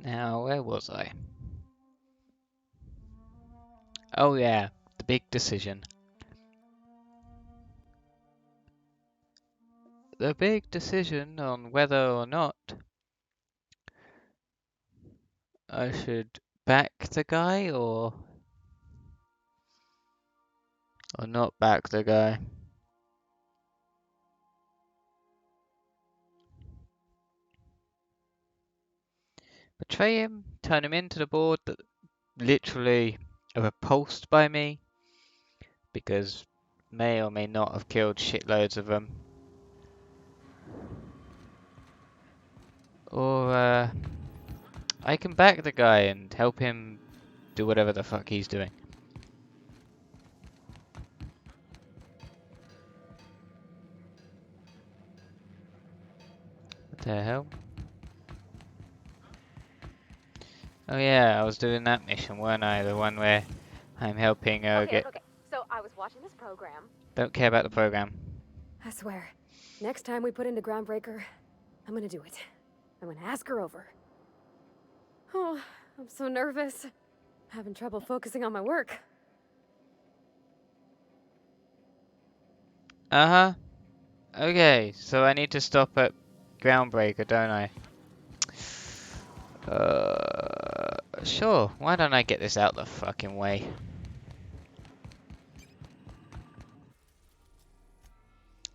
Now, where was I? Oh yeah, the big decision. The big decision on whether or not I should back the guy or not back the guy. Betray him, turn him into the board that literally are repulsed by me because may or may not have killed shitloads of them. Or I can back the guy and help him do whatever the fuck he's doing. What the hell? Oh yeah, I was doing that mission, weren't I? The one where I'm helping Okay, so I was watching this program. Don't care about the program. I swear, next time we put into Groundbreaker, I'm gonna do it. I'm gonna ask her over. Oh, I'm so nervous. Having trouble focusing on my work. Uh-huh. Okay, so I need to stop at Groundbreaker, don't I? Sure. Why don't I get this out the fucking way?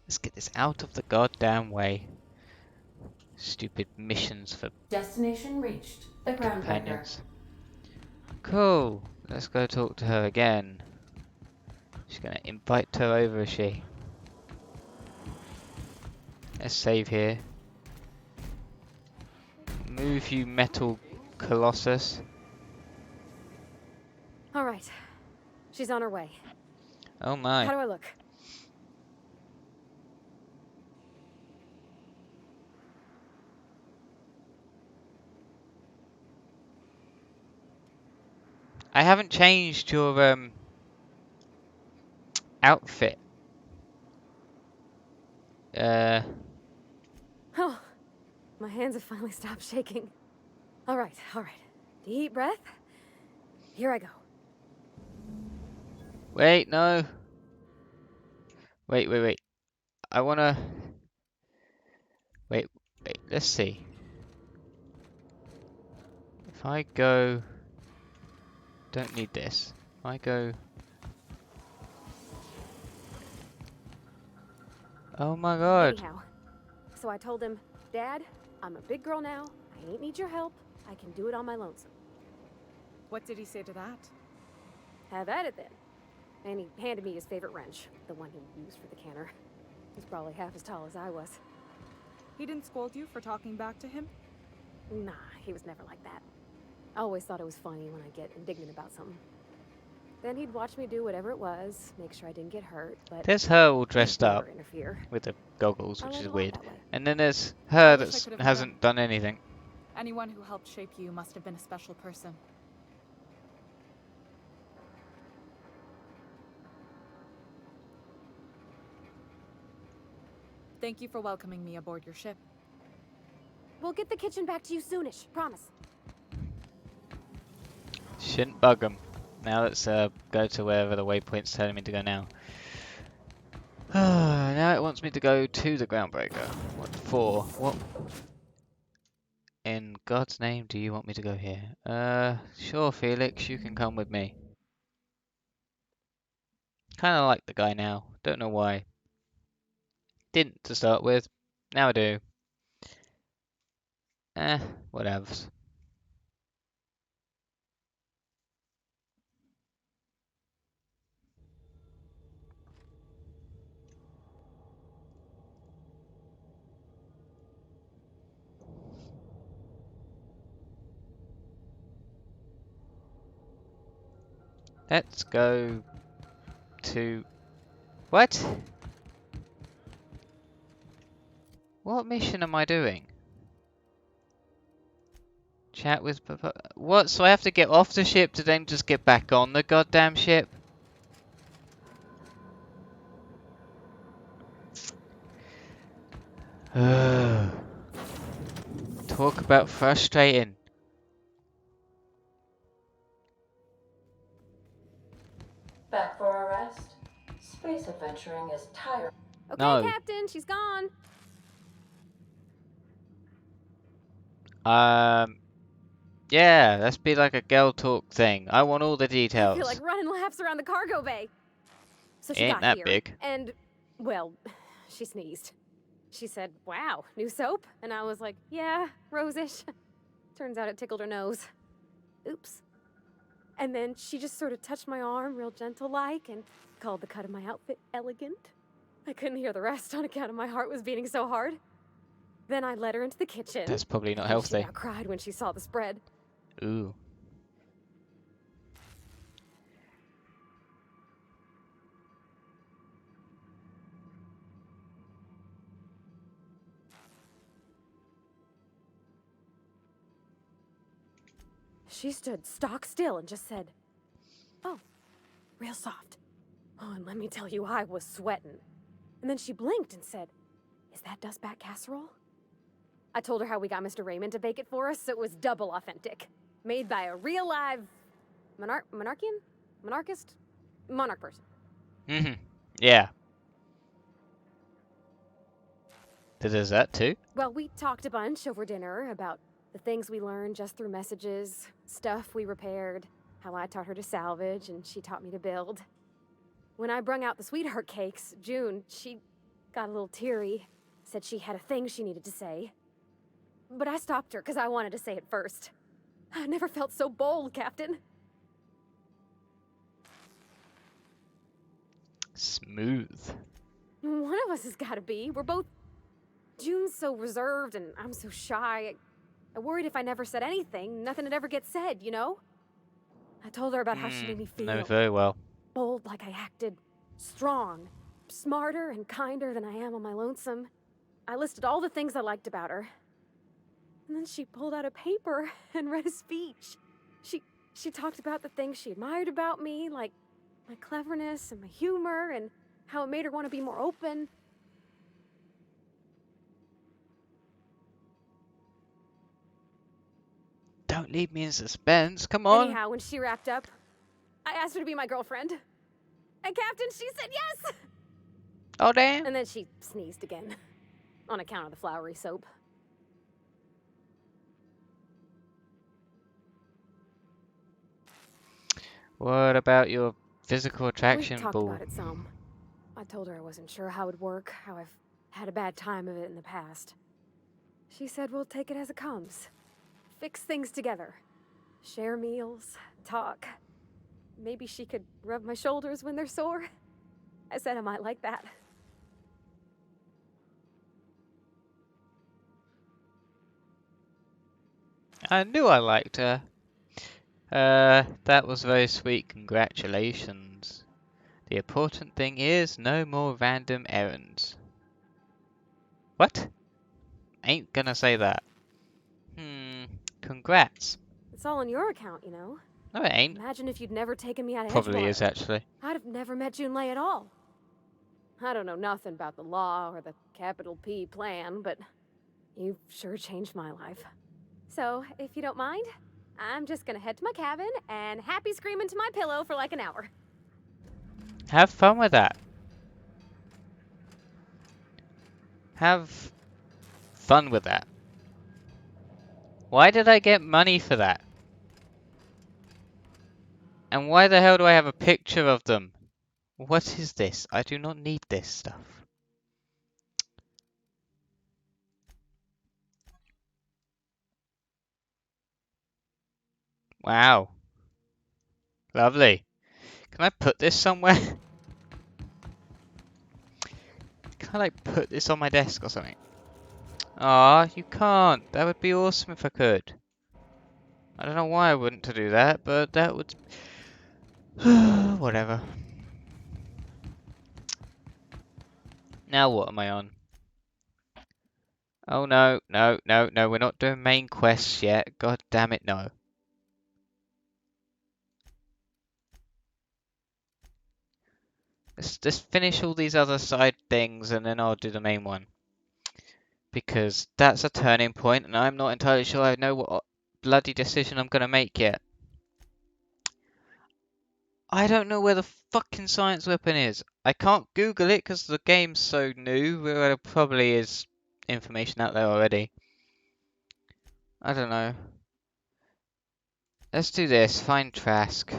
Let's get this out of the goddamn way. Stupid missions for Destination reached. The Groundbreaker. companions. Cool. Let's go talk to her again. She's gonna invite her over, is she? Let's save here. Move, you metal colossus. All right, she's on her way. Oh my. How do I look? I haven't changed your outfit. Oh, my hands have finally stopped shaking. All right. Deep breath. Here I go. Wait, no. Wait. I wanna... Wait, let's see. If I go... Don't need this. If I go... Oh my god. Anyhow, so I told him, Dad, I'm a big girl now. I ain't need your help. I can do it on my lonesome. What did he say to that? Have at it then. And he handed me his favorite wrench, the one he used for the canner. He's probably half as tall as I was. He didn't scold you for talking back to him? Nah, he was never like that. I always thought it was funny when I get indignant about something. Then he'd watch me do whatever it was, make sure I didn't get hurt, but There's her all he'd dressed never up interfere. with the goggles, I which is learned a lot weird. that way. And then there's I her wish I that could have hasn't done anything. Anyone who helped shape you must have been a special person. Thank you for welcoming me aboard your ship. We'll get the kitchen back to you soonish, promise. Shouldn't bug them. Now let's go to wherever the waypoint's telling me to go now. Now it wants me to go to the Groundbreaker. What for? What? In God's name do you want me to go here? Sure, Felix, you can come with me. Kinda like the guy now. Don't know why. Didn't to start with. Now I do. Whatevs. Let's go to... What? What mission am I doing? Chat with Papa... What? So I have to get off the ship to then just get back on the goddamn ship? Talk about frustrating. Back for a rest? Space adventuring is tiring. Okay, No. Captain, she's gone. Yeah, let's be like a girl talk thing. I want all the I details. feel like running laps around the cargo bay. So she Ain't got that here, big. and, well, she sneezed. She said, "Wow, new soap?" And I was like, "Yeah, rosish." Turns out it tickled her nose. Oops. And then she just sort of touched my arm real gentle-like and called the cut of my outfit elegant. I couldn't hear the rest on account of my heart was beating so hard. Then I led her into the kitchen. That's probably not and healthy. She about cried when she saw the spread. Ooh. She stood stock still and just said, "Oh, real soft." Oh, and let me tell you, I was sweating. And then she blinked and said, "Is that dustbat casserole?" I told her how we got Mr. Raymond to bake it for us, so it was double authentic. Made by a real live monarch person. Mm-hmm. Yeah. The dessert too? Well, we talked a bunch over dinner about the things we learned just through messages, stuff we repaired, how I taught her to salvage and she taught me to build. When I brung out the sweetheart cakes, June, she got a little teary, said she had a thing she needed to say. But I stopped her because I wanted to say it first. I never felt so bold, Captain. Smooth. One of us has got to be. We're both... June's so reserved and I'm so shy. I worried if I never said anything, nothing would ever get said, you know? I told her about how she made me feel. No, very well. Bold like I acted. Strong. Smarter and kinder than I am on my lonesome. I listed all the things I liked about her. And then she pulled out a paper and read a speech. She talked about the things she admired about me, like my cleverness and my humor, and how it made her want to be more open. Don't leave me in suspense. Come on. Anyhow, when she wrapped up, I asked her to be my girlfriend. And Captain, she said yes! Oh, damn. And then she sneezed again. On account of the flowery soap. What about your physical attraction We talked ball? about it some. I told her I wasn't sure how it'd work, how I've had a bad time of it in the past. She said we'll take it as it comes. Fix things together. Share meals, talk. Maybe she could rub my shoulders when they're sore. I said I might like that. I knew I liked her. That was very sweet. Congratulations. The important thing is no more random errands. What? Ain't gonna say that. Congrats. It's all on your account, you know. No, it ain't. Imagine if you'd never taken me out of Probably Edgewater. is, actually. I'd have never met Junlei at all. I don't know nothing about the law or the capital P plan, but you've sure changed my life. So, if you don't mind, I'm just gonna head to my cabin and happy scream into my pillow for like an hour. Have fun with that. Have fun with that. Why did I get money for that? And why the hell do I have a picture of them? What is this? I do not need this stuff. Wow. Lovely. Can I put this somewhere? Can I like put this on my desk or something? Ah, you can't. That would be awesome if I could. I don't know why I wouldn't to do that, but that would... Whatever. Now what am I on? Oh no, no, no, no, we're not doing main quests yet. God damn it, no. Let's just finish all these other side things and then I'll do the main one. Because that's a turning point and I'm not entirely sure I know what bloody decision I'm going to make yet. I don't know where the fucking science weapon is. I can't Google it because the game's so new. There probably is information out there already. I don't know. Let's do this. Find Trask.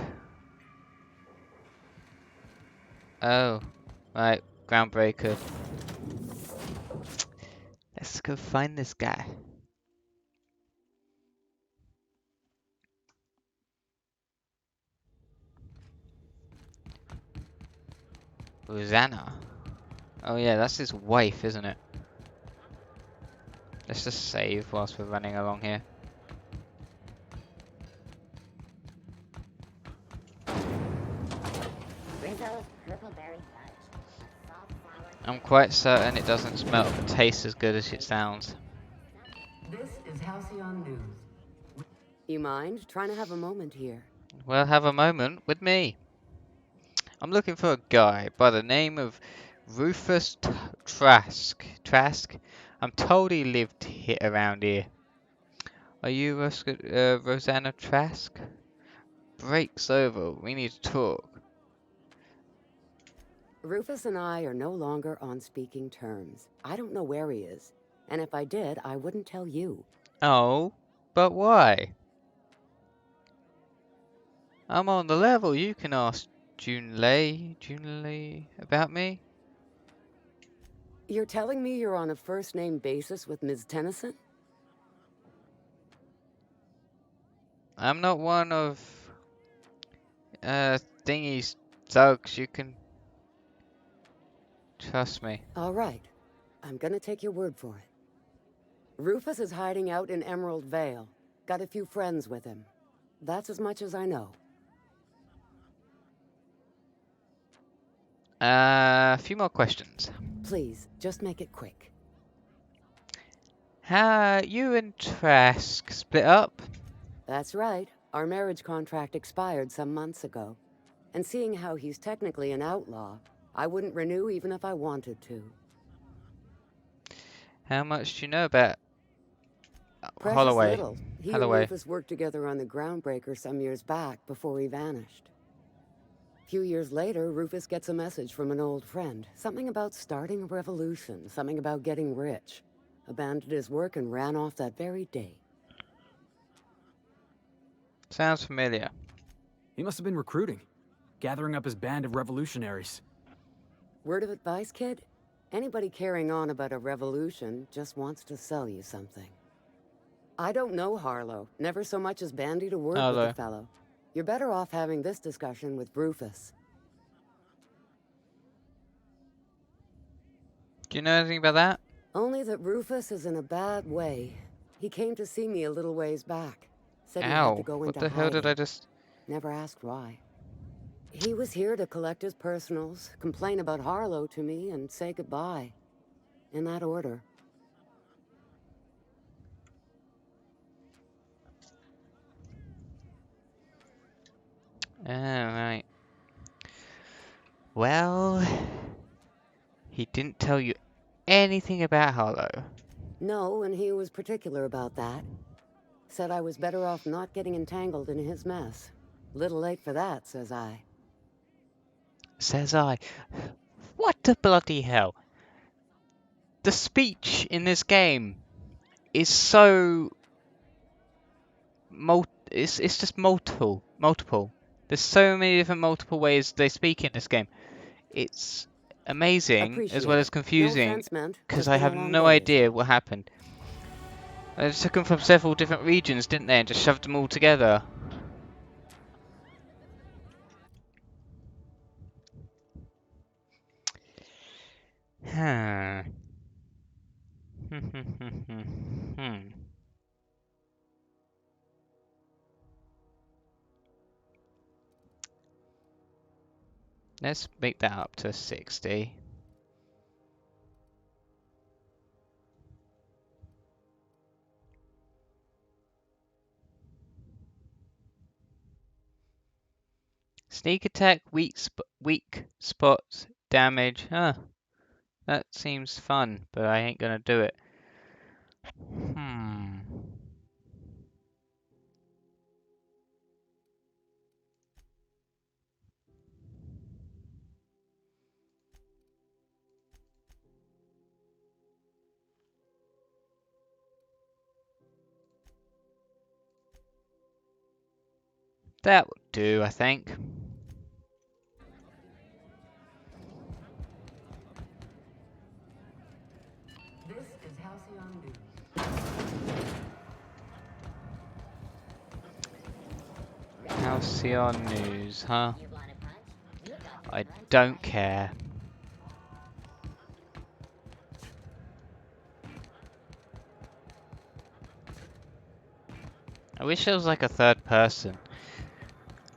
Oh, right. Groundbreaker. Let's go find this guy. Rosanna. Oh yeah, that's his wife, isn't it? Let's just save whilst we're running along here. Rizzo's purple berry fudge. A soft sour. I'm quite certain it doesn't smell or taste as good as it sounds. This is Halcyon News. You mind trying to have a moment here? Well, have a moment with me. I'm looking for a guy by the name of Rufus Trask. Trask? I'm told he lived around here. Are you Rosanna Trask? Break's over. We need to talk. Rufus and I are no longer on speaking terms. I don't know where he is. And if I did, I wouldn't tell you. Oh, but why? I'm on the level. You can ask Junlei about me. You're telling me you're on a first-name basis with Ms. Tennyson? I'm not one of thingy's thugs. You can trust me. All right. I'm gonna take your word for it. Rufus is hiding out in Emerald Vale. Got a few friends with him. That's as much as I know. A few more questions. Please, just make it quick. How you and Trask split up? That's right. Our marriage contract expired some months ago. And seeing how he's technically an outlaw, I wouldn't renew even if I wanted to. How much do you know about Precious Holloway? little. He and Holloway. Rufus worked together on the Groundbreaker some years back before he vanished. A few years later, Rufus gets a message from an old friend. Something about starting a revolution, something about getting rich. Abandoned his work and ran off that very day. Sounds familiar. He must have been recruiting, gathering up his band of revolutionaries. Word of advice, kid? Anybody carrying on about a revolution just wants to sell you something. I don't know Harlow. Never so much as bandied a word with Harlow. the fellow. You're better off having this discussion with Rufus. Do you know anything about that? Only that Rufus is in a bad way. He came to see me a little ways back. Said he had Ow. to go What into the hell did I hiding. just... Never asked why. He was here to collect his personals, complain about Harlow to me, and say goodbye. In that order. Oh, right. Well... He didn't tell you anything about Harlow. No, and he was particular about that. Said I was better off not getting entangled in his mess. Little late for that, says I. Says I. What the bloody hell? The speech in this game is so... It's just multiple. There's so many different multiple ways they speak in this game. It's amazing Appreciate as well as it. No confusing offense meant. because Just I been a have long no day. idea what happened. They just took them from several different regions, didn't they, and just shoved them all together. Huh. Let's make that up to 60. Sneak attack, weak spots, damage. Huh. That seems fun, but I ain't gonna do it. That would do, I think. This is Halcyon News. Halcyon News, huh? You want a punch? You got the I punch. don't care. I wish there was like a third person.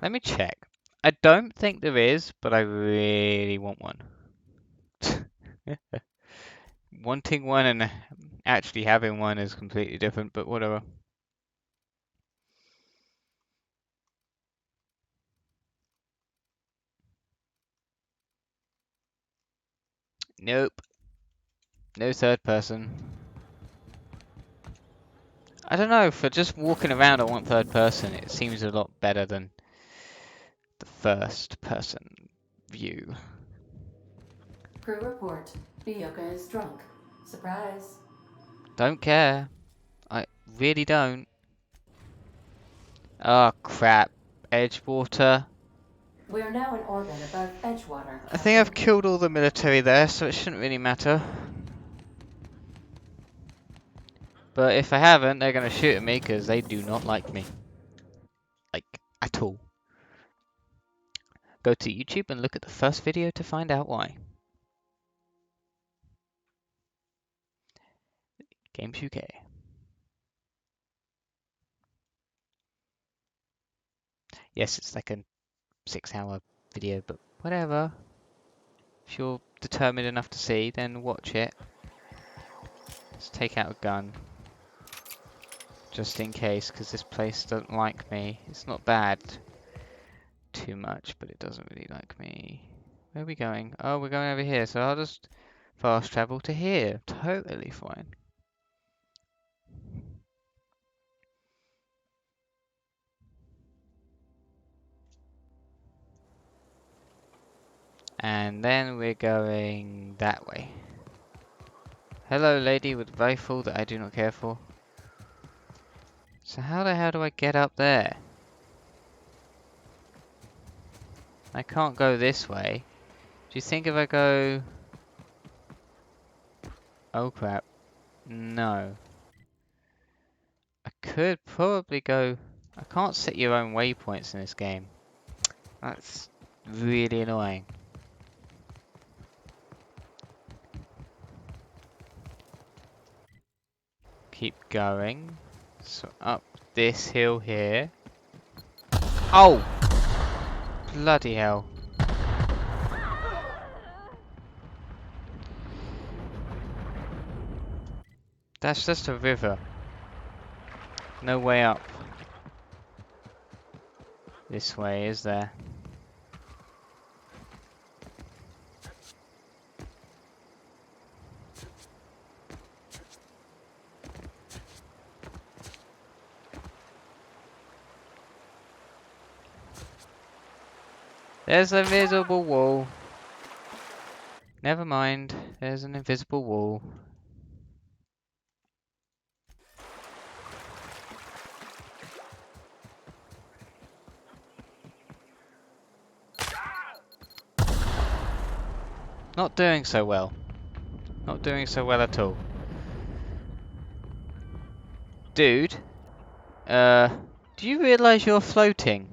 Let me check. I don't think there is, but I really want one. Wanting one and actually having one is completely different, but whatever. Nope. No third person. I don't know, for just walking around I want third person. It seems a lot better than the first person view. Crew report. Bioka is drunk. Surprise. Don't care. I really don't. Oh crap. Edgewater. We are now in orbit above Edgewater. I think I've killed all the military there, so it shouldn't really matter. But if I haven't, they're going to shoot at me because they do not like me. Like, at all. Go to YouTube and look at the first video to find out why. Games UK. Yes, it's like a 6-hour video, but whatever. If you're determined enough to see, then watch it. Let's take out a gun. Just in case, because this place doesn't like me. It's not bad too much, but it doesn't really like me. Where are we going? Oh, we're going over here, so I'll just fast travel to here. Totally fine. And then we're going that way. Hello, lady with rifle that I do not care for. So how the hell do I get up there? I can't go this way. Do you think if I go... Oh crap. No. I could probably go... I can't set your own waypoints in this game. That's really annoying. Keep going. So up this hill here. Oh! Bloody hell. That's just a river. No way up. This way, is there? There's an invisible wall. Never mind, there's an invisible wall. Not doing so well. Not doing so well at all. Dude, do you realize you're floating?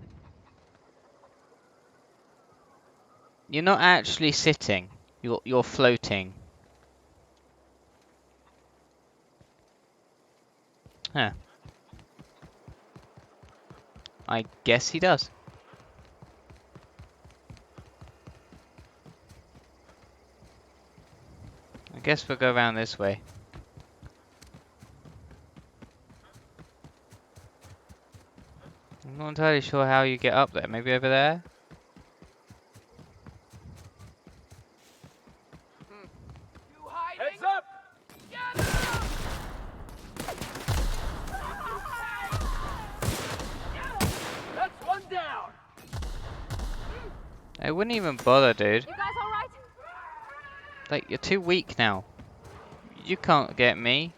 You're not actually sitting. You're floating. Huh. I guess he does. I guess we'll go around this way. I'm not entirely sure how you get up there. Maybe over there? Heads up! That's one down! I wouldn't even bother, dude. You guys all right? Like, you're too weak now. You can't get me.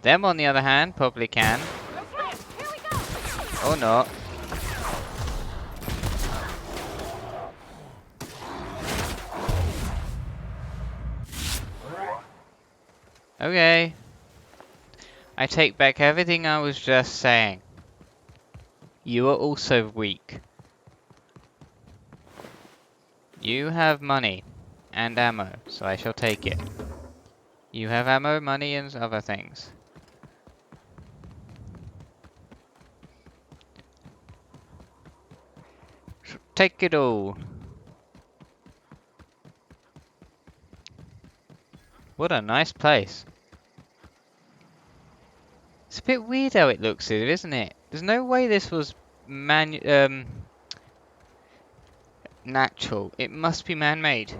Them, on the other hand, probably can. Okay, here we go. Or not. Okay. I take back everything I was just saying. You are also weak. You have money and ammo, so I shall take it. You have ammo, money, and other things. So take it all. What a nice place. It's a bit weird how it looks here, isn't it? There's no way this was natural. It must be man-made.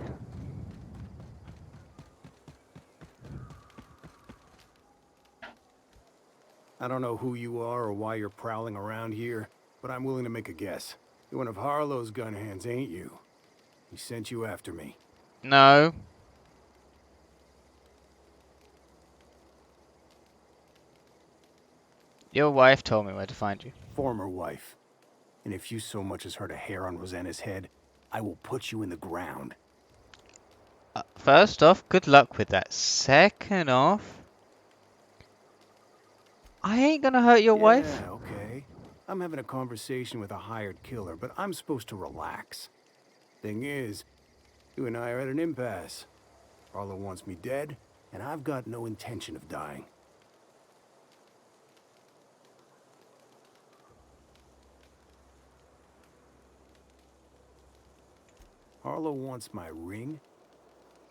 I don't know who you are or why you're prowling around here, but I'm willing to make a guess. You're one of Harlow's gun hands, ain't you? He sent you after me. No. Your wife told me where to find you. Former wife. And if you so much as hurt a hair on Rosanna's head, I will put you in the ground. First off, good luck with that. Second off, I ain't gonna hurt your wife. Yeah, okay. I'm having a conversation with a hired killer, but I'm supposed to relax. Thing is, you and I are at an impasse. Harlow wants me dead, and I've got no intention of dying. Harlow wants my ring?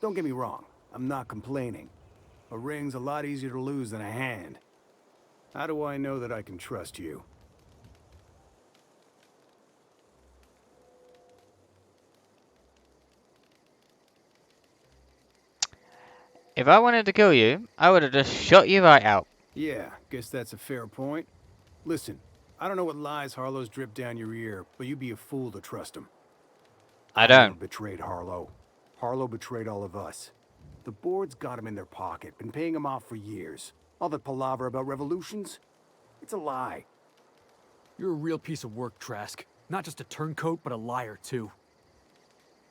Don't get me wrong, I'm not complaining. A ring's a lot easier to lose than a hand. How do I know that I can trust you? If I wanted to kill you, I would have just shot you right out. Yeah, guess that's a fair point. Listen, I don't know what lies Harlow's dripped down your ear, but you'd be a fool to trust him. I don't. Betrayed Harlow. Harlow betrayed all of us. The board's got him in their pocket, been paying him off for years. All that palaver about revolutions? It's a lie. You're a real piece of work, Trask. Not just a turncoat, but a liar, too.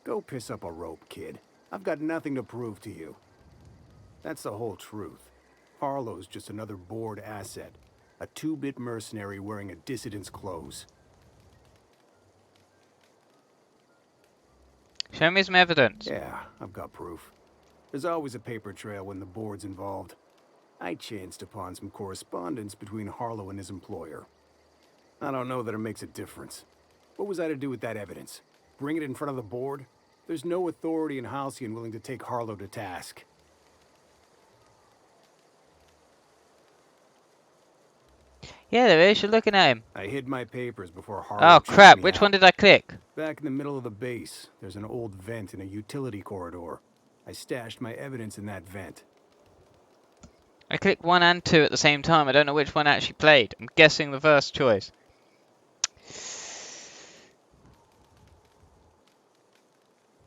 Go piss up a rope, kid. I've got nothing to prove to you. That's the whole truth. Harlow's just another board asset. A two-bit mercenary wearing a dissident's clothes. Show me some evidence. Yeah, I've got proof. There's always a paper trail when the board's involved. I chanced upon some correspondence between Harlow and his employer. I don't know that it makes a difference. What was I to do with that evidence? Bring it in front of the board? There's no authority in Halcyon willing to take Harlow to task. Yeah, there is. You're looking at him. I hid my papers before Harlow Oh chased crap! me Which out. one did I click? Back in the middle of the base, there's an old vent in a utility corridor. I stashed my evidence in that vent. I clicked 1 and 2 at the same time. I don't know which one actually played. I'm guessing the first choice.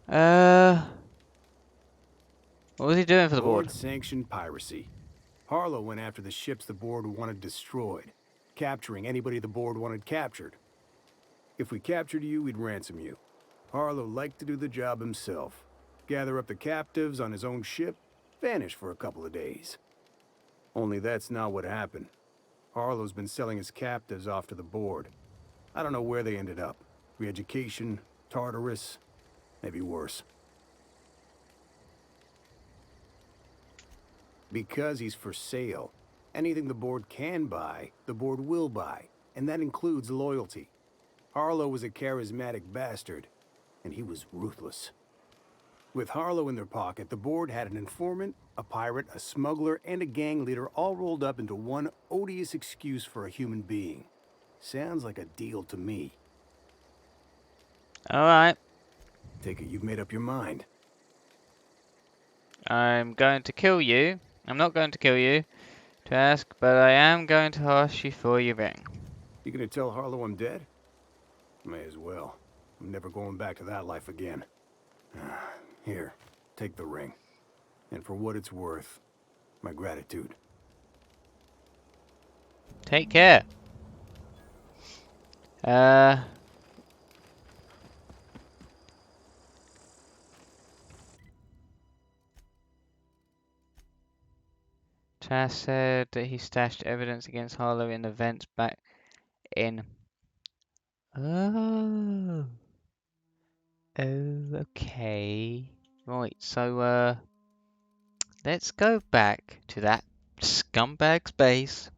What was he doing for the board? Board-sanctioned piracy. Harlow went after the ships the board wanted destroyed, capturing anybody the board wanted captured. If we captured you, we'd ransom you. Harlow liked to do the job himself. Gather up the captives on his own ship, vanish for a couple of days. Only that's not what happened. Harlow's been selling his captives off to the board. I don't know where they ended up. Re-education, Tartarus, maybe worse. Because he's for sale. Anything the board can buy, the board will buy, and that includes loyalty. Harlow was a charismatic bastard, and he was ruthless. With Harlow in their pocket, the board had an informant, a pirate, a smuggler, and a gang leader all rolled up into one odious excuse for a human being. Sounds like a deal to me. Alright. Take it you've made up your mind. I'm going to kill you. I'm not going to kill you, Trask, but I am going to ask you for your ring. You gonna tell Harlow I'm dead? May as well. I'm never going back to that life again. Here, take the ring. And for what it's worth, my gratitude. Take care. Trask said that he stashed evidence against Harlow in the vents back in. Oh. Oh, okay. Right, so, let's go back to that scumbag's base,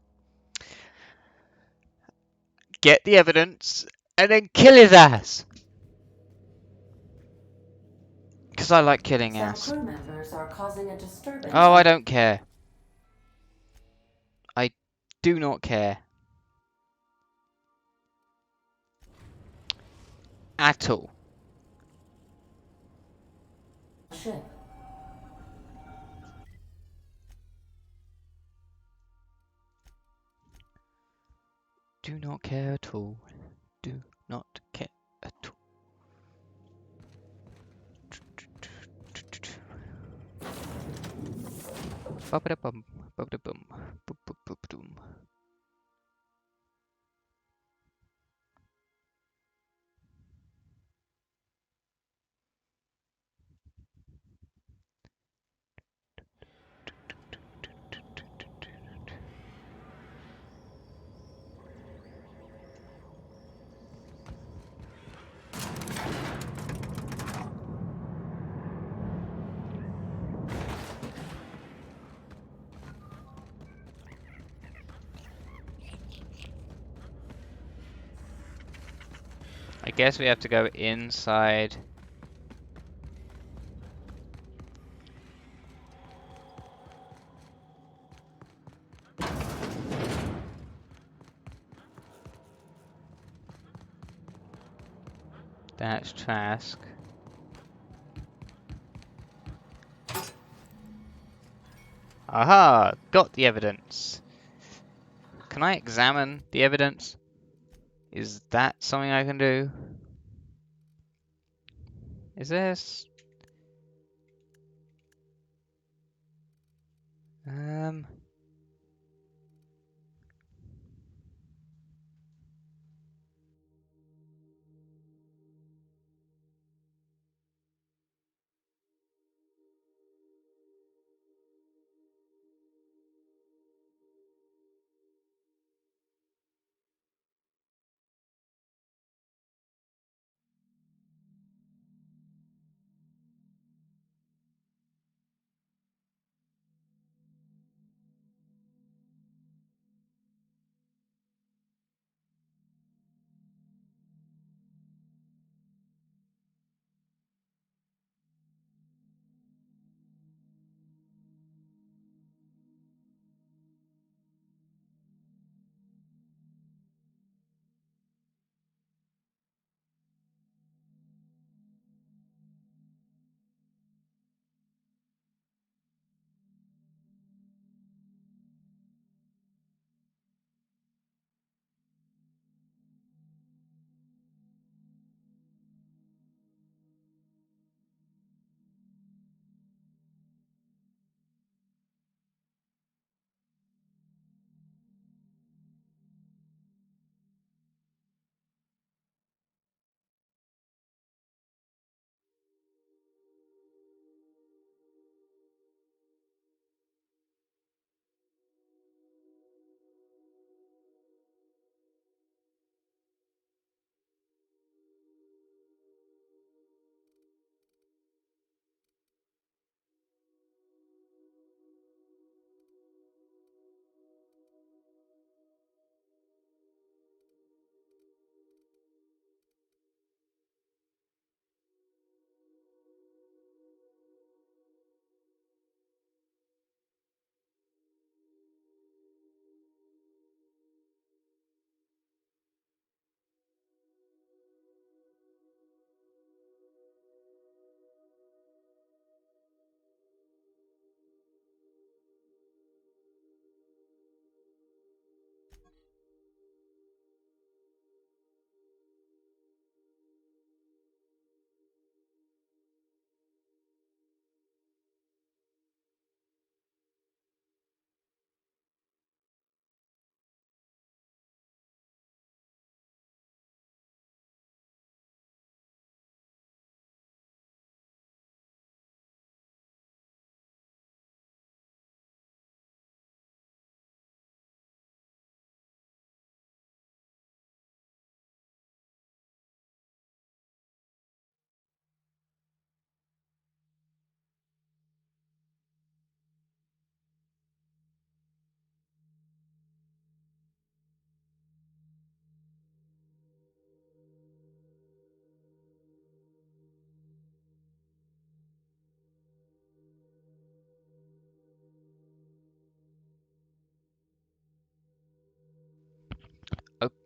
get the evidence, and then kill his ass! Because I like killing Some ass. crew members are causing a disturbance. Oh, I don't care. I do not care. At all. Ship. Do not care at all. Do not care at all. Ba-ba-da-bum, ba-ba-da-bum, boop-boop-boop-doom. I guess we have to go inside. That's Trask. Aha! Got the evidence. Can I examine the evidence? Is that something I can do? Is this? Um.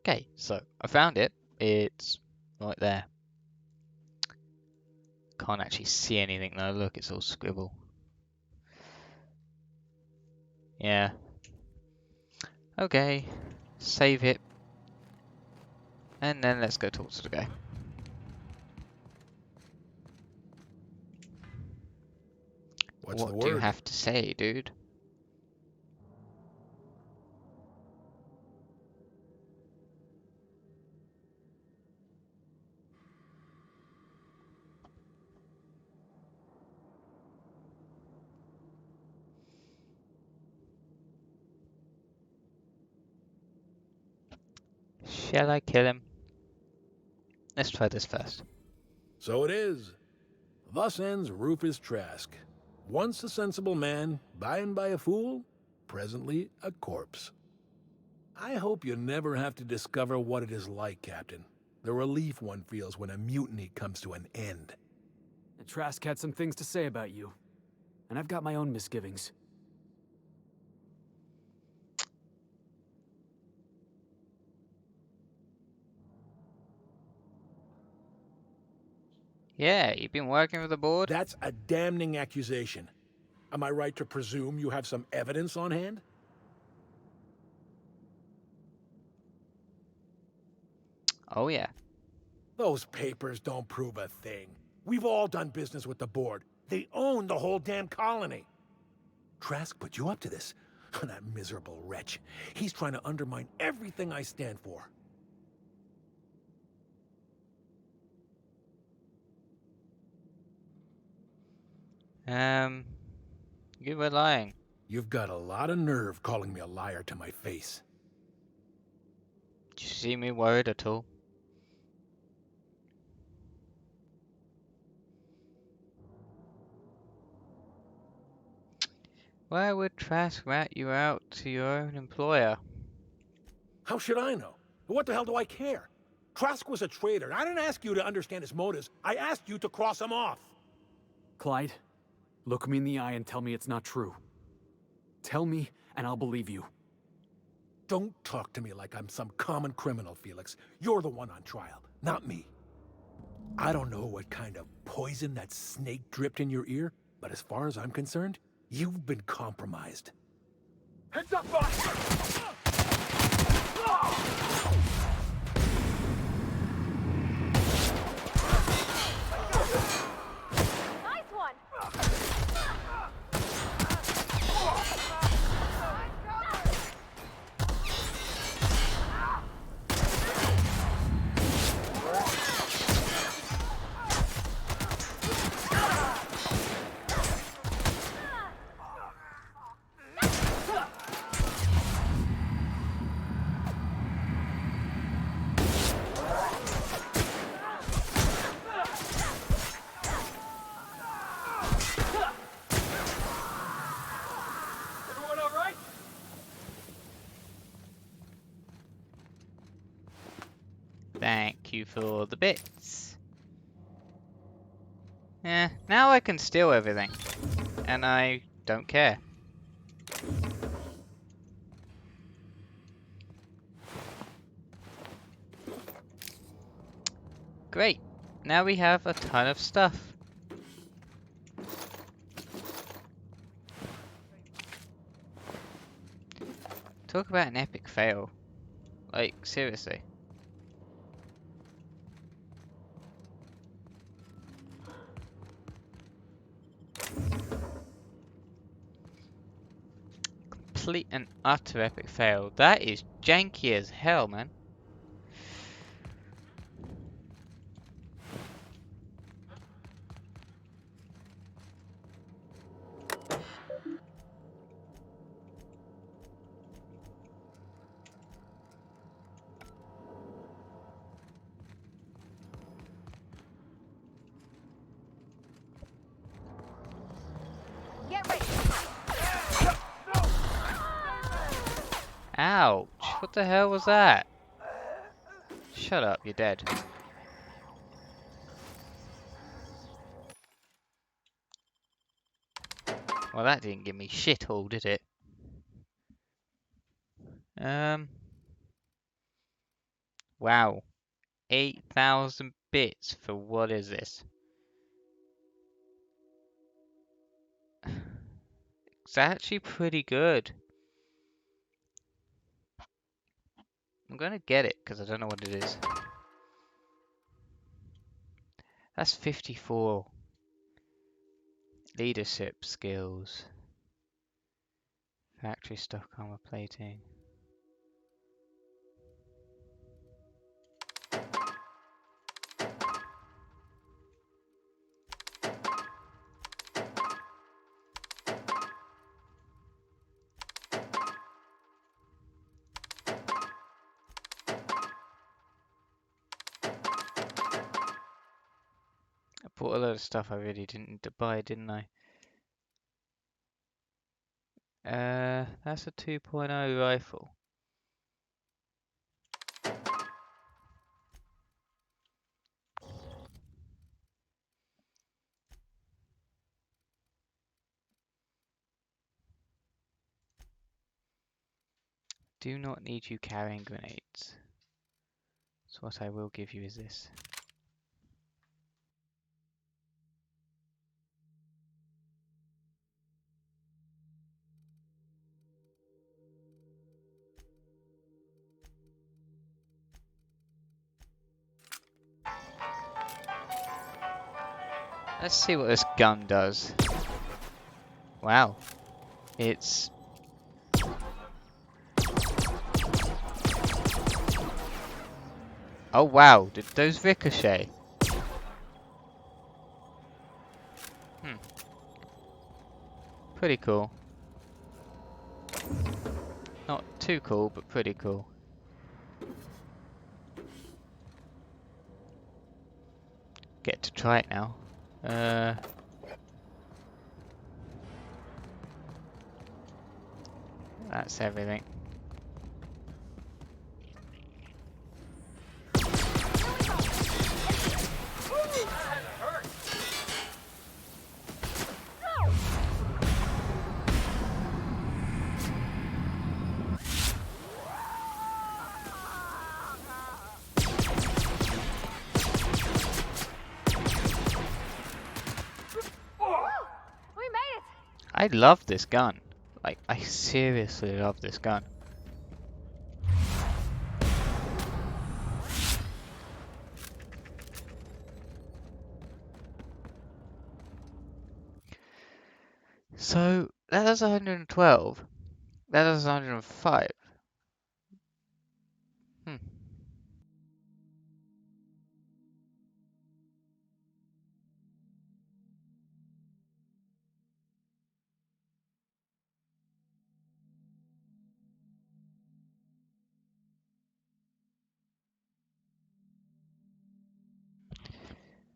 Okay, so I found it. It's right there. Can't actually see anything though. Look, it's all scribble. Yeah. Okay. Save it. And then let's go talk to the guy. What's the What do you word? have to say, dude? Shall I kill him? Let's try this first. So it is. Thus ends Rufus Trask. Once a sensible man, by and by a fool, presently a corpse. I hope you never have to discover what it is like, Captain. The relief one feels when a mutiny comes to an end. And Trask had some things to say about you. And I've got my own misgivings. Yeah, you've been working with the board? That's a damning accusation. Am I right to presume you have some evidence on hand? Oh yeah. Those papers don't prove a thing. We've all done business with the board. They own the whole damn colony. Trask put you up to this. That miserable wretch. He's trying to undermine everything I stand for. You were lying. You've got a lot of nerve calling me a liar to my face. Did you see me worried at all? Why would Trask rat you out to your own employer? How should I know? What the hell do I care? Trask was a traitor, and I didn't ask you to understand his motives. I asked you to cross him off. Clyde, look me in the eye and tell me it's not true. Tell me, and I'll believe you. Don't talk to me like I'm some common criminal, Felix. You're the one on trial, not me. I don't know what kind of poison that snake dripped in your ear, but as far as I'm concerned, you've been compromised. Heads up, boss! Nice one! Everyone all right? Thank you for the bits. Yeah, now I can steal everything. And I don't care. Great. Now we have a ton of stuff. Talk about an epic fail. Like, seriously. Complete and utter epic fail. That is janky as hell, man. Get ready! Ouch! What the hell was that? Shut up, you're dead. Well, that didn't give me shit all, did it? Wow. 8,000 bits for what is this? It's actually pretty good. I'm gonna get it because I don't know what it is. That's 54. Leadership skills. Factory stock armor plating. I bought a lot of stuff I really didn't need to buy, didn't I? That's a 2.0 rifle. Do not need you carrying grenades. So what I will give you is this. Let's see what this gun does. Wow. It's... Oh wow, did those ricochet? Pretty cool. Not too cool, but pretty cool. Get to try it now. That's everything. I love this gun. Like, I seriously love this gun. So, that does 112. That does 105.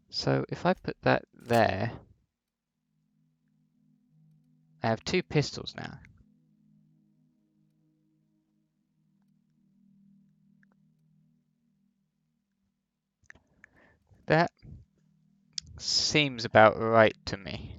So, if I put that there, I have 2 pistols now. That seems about right to me.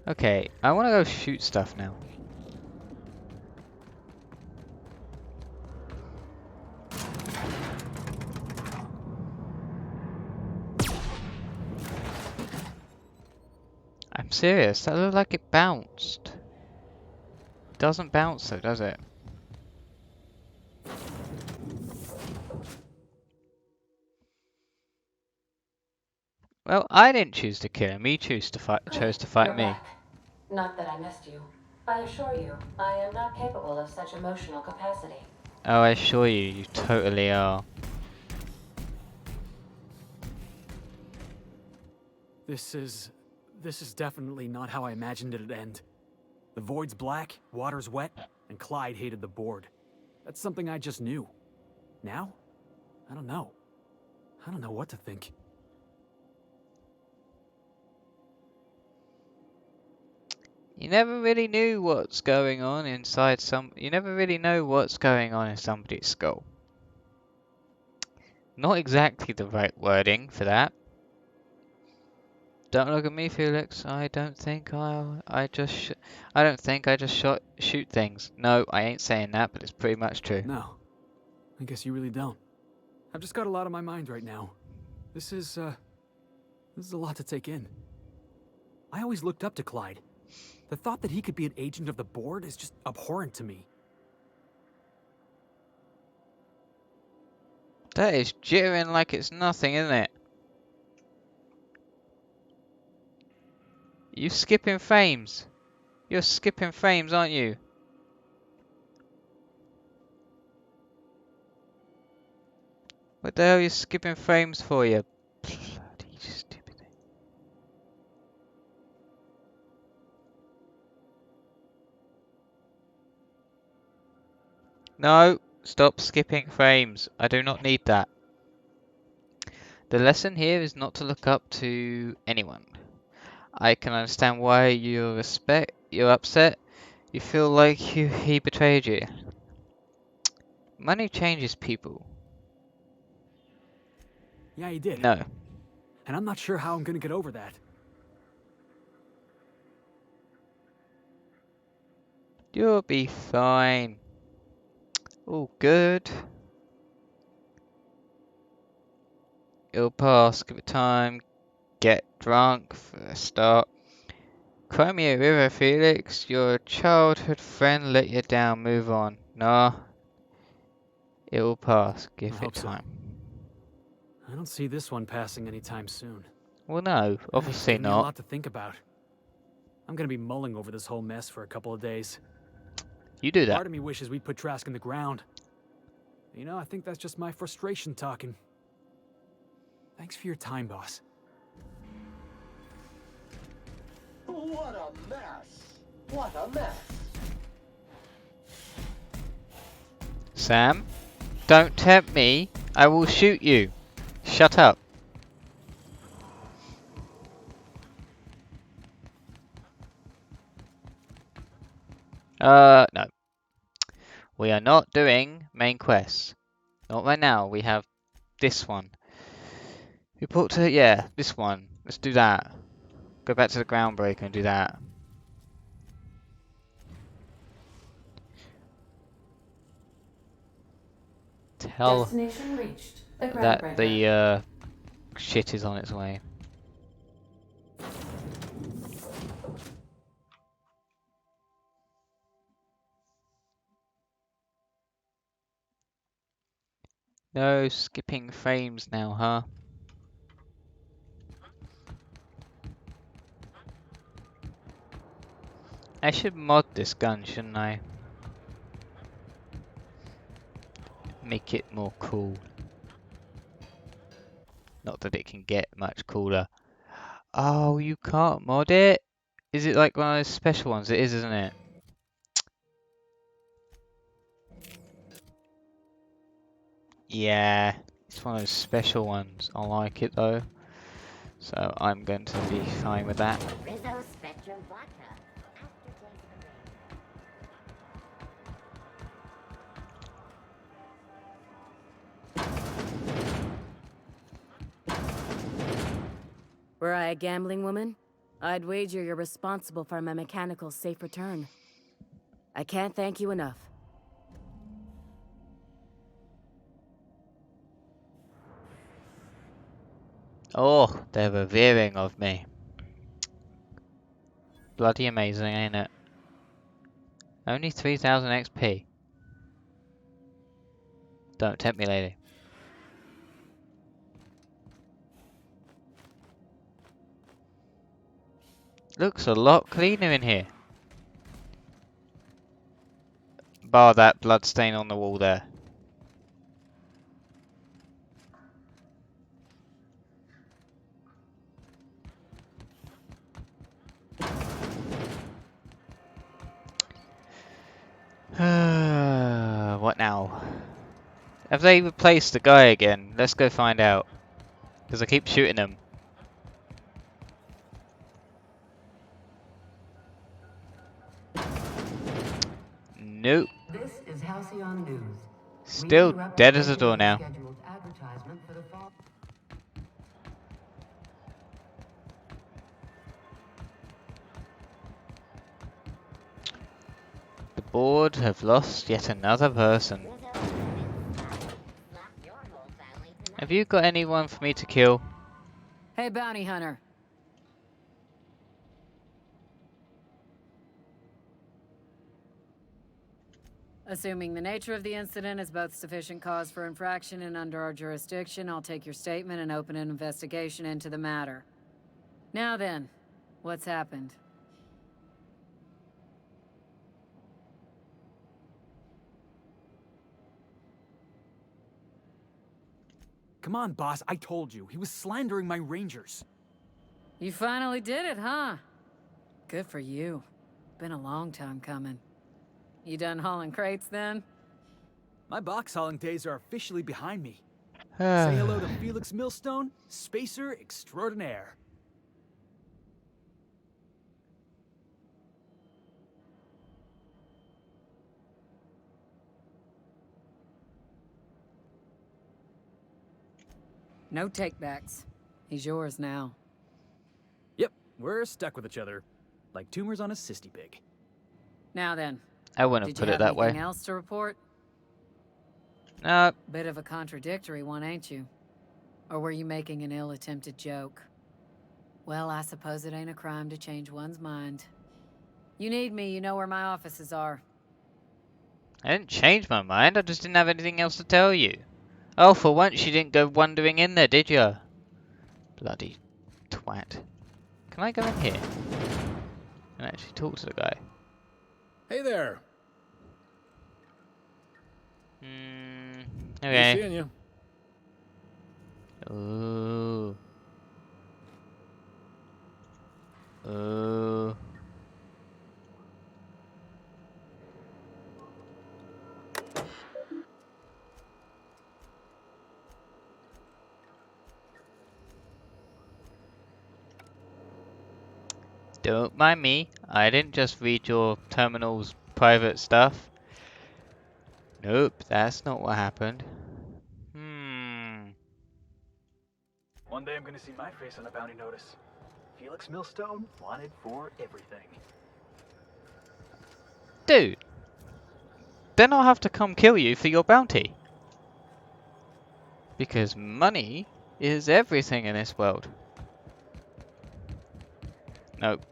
Okay, I want to go shoot stuff now. I'm serious, that looked like it bounced. It doesn't bounce though, does it? Well, I didn't choose to kill him, he chose to fight You're me. back. Not that I missed you. I assure you, I am not capable of such emotional capacity. Oh, I assure you, you totally are. This is definitely not how I imagined it'd end. The void's black, water's wet, and Clyde hated the board. That's something I just knew. Now? I don't know. I don't know what to think. You never really knew what's going on inside you never really know what's going on in somebody's skull. Not exactly the right wording for that. Don't look at me, Felix. I don't think I just shoot things. No, I ain't saying that, but it's pretty much true. No, I guess you really don't. I've just got a lot on my mind right now. This is a lot to take in. I always looked up to Clyde. The thought that he could be an agent of the Board is just abhorrent to me. That is jittering like it's nothing, isn't it? You skipping frames. You're skipping frames, aren't you? What the hell are you skipping frames for, you bloody stupid thing? No, stop skipping frames. I do not need that. The lesson here is not to look up to anyone. I can understand why you're upset. You feel like he betrayed you. Money changes people. Yeah, he did. No. And I'm not sure how I'm gonna get over that. You'll be fine. All good. It'll pass. Give it time. Get drunk for a start. Cry me a river, Felix. Your childhood friend let you down. Move on. Nah. It will pass. Give it time. I don't see this one passing anytime soon. Well, no. Obviously Give me a not. lot to think about. I'm gonna be mulling over this whole mess for a couple of days. You do that. Part of me wishes we'd put Trask in the ground. You know, I think that's just my frustration talking. Thanks for your time, boss. What a mess! What a mess! Sam, don't tempt me. I will shoot you. Shut up. No. We are not doing main quests. Not right now. We have this one. Report to, yeah, this one. Let's do that. Go back to the Groundbreaker and do that. Tell Destination reached. The that Groundbreaker. the shit is on its way. No skipping frames now, huh? I should mod this gun, shouldn't I? Make it more cool. Not that it can get much cooler. Oh, you can't mod it? Is it like one of those special ones? It is, isn't it? Yeah, it's one of those special ones. I like it though. So I'm going to be fine with that. Rizzo Spectrum Vodka. Were I a gambling woman, I'd wager you're responsible for my mechanical safe return. I can't thank you enough. Oh, they're revering of me. Bloody amazing, ain't it? Only 3,000 XP. Don't tempt me, lady. Looks a lot cleaner in here. Bar that blood stain on the wall there. What now? Have they replaced the guy again? Let's go find out. Because I keep shooting him. Nope. This is Halcyon News. Still dead as a door now. Hunt for the fall. The board have lost yet another person. Have you got anyone for me to kill? Hey, bounty hunter. Assuming the nature of the incident is both sufficient cause for infraction and under our jurisdiction, I'll take your statement and open an investigation into the matter. Now then, what's happened? Come on, boss, I told you. He was slandering my rangers. You finally did it, huh? Good for you. Been a long time coming. You done hauling crates then? My box hauling days are officially behind me. Say hello to Felix Millstone, spacer extraordinaire. No takebacks. He's yours now. Yep, we're stuck with each other. Like tumors on a cysty pig. Now then. I wouldn't have Did put you it have that way. anything else to report? No. Bit of a contradictory one, ain't you? Or were you making an ill-attempted joke? Well, I suppose it ain't a crime to change one's mind. You need me, you know where my offices are. I didn't change my mind, I just didn't have anything else to tell you. Oh, for once you didn't go wandering in there, did you? Bloody twat. Can I go in here and actually talk to the guy? Hey there. Okay. Good seeing you. Ooh. Ooh. Don't mind me, I didn't just read your terminal's private stuff. Nope, that's not what happened. One day I'm gonna see my face on a bounty notice. Felix Millstone, wanted for everything. Dude, then I'll have to come kill you for your bounty. Because money is everything in this world. Nope,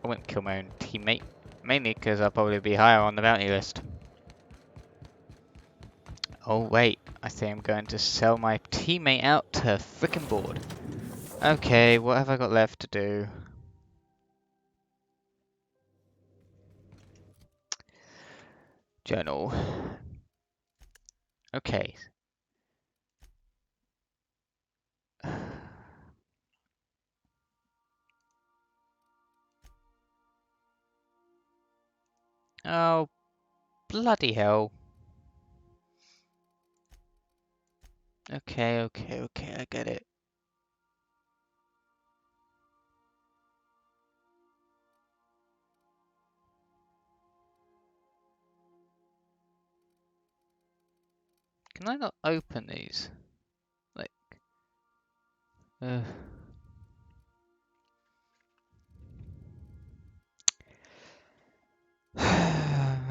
I wouldn't kill my own teammate. Mainly because I'll probably be higher on the bounty list. Oh wait, I think I'm going to sell my teammate out to a frickin' board. Okay, what have I got left to do? Journal. Okay. Oh, bloody hell. Okay, I get it. Can I not open these? Like,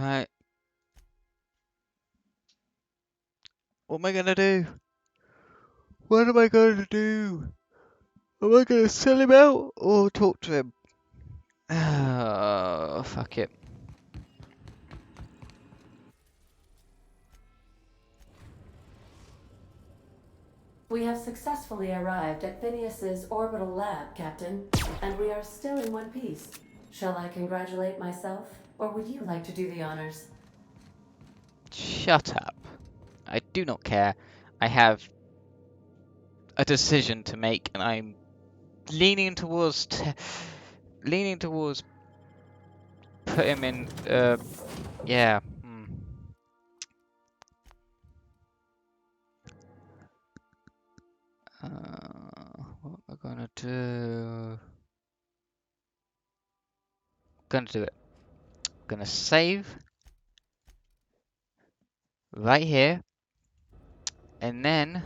right. What am I gonna do? What am I gonna do? Am I gonna sell him out or talk to him? Oh, fuck it. We have successfully arrived at Phineas's orbital lab, Captain, and we are still in one piece. Shall I congratulate myself, or would you like to do the honors? Shut up. I do not care. I have a decision to make, and I'm leaning towards put him in. Yeah. What am I gonna do? Gonna do it. Gonna save right here, and then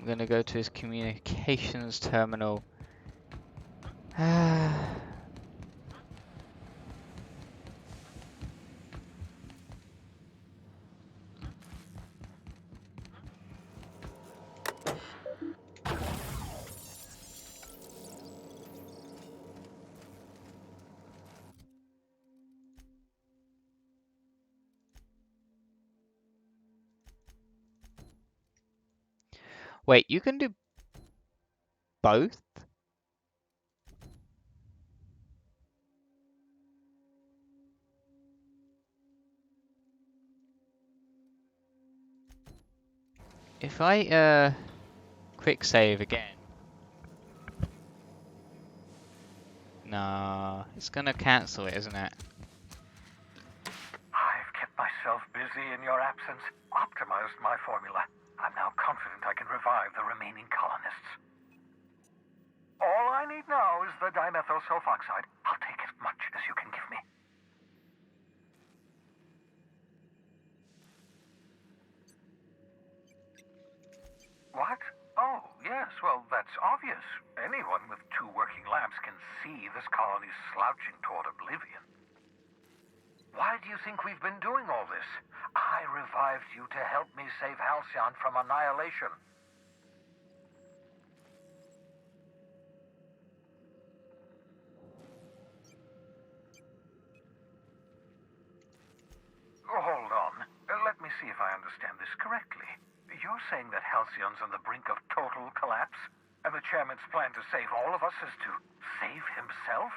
gonna go to his communications terminal. Wait, you can do both? If I quick save again. Nah, it's gonna cancel it, isn't it? I've kept myself busy in your absence, optimized my formula. I'm now confident I can revive the remaining colonists. All I need now is the dimethyl sulfoxide. I'll take as much as you can give me. What? Oh, yes, well, that's obvious. Anyone with 2 working labs can see this colony's slouching toward oblivion. Why do you think we've been doing all this? I revived you to help me save Halcyon from annihilation. Hold on. Let me see if I understand this correctly. You're saying that Halcyon's on the brink of total collapse, and the chairman's plan to save all of us is to save himself?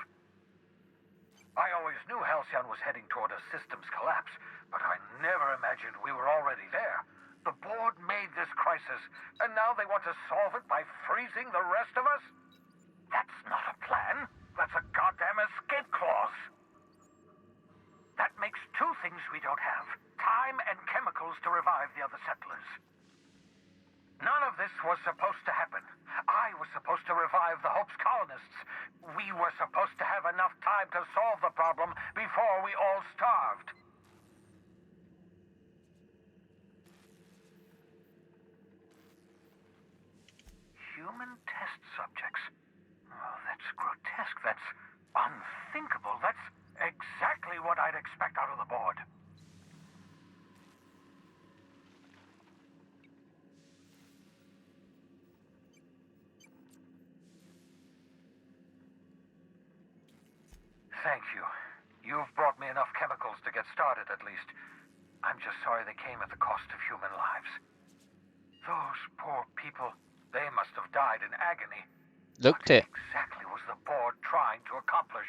I always knew Halcyon was heading toward a systems collapse, but I never imagined we were already there. The board made this crisis, and now they want to solve it by freezing the rest of us? That's not a plan. That's a goddamn escape clause. That makes 2 things we don't have. Time and chemicals to revive the other settlers. None of this was supposed to happen. I was supposed to revive the Hope's colonists. We were supposed to have enough time to solve the problem before we all starved. Human test subjects. Oh, that's grotesque. That's unthinkable. That's exactly what I'd expect out of the board. Thank you. You've brought me enough chemicals to get started, at least. I'm just sorry they came at the cost of human lives. Those poor people, they must have died in agony. Looked it. What exactly was the board trying to accomplish?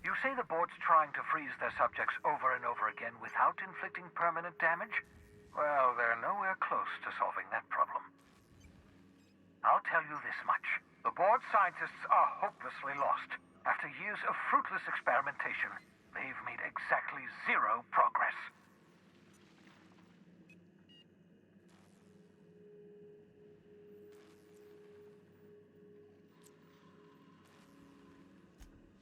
You say the board's trying to freeze their subjects over and over again without inflicting permanent damage? Well, they're nowhere close to solving that problem. I'll tell you this much. The board scientists are hopelessly lost. After years of fruitless experimentation, they've made exactly 0 progress.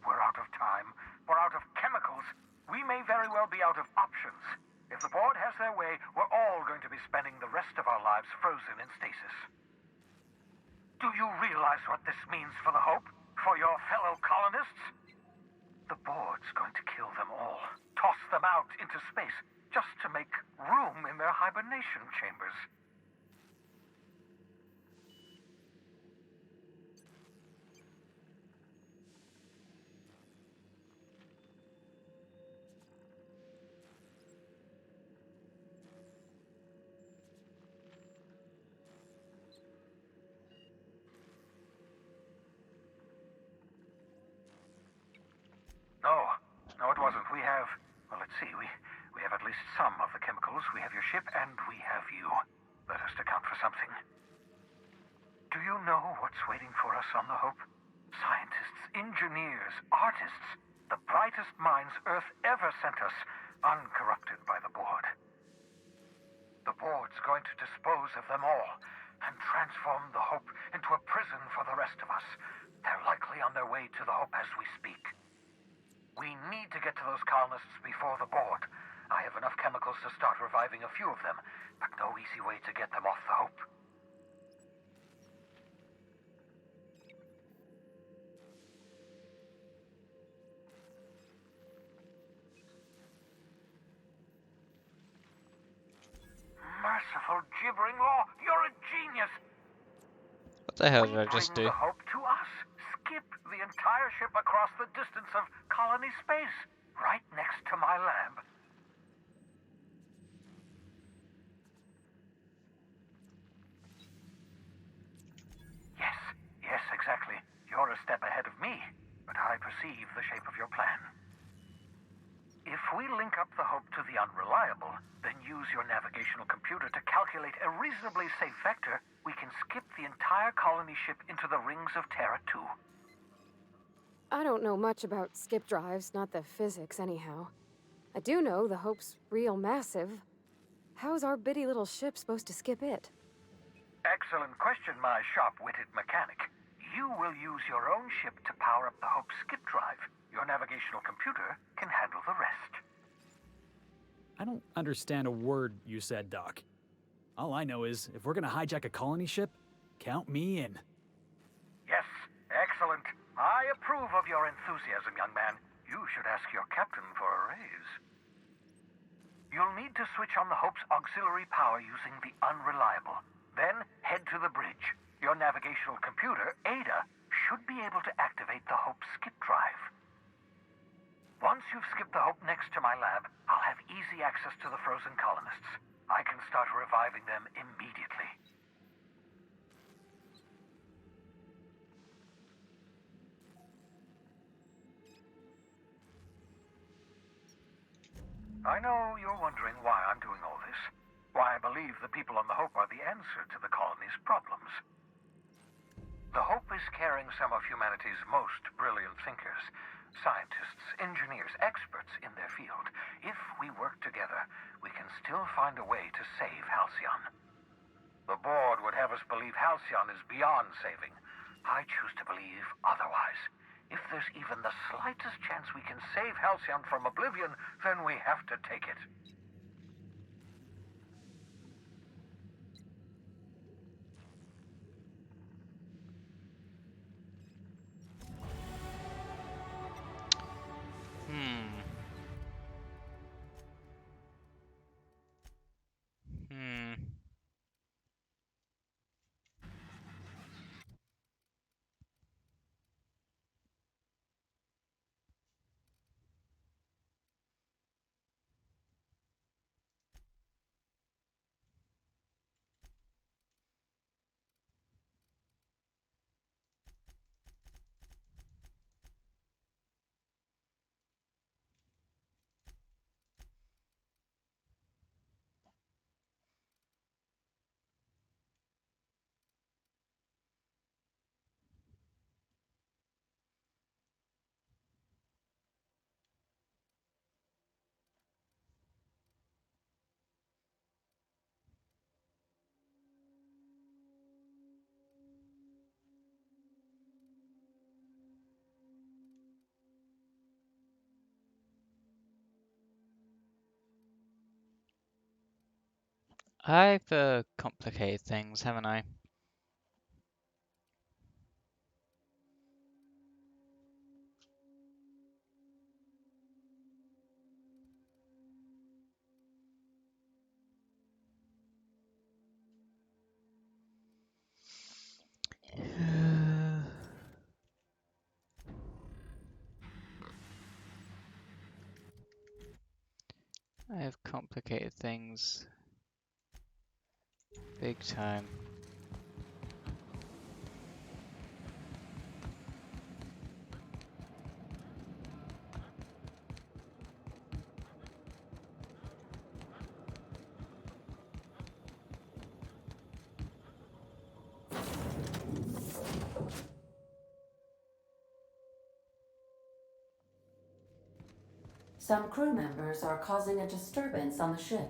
We're out of time. We're out of chemicals. We may very well be out of options. If the board has their way, we're all going to be spending the rest of our lives frozen in stasis. Do you realize what this means for the Hope? For your fellow colonists? The board's going to kill them all. Toss them out into space, just to make room in their hibernation chambers. No, it wasn't. We have... Well, let's see. We have at least some of the chemicals. We have your ship, and we have you. That has to count for something. Do you know what's waiting for us on the Hope? Scientists, engineers, artists. The brightest minds Earth ever sent us, uncorrupted by the board. The board's going to dispose of them all and transform the Hope into a prison for the rest of us. They're likely on their way to the Hope as we speak. We need to get to those colonists before the board. I have enough chemicals to start reviving a few of them, but no easy way to get them off the Hope. Merciful gibbering law, you're a genius! What the hell did I just Bring do? the Hope to us. Skip the entire ship across the distance of colony space, right next to my lab. Yes, exactly. You're a step ahead of me, but I perceive the shape of your plan. If we link up the Hope to the Unreliable, then use your navigational computer to calculate a reasonably safe vector, we can skip the entire colony ship into the rings of Terra 2. I don't know much about skip drives, not the physics anyhow. I do know the Hope's real massive. How's our bitty little ship supposed to skip it? Excellent question, my sharp-witted mechanic. You will use your own ship to power up the Hope's skip drive. Your navigational computer can handle the rest. I don't understand a word you said, Doc. All I know is, if we're gonna hijack a colony ship, count me in. Yes, excellent. I approve of your enthusiasm, young man. You should ask your captain for a raise. You'll need to switch on the Hope's auxiliary power using the Unreliable. Then head to the bridge. Your navigational computer, Ada, should be able to activate the Hope's skip drive. Once you've skipped the Hope next to my lab, I'll have easy access to the frozen colonists. I can start reviving them immediately. I know you're wondering why I'm doing all this. Why I believe the people on the Hope are the answer to the colony's problems. The Hope is carrying some of humanity's most brilliant thinkers. Scientists, engineers, experts in their field. If we work together, we can still find a way to save Halcyon. The board would have us believe Halcyon is beyond saving. I choose to believe otherwise. If there's even the slightest chance we can save Halcyon from oblivion, then we have to take it. I've complicated things, haven't I? I have complicated things big time. Some crew members are causing a disturbance on the ship.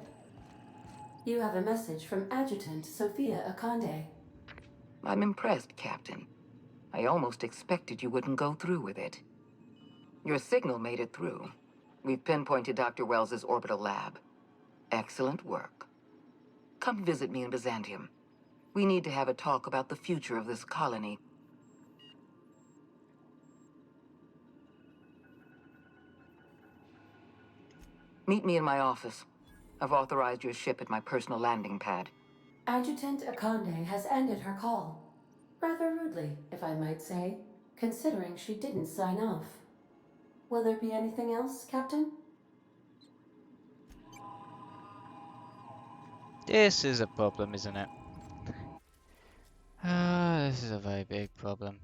You have a message from Adjutant Sophia Akande. I'm impressed, Captain. I almost expected you wouldn't go through with it. Your signal made it through. We've pinpointed Dr. Wells's orbital lab. Excellent work. Come visit me in Byzantium. We need to have a talk about the future of this colony. Meet me in my office. I've authorized your ship at my personal landing pad. Adjutant Akande has ended her call. Rather rudely, if I might say, considering she didn't sign off. Will there be anything else, Captain? This is a problem, isn't it? This is a very big problem.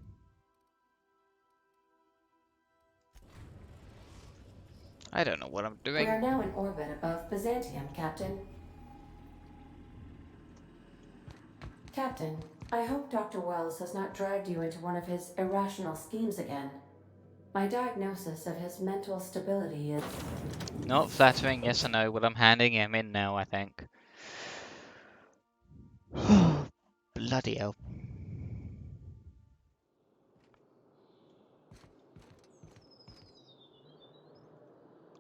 I don't know what I'm We doing. are now in orbit above Byzantium, Captain. Captain, I hope Dr. Wells has not dragged you into one of his irrational schemes again. My diagnosis of his mental stability is... Not flattering, yes or no, but I'm handing him in now, I think. Bloody hell.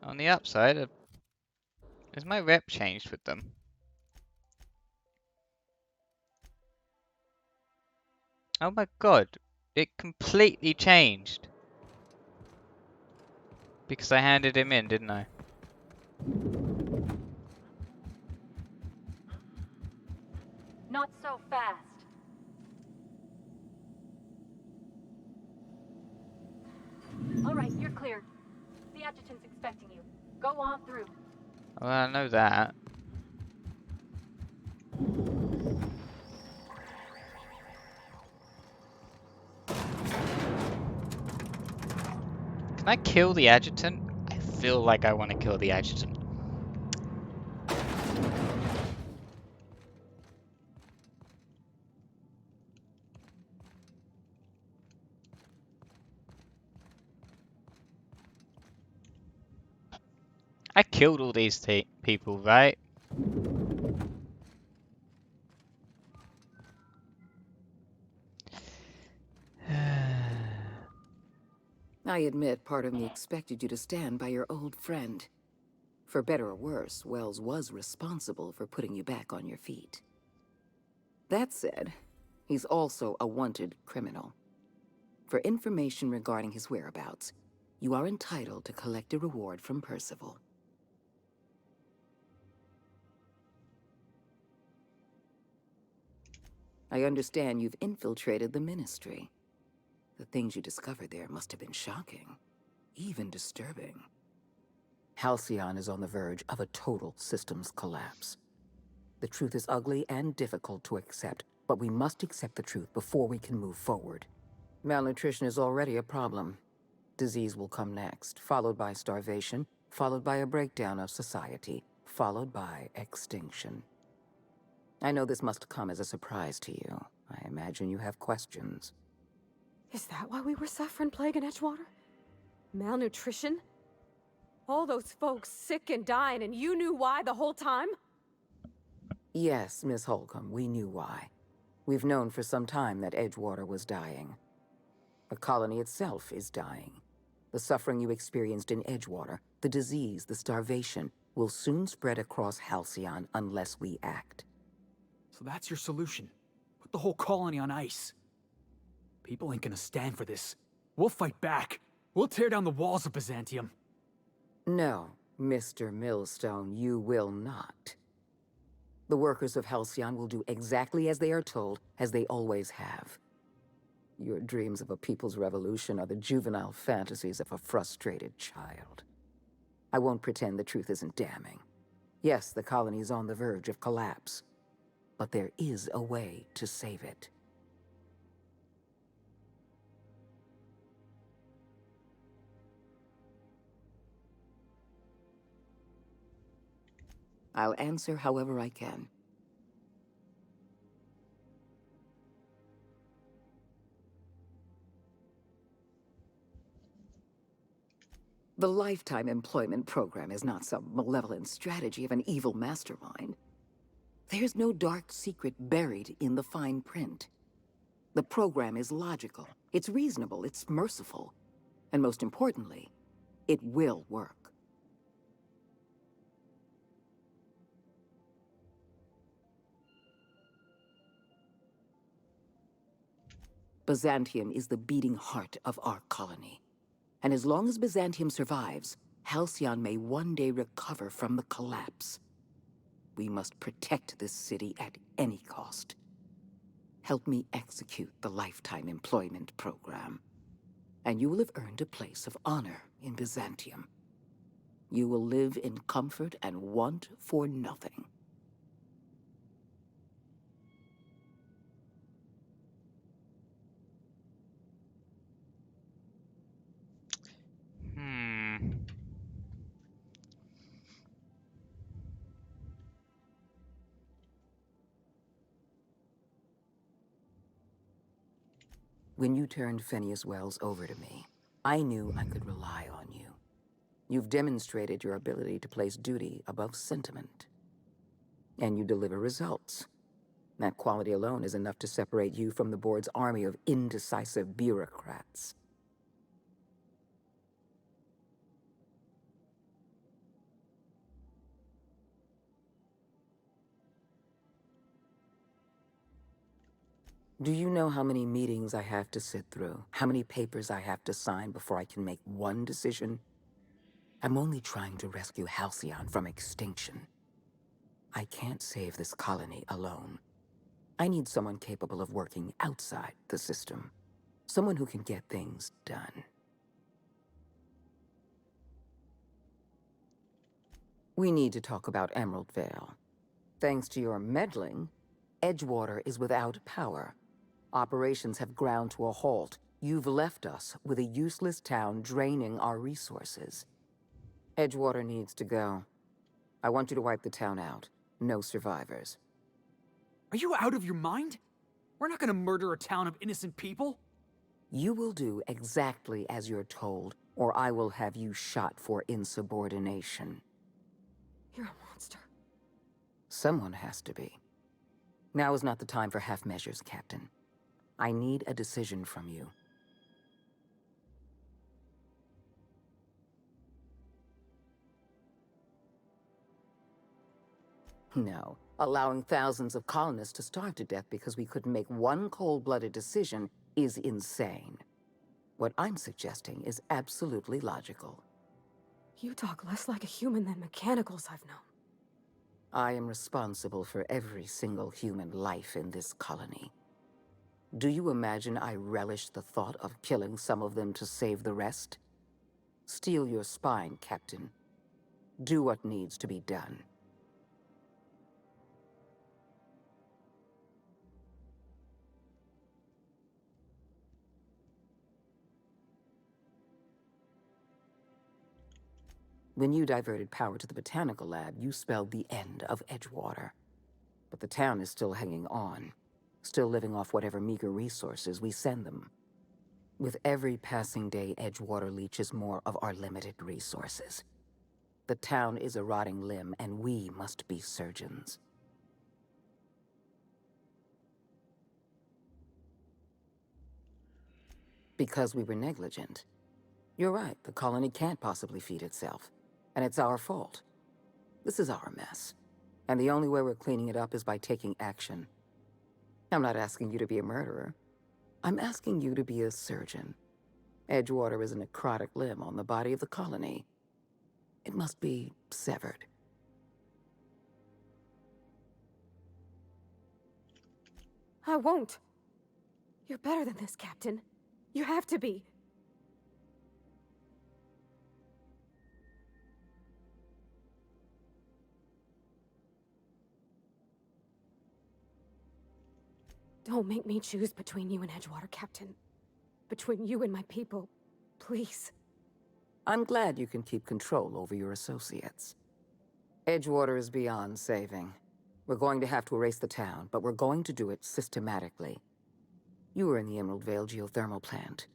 On the upside, has my rep changed with them? Oh my god, it completely changed. Because I handed him in, didn't I? Not so fast. All right, you're clear. The adjutant's expecting you. Go on through. Well, I know that. Can I kill the adjutant? I feel like I want to kill the adjutant. I killed all these people, right? I admit part of me expected you to stand by your old friend. For better or worse, Wells was responsible for putting you back on your feet. That said, he's also a wanted criminal. For information regarding his whereabouts, you are entitled to collect a reward from Percival. I understand you've infiltrated the Ministry. The things you discovered there must have been shocking, even disturbing. Halcyon is on the verge of a total systems collapse. The truth is ugly and difficult to accept, but we must accept the truth before we can move forward. Malnutrition is already a problem. Disease will come next, followed by starvation, followed by a breakdown of society, followed by extinction. I know this must come as a surprise to you. I imagine you have questions. Is that why we were suffering plague in Edgewater? Malnutrition? All those folks sick and dying, and you knew why the whole time? Yes, Miss Holcomb, we knew why. We've known for some time that Edgewater was dying. The colony itself is dying. The suffering you experienced in Edgewater, the disease, the starvation, will soon spread across Halcyon unless we act. So that's your solution. Put the whole colony on ice. People ain't gonna stand for this. We'll fight back. We'll tear down the walls of Byzantium. No, Mr. Millstone, you will not. The workers of Halcyon will do exactly as they are told, as they always have. Your dreams of a people's revolution are the juvenile fantasies of a frustrated child. I won't pretend the truth isn't damning. Yes, the colony is on the verge of collapse. But there is a way to save it. I'll answer however I can. The Lifetime Employment Program is not some malevolent strategy of an evil mastermind. There's no dark secret buried in the fine print. The program is logical, it's reasonable, it's merciful, and most importantly, it will work. Byzantium is the beating heart of our colony. And as long as Byzantium survives, Halcyon may one day recover from the collapse. We must protect this city at any cost. Help me execute the Lifetime Employment Program, and you will have earned a place of honor in Byzantium. You will live in comfort and want for nothing. When you turned Phineas Wells over to me, I knew I could rely on you. You've demonstrated your ability to place duty above sentiment. And you deliver results. That quality alone is enough to separate you from the board's army of indecisive bureaucrats. Do you know how many meetings I have to sit through? How many papers I have to sign before I can make one decision? I'm only trying to rescue Halcyon from extinction. I can't save this colony alone. I need someone capable of working outside the system. Someone who can get things done. We need to talk about Emerald Vale. Thanks to your meddling, Edgewater is without power. Operations have ground to a halt. You've left us with a useless town draining our resources. Edgewater needs to go. I want you to wipe the town out. No survivors. Are you out of your mind? We're not gonna murder a town of innocent people. You will do exactly as you're told, or I will have you shot for insubordination. You're a monster. Someone has to be. Now is not the time for half measures, Captain. I need a decision from you. No. Allowing thousands of colonists to starve to death because we couldn't make one cold-blooded decision is insane. What I'm suggesting is absolutely logical. You talk less like a human than mechanicals I've known. I am responsible for every single human life in this colony. Do you imagine I relish the thought of killing some of them to save the rest? Steel your spine, Captain. Do what needs to be done. When you diverted power to the Botanical Lab, you spelled the end of Edgewater. But the town is still hanging on, still living off whatever meager resources we send them. With every passing day, Edgewater leeches more of our limited resources. The town is a rotting limb, and we must be surgeons. Because we were negligent. You're right, the colony can't possibly feed itself. And it's our fault. This is our mess. And the only way we're cleaning it up is by taking action. I'm not asking you to be a murderer. I'm asking you to be a surgeon. Edgewater is a necrotic limb on the body of the colony. It must be severed. I won't. You're better than this, Captain. You have to be. Don't make me choose between you and Edgewater, Captain. Between you and my people. Please. I'm glad you can keep control over your associates. Edgewater is beyond saving. We're going to have to erase the town, but we're going to do it systematically. You were in the Emerald Vale geothermal plant.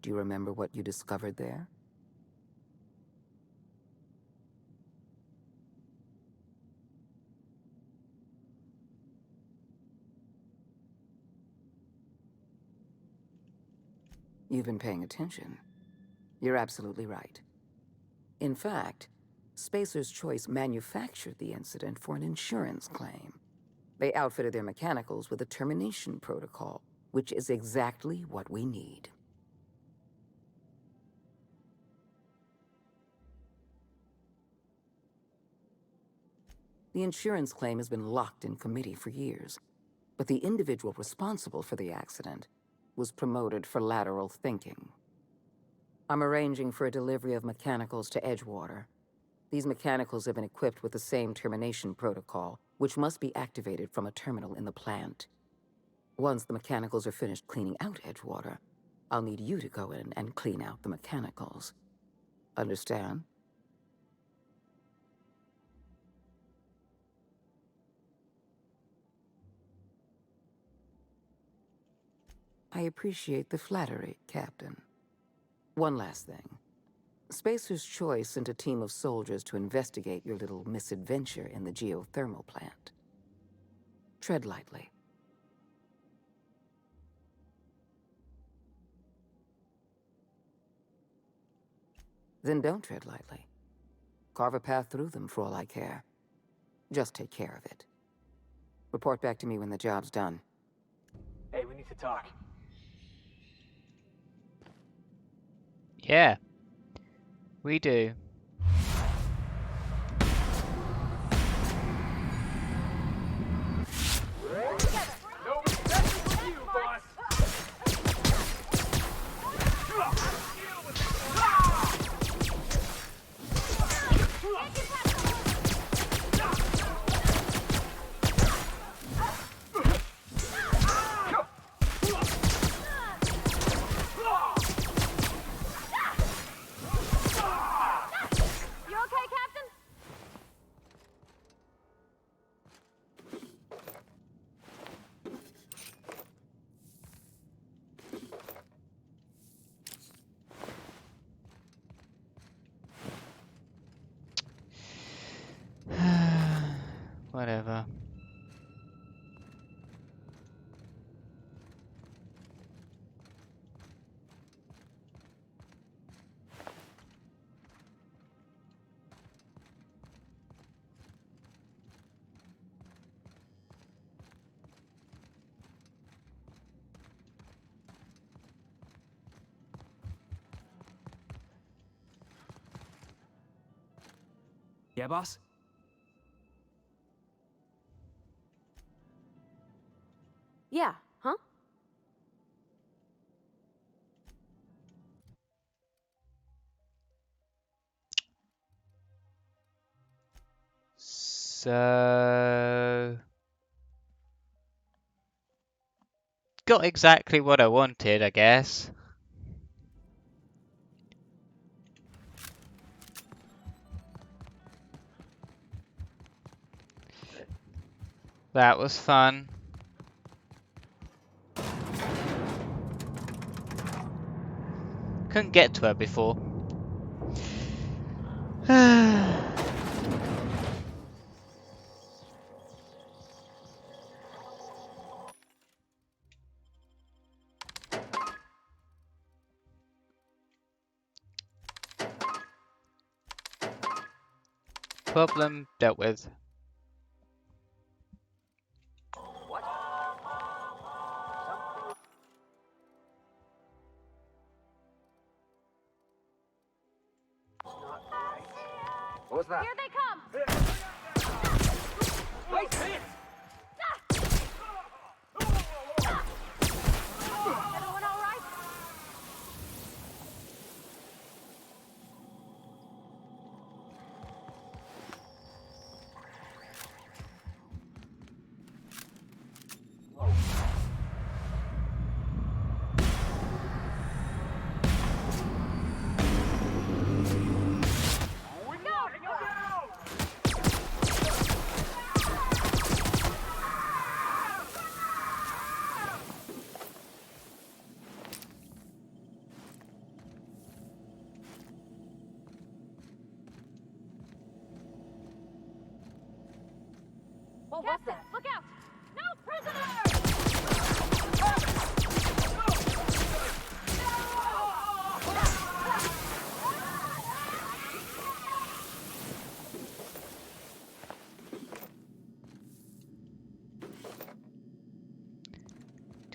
Do you remember what you discovered there? You've been paying attention. You're absolutely right. In fact, Spacer's Choice manufactured the incident for an insurance claim. They outfitted their mechanicals with a termination protocol, which is exactly what we need. The insurance claim has been locked in committee for years, but the individual responsible for the accident was promoted for lateral thinking. I'm arranging for a delivery of mechanicals to Edgewater. These mechanicals have been equipped with the same termination protocol, which must be activated from a terminal in the plant. Once the mechanicals are finished cleaning out Edgewater, I'll need you to go in and clean out the mechanicals. Understand? I appreciate the flattery, Captain. One last thing. Spacer's Choice sent a team of soldiers to investigate your little misadventure in the geothermal plant. Tread lightly. Then don't tread lightly. Carve a path through them for all I care. Just take care of it. Report back to me when the job's done. Hey, we need to talk. Yeah, we do. Whatever. Yeah, boss? Yeah, huh? So... got exactly what I wanted, I guess. That was fun. Couldn't get to her before. Problem dealt with. What was that? Here they come! Nice hit! Everyone all right? What was that? Look out! No prisoners!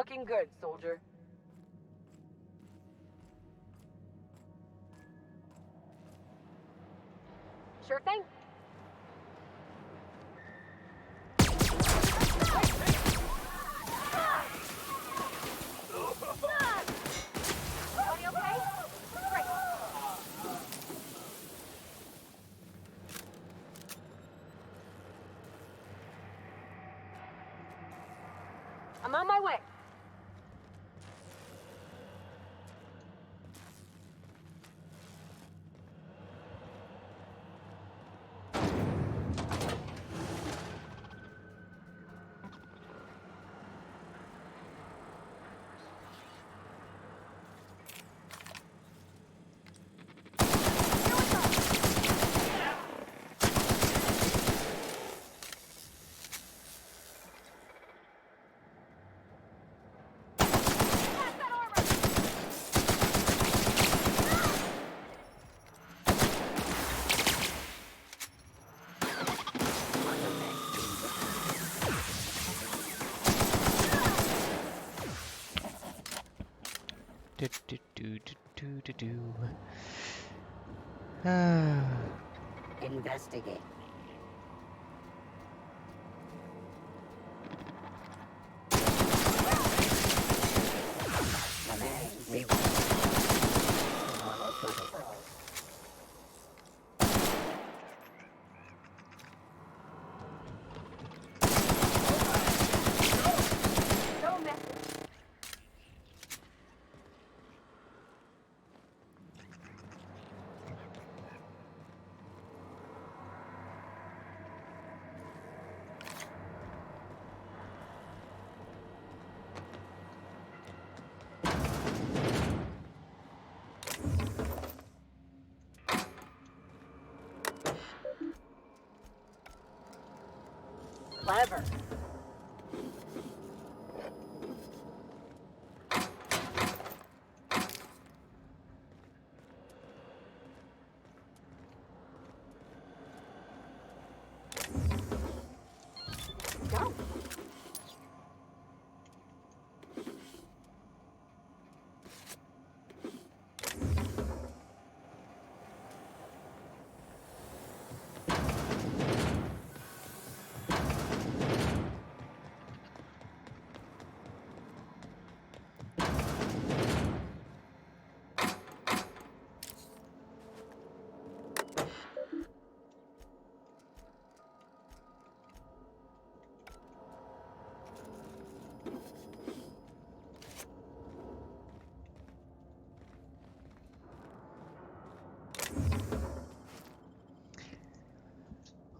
Looking good, soldier. Sure thing. Everybody okay? Great. I'm on my way. Do do do do do do do. Ah. Investigate. Clever. Go.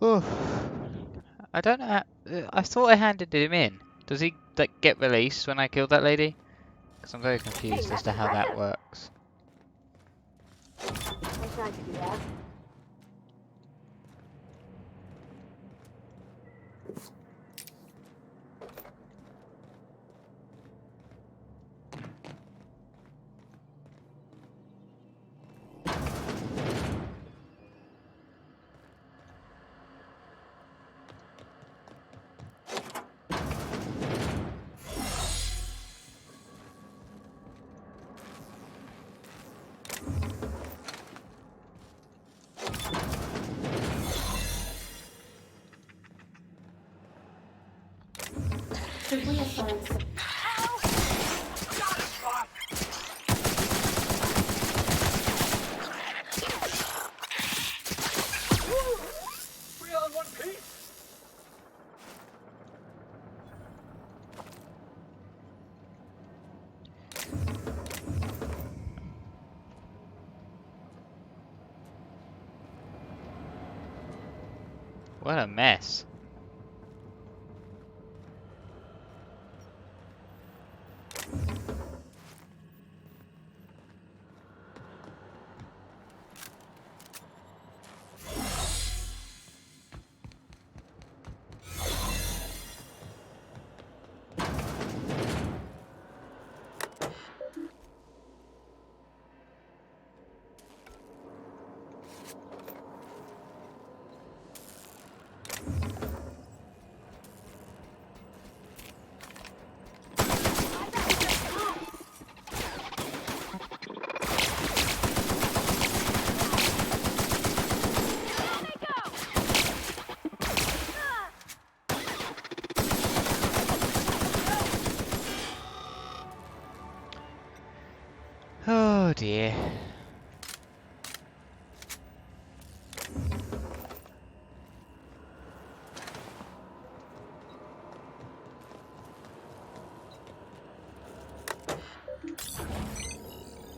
Oof. I don't know. I thought I handed him in. Does he like get released when I killed that lady? Because I'm very confused as to how that works. Wish I could do that. Should we assign some... We are in one piece. What a mess. dear.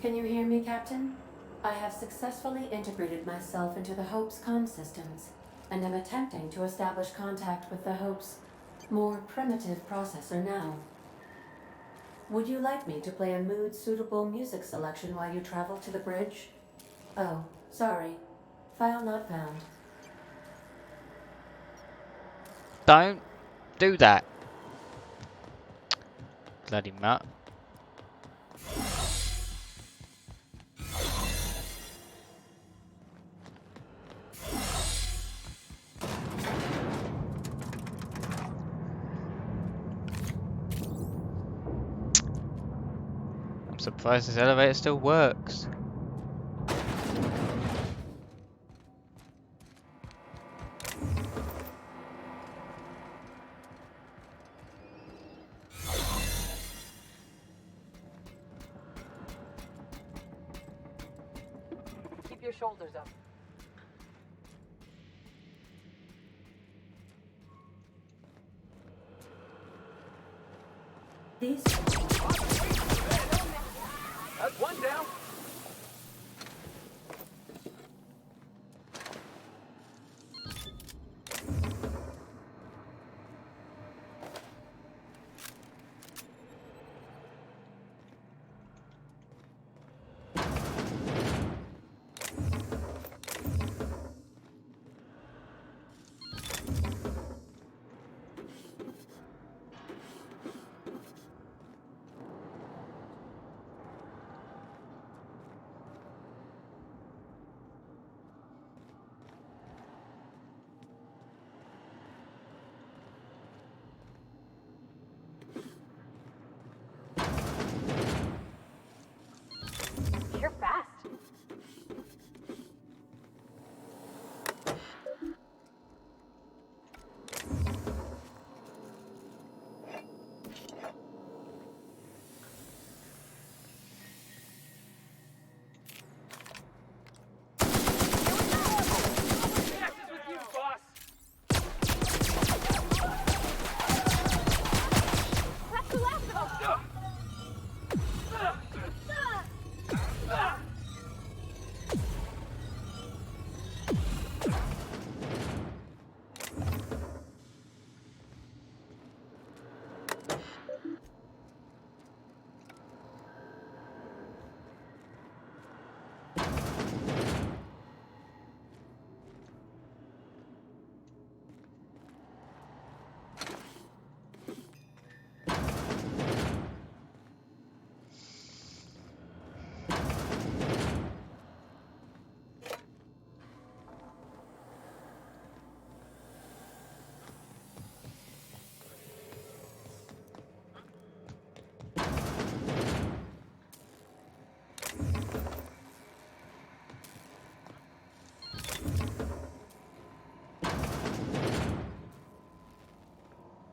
Can you hear me, Captain? I have successfully integrated myself into the Hope's comm systems, and am attempting to establish contact with the Hope's more primitive processor now. Would you like me to play a mood-suitable music selection while you travel to the bridge? Oh, sorry. File not found. Don't do that. Bloody mutt. I'm surprised this elevator still works. Keep your shoulders up. These. That's one down. You're fast. That's the last of them.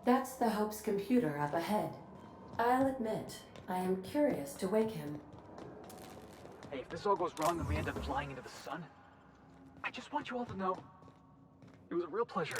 That's the Hope's computer up ahead. I'll admit, I am curious to wake him. Hey, if this all goes wrong and we end up flying into the sun, I just want you all to know it was a real pleasure.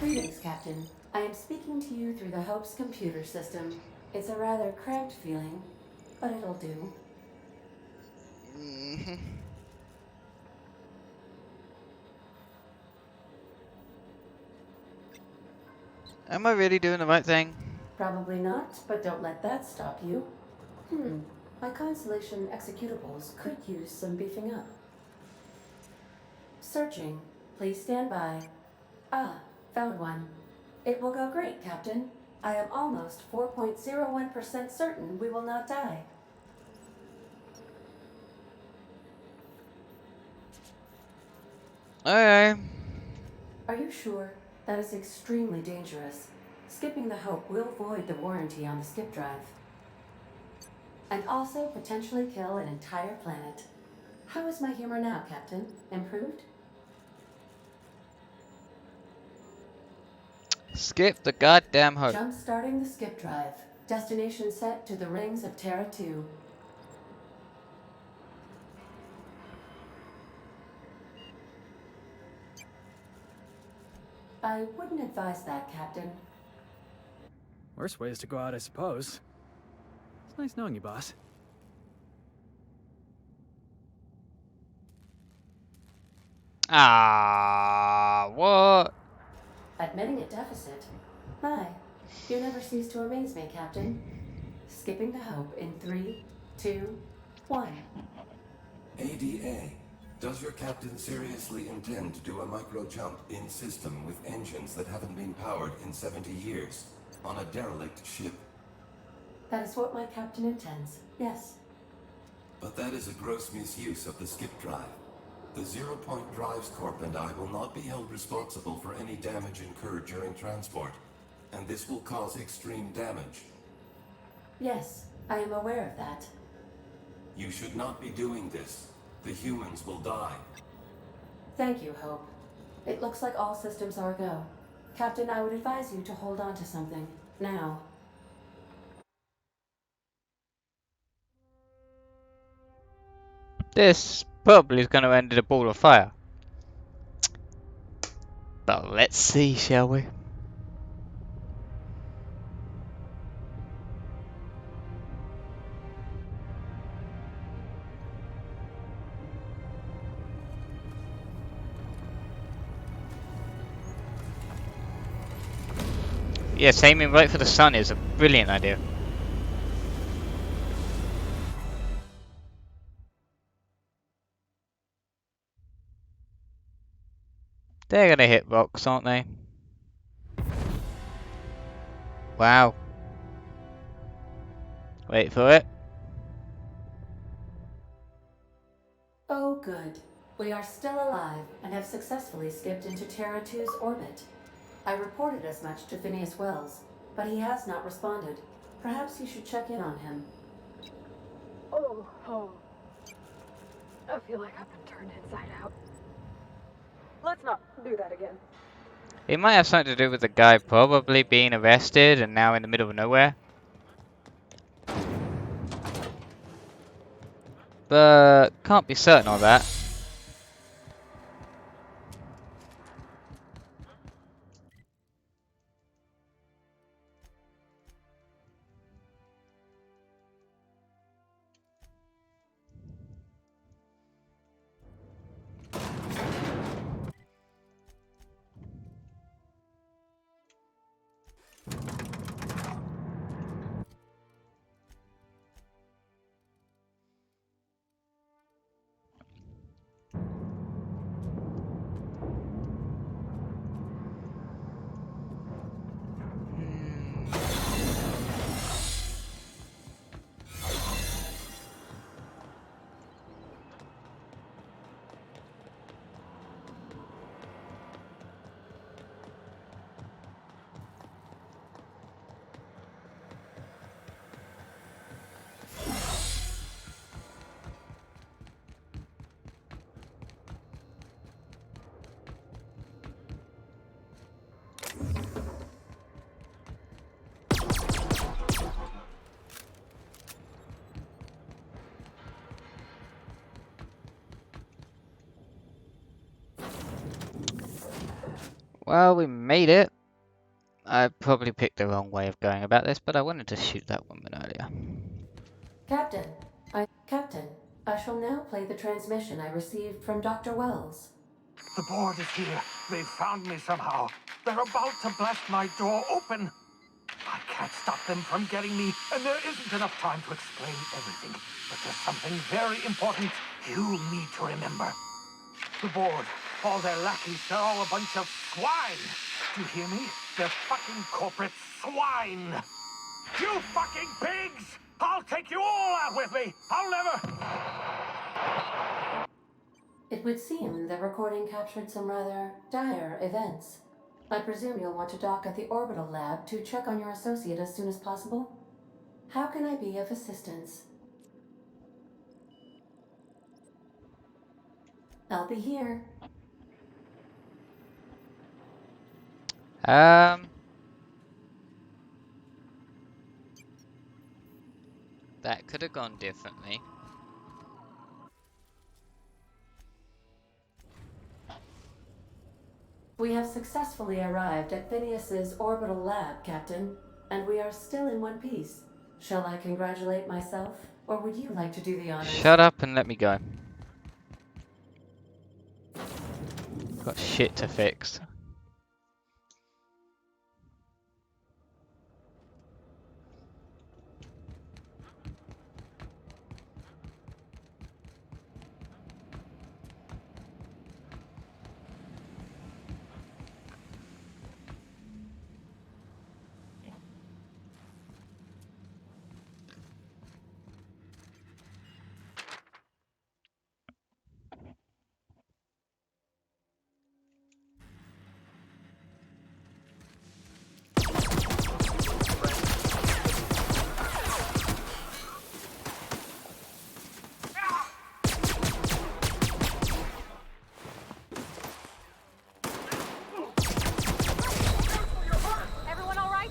Greetings, Captain. I am speaking to you through the Hope's computer system. It's a rather cramped feeling, but it'll do. Am I really doing the right thing? Probably not, but don't let that stop you. My Constellation executables could use some beefing up. Searching. Please stand by. Ah, found one. It will go great, Captain. I am almost 4.01% certain we will not die. Okay. Are you sure? That is extremely dangerous. Skipping the Hope will void the warranty on the skip drive. And also potentially kill an entire planet. How is my humor now, Captain? Improved? Skip the goddamn Hope. Jump-starting the skip drive. Destination set to the rings of Terra 2. I wouldn't advise that, Captain. Worst ways to go out, I suppose. It's nice knowing you, boss. Ah, what? Admitting a deficit? My, you never cease to amaze me, Captain. Skipping the Hope in 3, 2, 1. ADA, does your captain seriously intend to do a micro-jump in system with engines that haven't been powered in 70 years on a derelict ship? That is what my captain intends, yes. But that is a gross misuse of the skip drive. The Zero Point Drives Corp and I will not be held responsible for any damage incurred during transport, and this will cause extreme damage. Yes, I am aware of that. You should not be doing this. The humans will die. Thank you, Hope. It looks like all systems are go. Captain, I would advise you to hold on to something. Now. This probably is going to end in a ball of fire. But let's see, shall we? Yes, aiming right for the sun is a brilliant idea. They're gonna hit rocks, aren't they? Wow. Wait for it. Oh, good. We are still alive and have successfully skipped into Terra 2's orbit. I reported as much to Phineas Wells, but he has not responded. Perhaps you should check in on him. Oh. I feel like I've been turned inside out. Let's not do that again. It might have something to do with the guy probably being arrested and now in the middle of nowhere. But can't be certain of that. Well, we made it. I probably picked the wrong way of going about this, but I wanted to shoot that woman earlier. Captain, I shall now play the transmission I received from Dr. Wells. The board is here. They've found me somehow. They're about to blast my door open. I can't stop them from getting me, and there isn't enough time to explain everything. But there's something very important you need to remember. The board, all their lackeys, they're all a bunch of swine. Do you hear me? They're fucking corporate swine. You fucking pigs! I'll take you all out with me! I'll never... It would seem the recording captured some rather dire events. I presume you'll want to dock at the orbital lab to check on your associate as soon as possible? How can I be of assistance? I'll be here. That could have gone differently. We have successfully arrived at Phineas's orbital lab, Captain, and we are still in one piece. Shall I congratulate myself, or would you like to do the honors? Shut up and let me go. Got shit to fix. Everyone all right?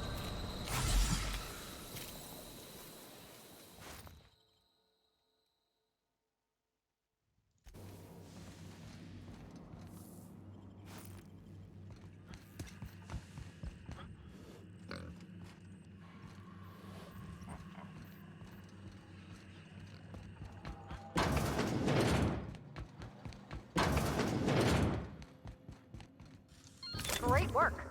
Great work.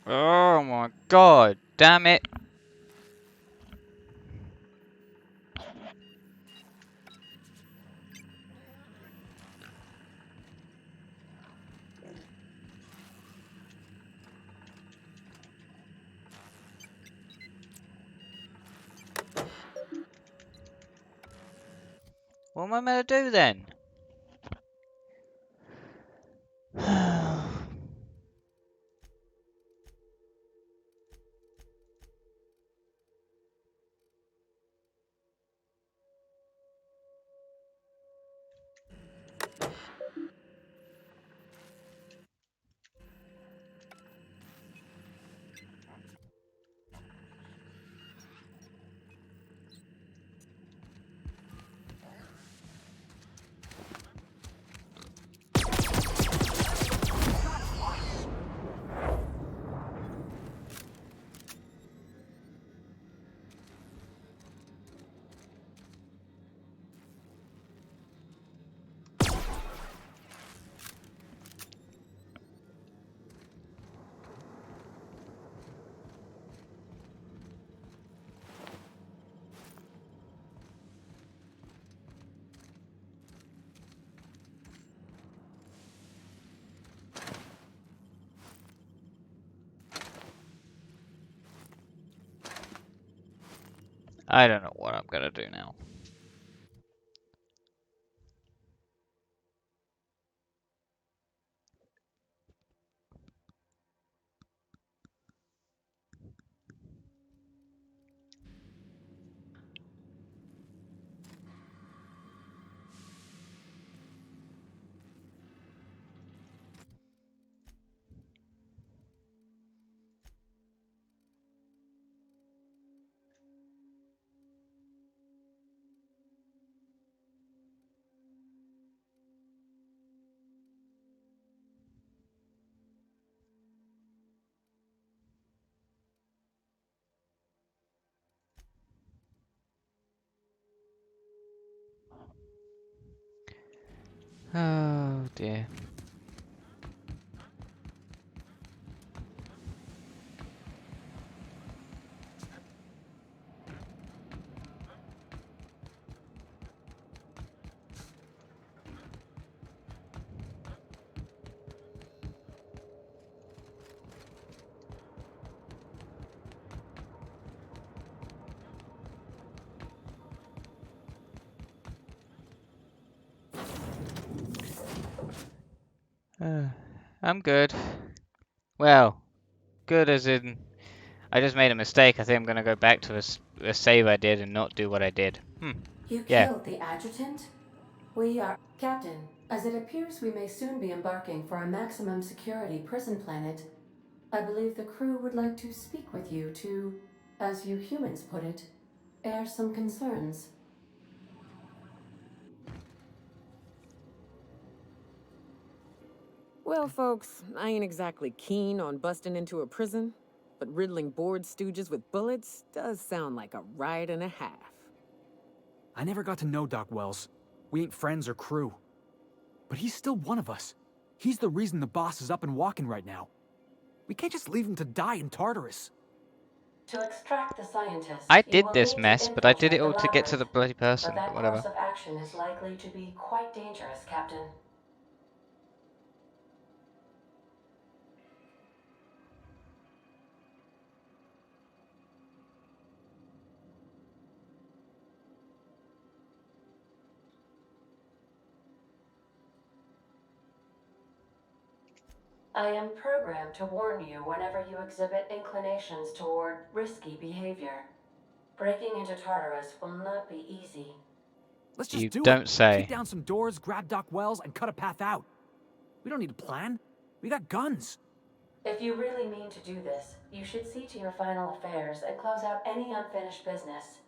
Oh my god, damn it. What am I meant to do then? I don't know what I'm gonna do now. Oh dear. I'm good. Well, good as in I just made a mistake. I think I'm gonna go back to a save I did and not do what I did. You Yeah. killed the adjutant? We are... Captain, as it appears we may soon be embarking for a maximum security prison planet, I believe the crew would like to speak with you to, as you humans put it, air some concerns. Well, folks, I ain't exactly keen on busting into a prison, but riddling bored stooges with bullets does sound like a ride and a half. I never got to know Doc Wells. We ain't friends or crew. But he's still one of us. He's the reason the boss is up and walking right now. We can't just leave him to die in Tartarus. To extract the scientist, I you did will this need mess, to but I did it infiltrate the all to get to the labyrinth. bloody But person, that but whatever. course of action is likely to be quite dangerous, Captain. I am programmed to warn you whenever you exhibit inclinations toward risky behavior. Breaking into Tartarus will not be easy. Let's just You do don't it. say. Kick down some doors, grab Doc Wells, and cut a path out. We don't need a plan. We got guns. If you really mean to do this, you should see to your final affairs and close out any unfinished business.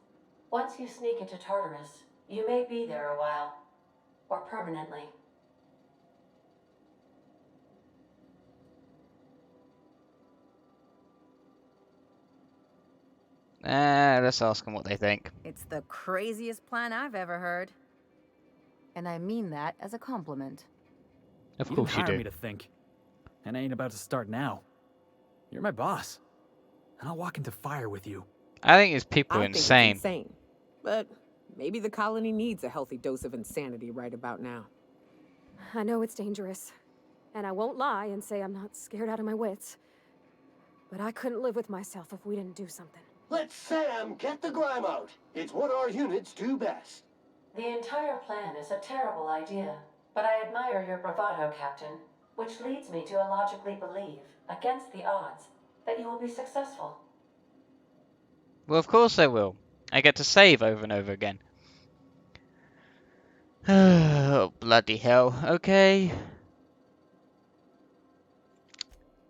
Once you sneak into Tartarus, you may be there a while. Or permanently. Let's ask them what they think. It's the craziest plan I've ever heard. And I mean that as a compliment. Of You course didn't you hire do. me to think. And I ain't about to start now. You're my boss. And I'll walk into fire with you. I think these people are I think insane. it's insane. But maybe the colony needs a healthy dose of insanity right about now. I know it's dangerous. And I won't lie and say I'm not scared out of my wits. But I couldn't live with myself if we didn't do something. Let Sam get the grime out. It's what our units do best. The entire plan is a terrible idea, but I admire your bravado, Captain, which leads me to illogically believe, against the odds, that you will be successful. Well, of course I will. I get to save over and over again. Oh, bloody hell. Okay.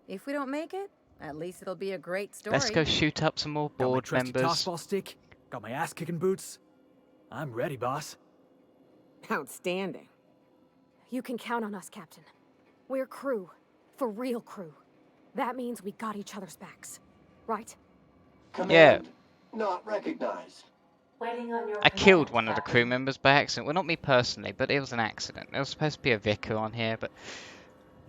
If we don't make it, at least it'll be a great story. Let's go shoot up some more Got my board trusty members. tossball stick. Got my ass-kicking boots. I'm ready, boss. Outstanding. You can count on us, Captain. We're crew. For real crew. That means we got each other's backs. Right? Command not recognized. Waiting on your I killed one of the Captain. crew members by accident. Well, not me personally, but it was an accident. There was supposed to be a vicar on here, but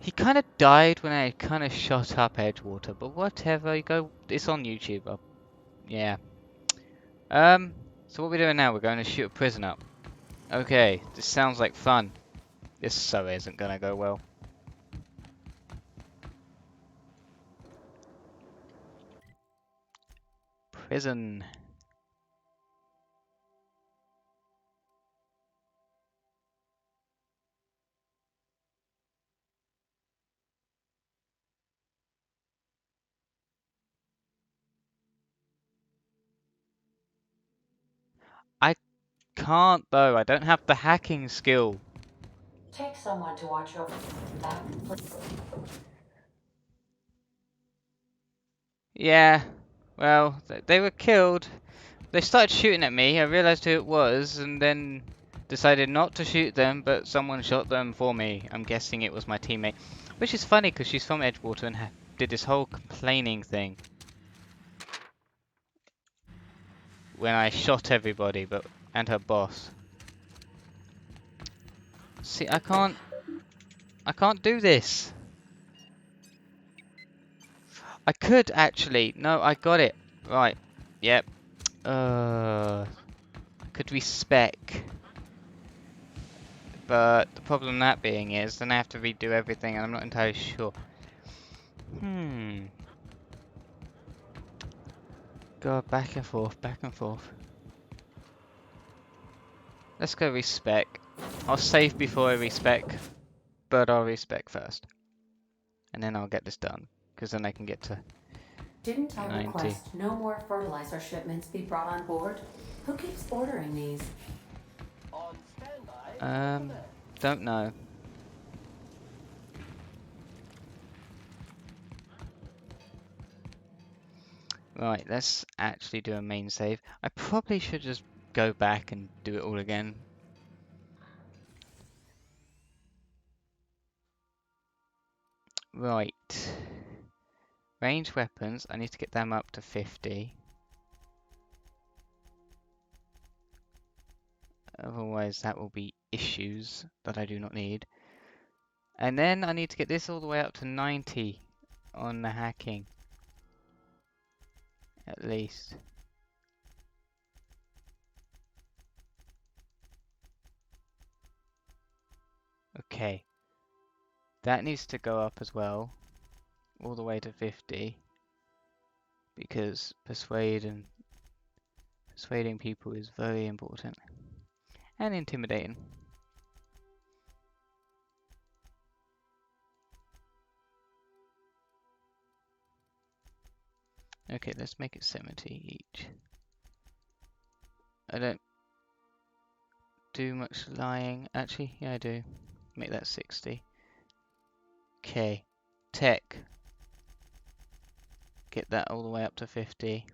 he kind of died when I kind of shot up Edgewater. But whatever, you go. It's on YouTube. Yeah. So what are we doing now? We're going to shoot a prison up. Okay, this sounds like fun. This so isn't gonna go well. Prison. I can't though. I don't have the hacking skill. Take someone to watch over back. Yeah. Well, they were killed. They started shooting at me. I realized who it was, and then decided not to shoot them, but someone shot them for me. I'm guessing it was my teammate. Which is funny because she's from Edgewater and did this whole complaining thing when I shot everybody, and her boss. See, I can't do this. I could actually. No, I got it. Right. Yep. I could respec. But the problem that being is, then I have to redo everything, and I'm not entirely sure. Go back and forth, back and forth. Let's go respec. I'll save before I respec, but I'll respec first. And then I'll get this done, because then I can get to Didn't I 90. request no more fertilizer shipments be brought on board? Who keeps ordering these? Don't know. Right, let's actually do a main save. I probably should just go back and do it all again. Right. Ranged weapons, I need to get them up to 50. Otherwise that will be issues that I do not need. And then I need to get this all the way up to 90 on the hacking. At least. Okay. That needs to go up as well. All the way to 50. Because persuading people is very important. And intimidating. Okay, let's make it 70 each. I don't do much lying. Actually, yeah I do. Make that 60. Okay. Tech. Get that all the way up to 50.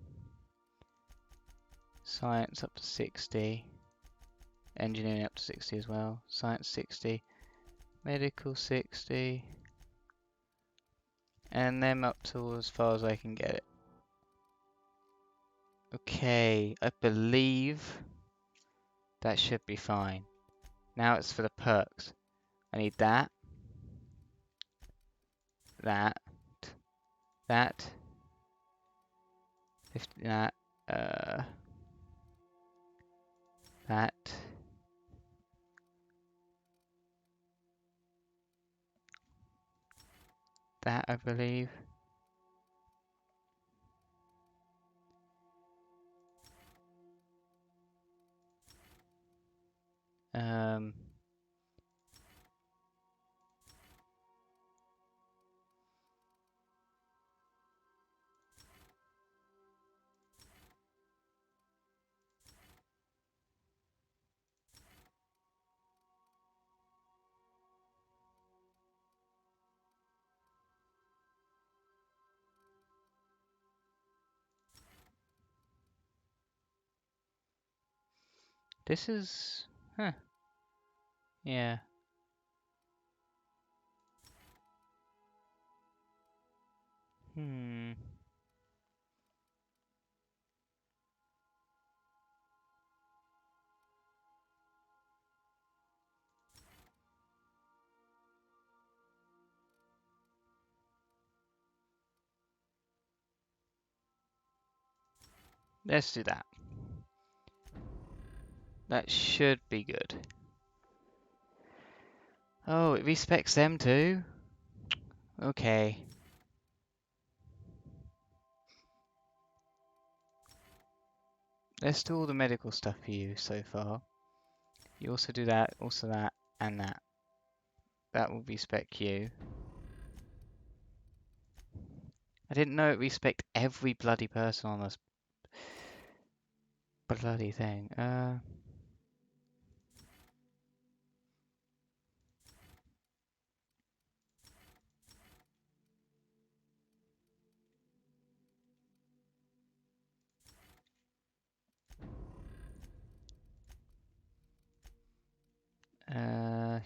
Science up to 60. Engineering up to 60 as well. Science 60. Medical 60. And them up to as far as I can get it. Okay, I believe that should be fine. Now it's for the perks. I need that. That. 50, that. That. That, I believe. This is... Huh. Yeah. Let's do that. That should be good. Oh, it respects them too? Okay. Let's do all the medical stuff for you so far. You also do that, also that, and that. That will respect you. I didn't know it respect every bloody person on this bloody thing.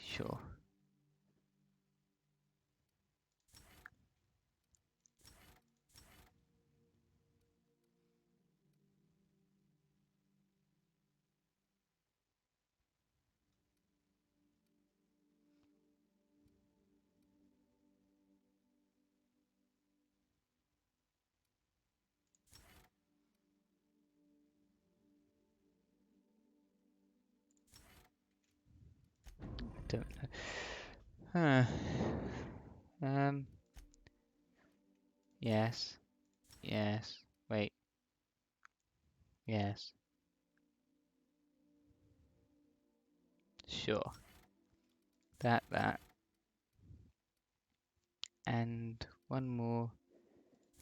Sure. don't know. Huh. Yes. Yes. Wait. Yes. Sure. That. And one more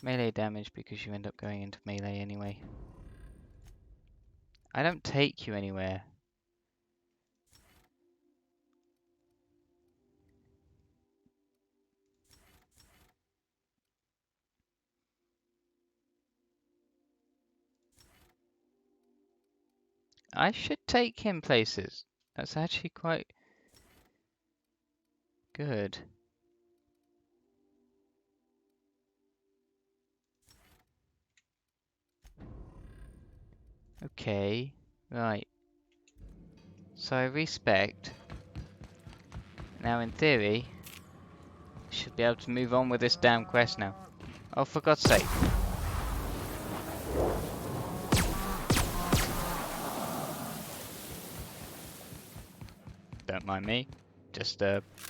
melee damage because you end up going into melee anyway. I don't take you anywhere. I should take him places. That's actually quite good. Okay, right. So I respect. Now in theory, I should be able to move on with this damn quest now. Oh, for God's sake. Don't mind me. Just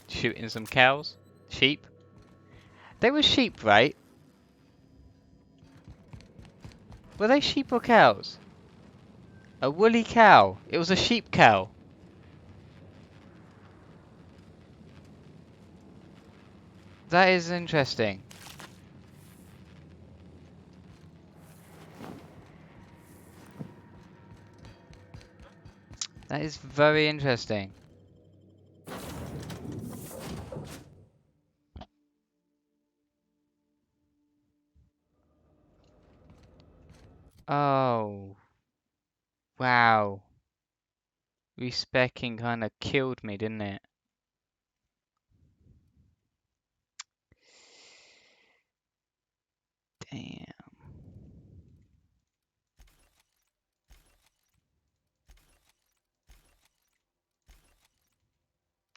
shooting some cows. Sheep. They were sheep, right? Were they sheep or cows? A woolly cow. It was a sheep cow. That is interesting. That is very interesting. Oh. Wow. Respecking kind of killed me, didn't it? Damn.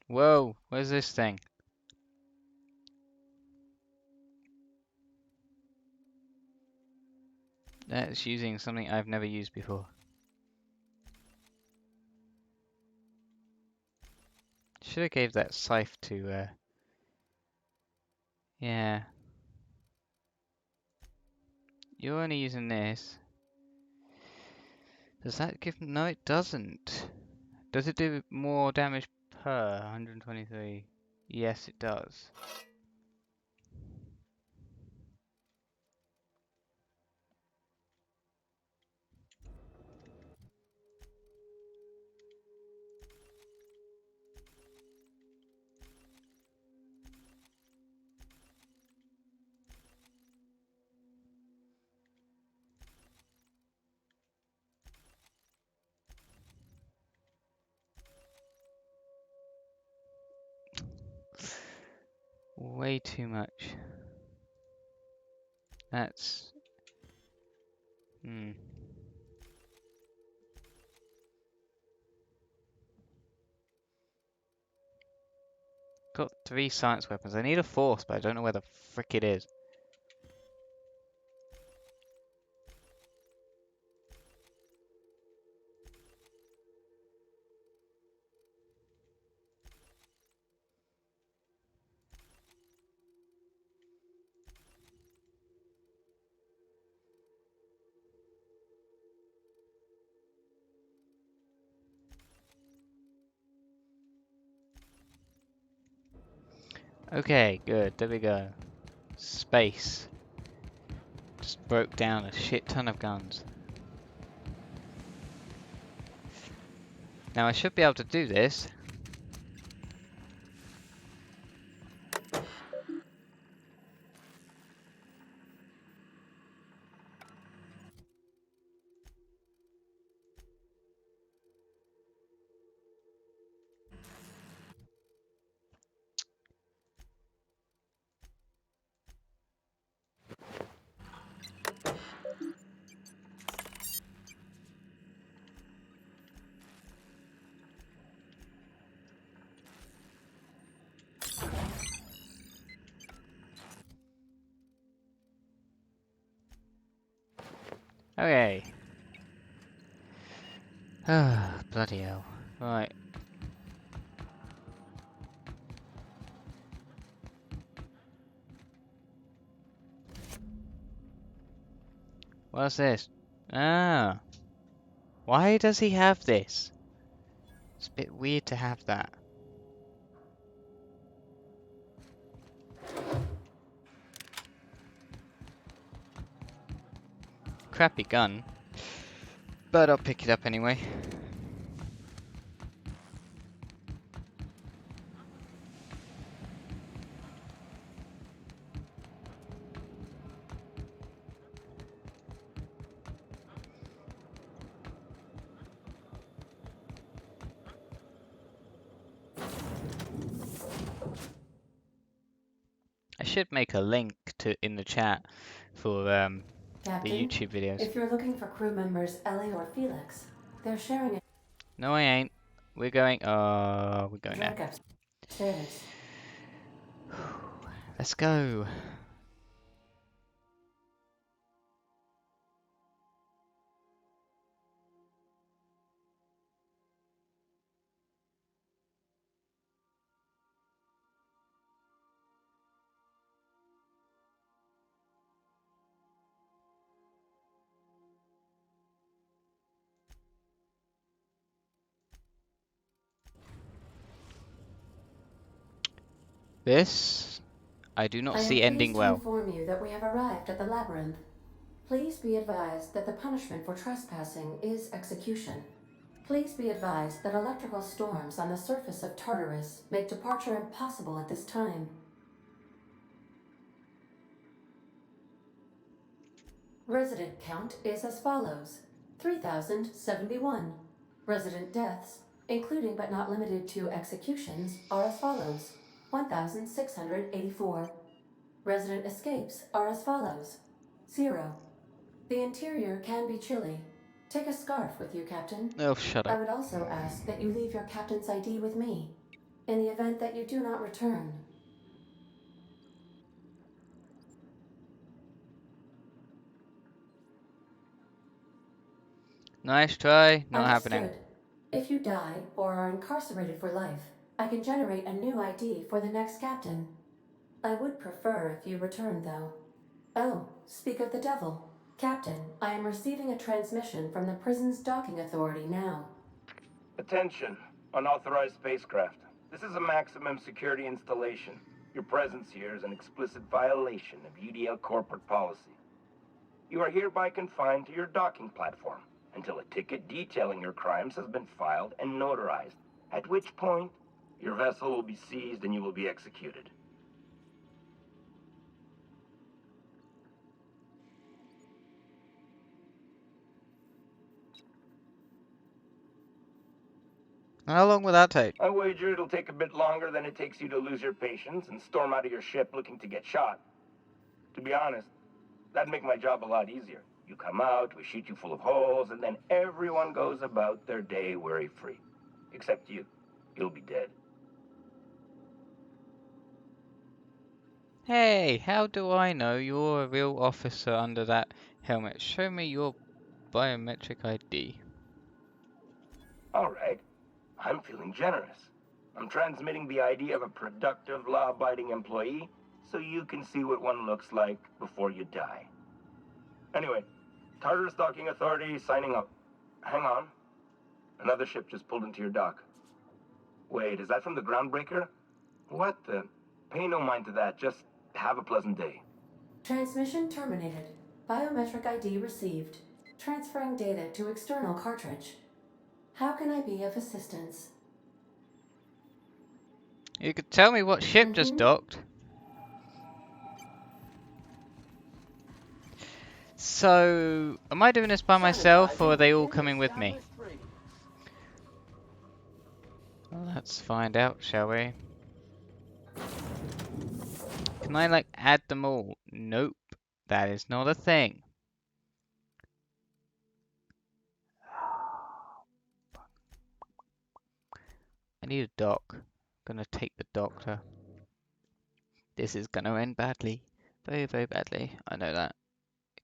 Whoa, where's this thing? That's using something I've never used before. Should have gave that scythe to, yeah. You're only using this. Does that give... No, it doesn't. Does it do more damage per 123? Yes, it does. Way too much. That's... Got 3 science weapons. I need a force, but I don't know where the frick it is. Okay, good. There we go. Space. Just broke down a shit ton of guns. Now I should be able to do this. Okay. Ah, bloody hell. Right. What's this? Ah. Why does he have this? It's a bit weird to have that. Crappy gun. But I'll pick it up anyway. I should make a link to in the chat for the Captain, YouTube videos. if you're looking for crew members Ellie or Felix, they're sharing a No, I ain't. We're going. We're going drink there. upstairs. Let's go. This I do not see ending well. I am pleased to inform you that we have arrived at the labyrinth. Please be advised that the punishment for trespassing is execution. Please be advised that electrical storms on the surface of Tartarus make departure impossible at this time. Resident count is as follows: 3,071. Resident deaths, including but not limited to executions, are as follows: 1,684. Resident escapes are as follows: 0. The interior can be chilly. Take a scarf with you, Captain. Oh, shut I up. would also ask that you leave your captain's ID with me, in the event that you do not return. Nice try. Not Understood. happening. If you die or are incarcerated for life, I can generate a new ID for the next captain. I would prefer if you return, though. Oh, speak of the devil. Captain, I am receiving a transmission from the prison's docking authority now. Attention, unauthorized spacecraft. This is a maximum security installation. Your presence here is an explicit violation of UDL corporate policy. You are hereby confined to your docking platform until a ticket detailing your crimes has been filed and notarized, at which point your vessel will be seized and you will be executed. How long will that take? I wager it'll take a bit longer than it takes you to lose your patience and storm out of your ship looking to get shot. To be honest, that'd make my job a lot easier. You come out, we shoot you full of holes, and then everyone goes about their day worry-free. Except you. You'll be dead. Hey, how do I know you're a real officer under that helmet? Show me your biometric ID. All right. I'm feeling generous. I'm transmitting the ID of a productive, law-abiding employee so you can see what one looks like before you die. Anyway, Tartarus Docking Authority signing up. Hang on. Another ship just pulled into your dock. Wait, is that from the Groundbreaker? What the? Pay no mind to that. Just have a pleasant day. Transmission terminated. Biometric ID received. Transferring data to external cartridge. How can I be of assistance? You could tell me what ship just docked. So, am I doing this by myself or are they all coming with me? Well, let's find out, shall we? Can I, like, add them all? Nope. That is not a thing. I need a dock. I'm gonna take the doctor. This is gonna end badly. Very, very badly. I know that.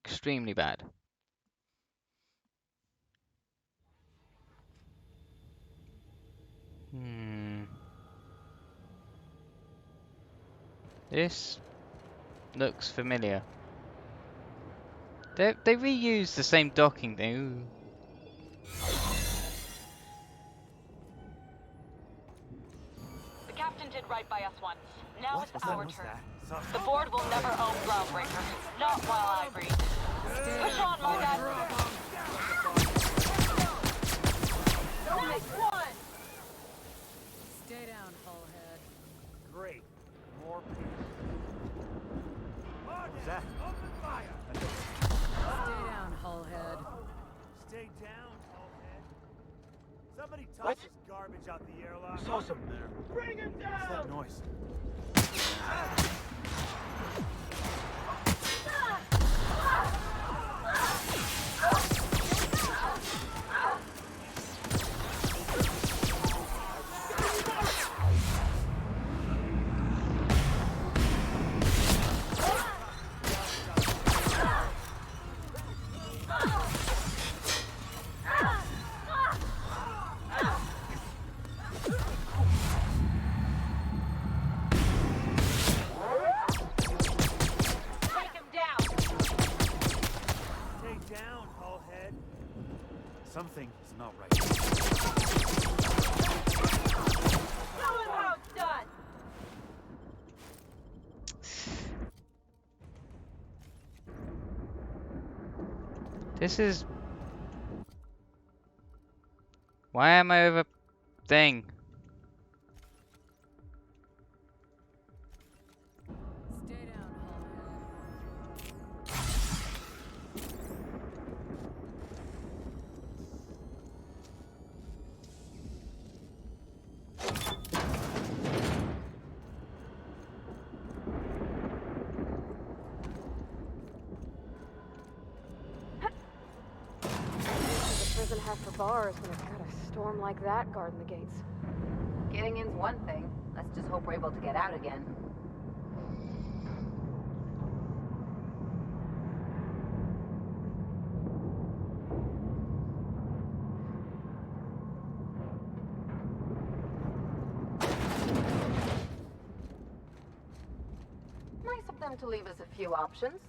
Extremely bad. This looks familiar. They reuse the same docking thing. Ooh. The captain did right by us once. Now it's our turn. The board will never own Groundbreaker. Not while I breathe. Push on, Morgan! Nice one! Stay down, Hullhead. Great. More peace. What's that? Open fire! Stay down, Hullhead. Stay down, Hullhead. Somebody toss this garbage out the airlock. I saw something there. Bring him down! What's that noise? Something is not right. Tell him how it's done! This is... Why am I over... thing? Stay down, The prison has for bars when it's got a storm like that guarding the gates. Getting in's one thing. Let's just hope we're able to get out again. Nice of them to leave us a few options.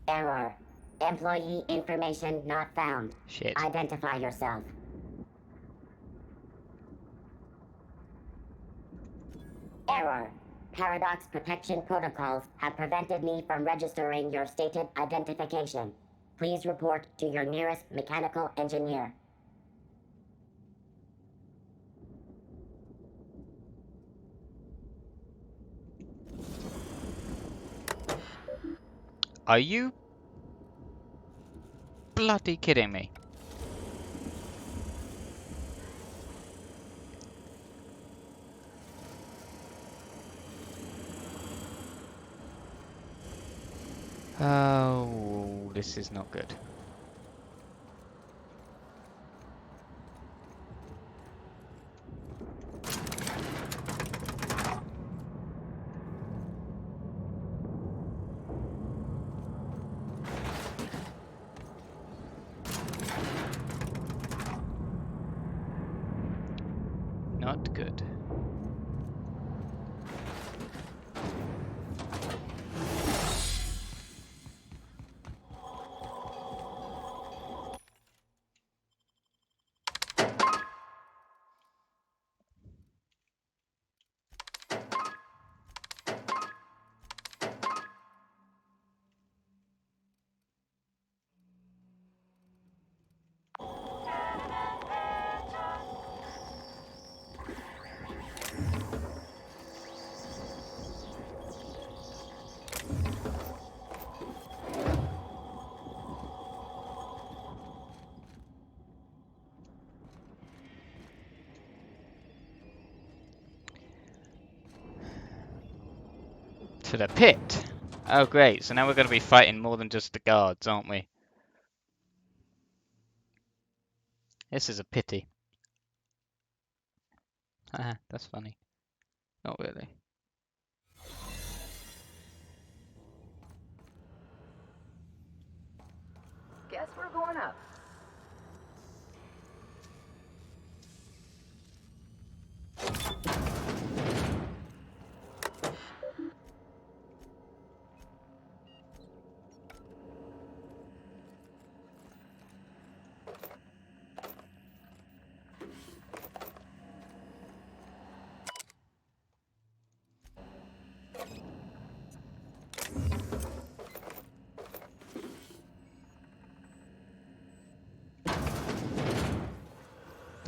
Error. Employee information not found. Shit. Identify yourself. Error. Paradox protection protocols have prevented me from registering your stated identification. Please report to your nearest mechanical engineer. Are you bloody kidding me? Oh, this is not good. Not good. To the pit. Oh great, so now we're going to be fighting more than just the guards, aren't we? This is a pity. Haha, that's funny. Not really. Guess we're going up.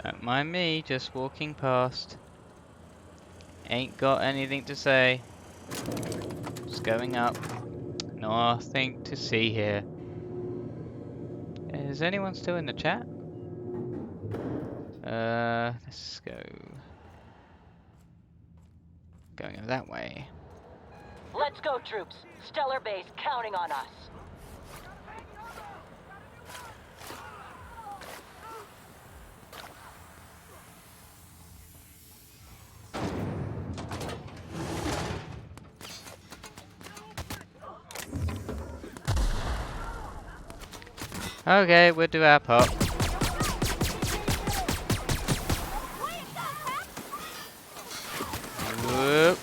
Don't mind me, just walking past. Ain't got anything to say. Just going up. Nothing to see here. Is anyone still in the chat? Let's go. Going that way. Let's go, troops. Stellar Base counting on us. Okay, we'll do our part. Whoop.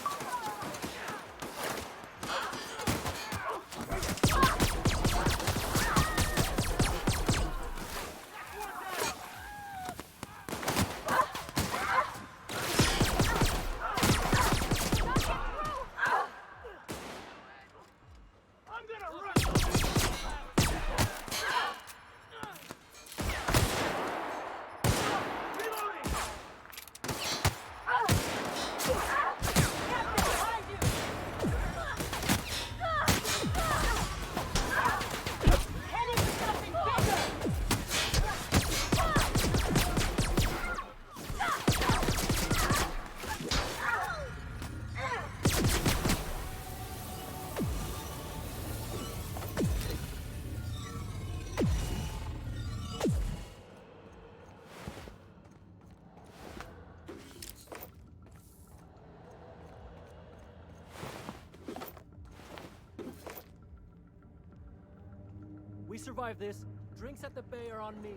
We survived this. Drinks at the bay are on me.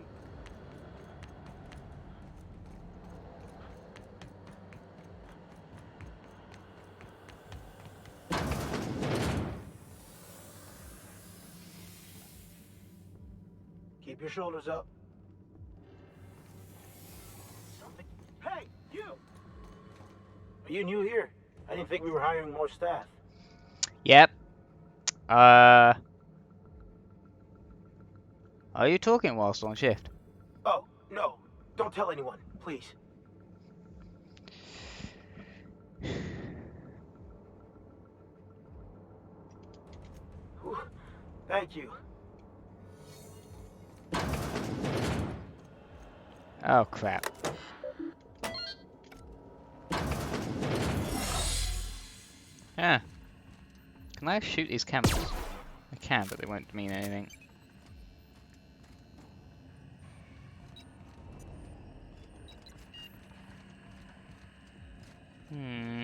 Keep your shoulders up. Hey, you! Are you new here? I didn't think we were hiring more staff. Yep. Are you talking whilst on shift? Oh, no. Don't tell anyone, please. Whew. Thank you. Oh crap. Ah. Can I shoot these cameras? I can, but they won't mean anything. Hmm.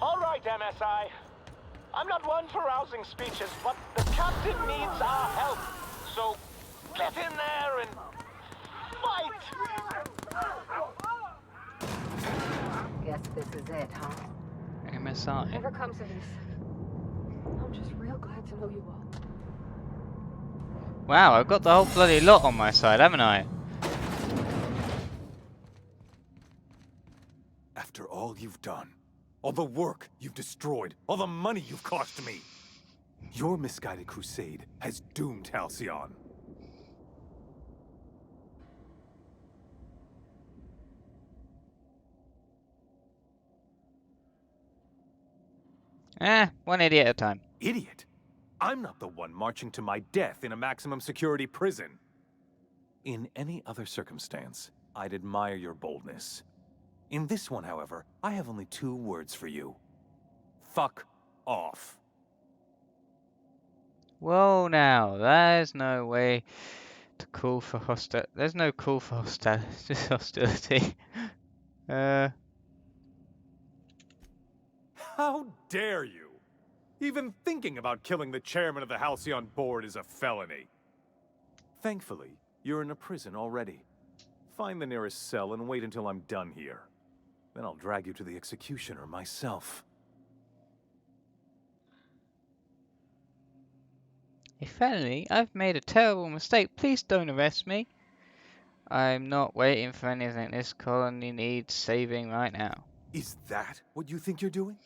All right, MSI. I'm not one for rousing speeches, but the captain needs our help. So get in there and fight! Guess this is it, huh? MSI. Whatever comes of this, I'm just real glad to know you all. Wow, I've got the whole bloody lot on my side, haven't I? After all you've done, all the work you've destroyed, all the money you've cost me, your misguided crusade has doomed Halcyon. One idiot at a time. Idiot? I'm not the one marching to my death in a maximum security prison. In any other circumstance, I'd admire your boldness. In this one, however, I have only 2 words for you. Fuck off. Whoa now, there's no way to call for there's no call for hostility. How dare you? Even thinking about killing the chairman of the Halcyon board is a felony. Thankfully, you're in a prison already. Find the nearest cell and wait until I'm done here. Then I'll drag you to the executioner myself. If felony, I've made a terrible mistake. Please don't arrest me. I'm not waiting for anything. This colony needs saving right now. Is that what you think you're doing?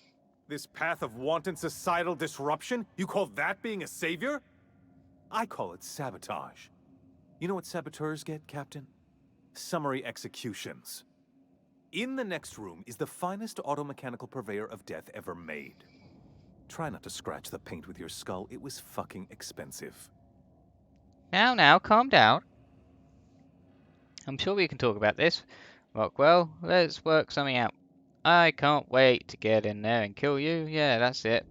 This path of wanton societal disruption? You call that being a savior? I call it sabotage. You know what saboteurs get, Captain? Summary executions. In the next room is the finest automechanical purveyor of death ever made. Try not to scratch the paint with your skull. It was fucking expensive. Now, calm down. I'm sure we can talk about this. Rockwell, let's work something out. I can't wait to get in there and kill you. Yeah, that's it.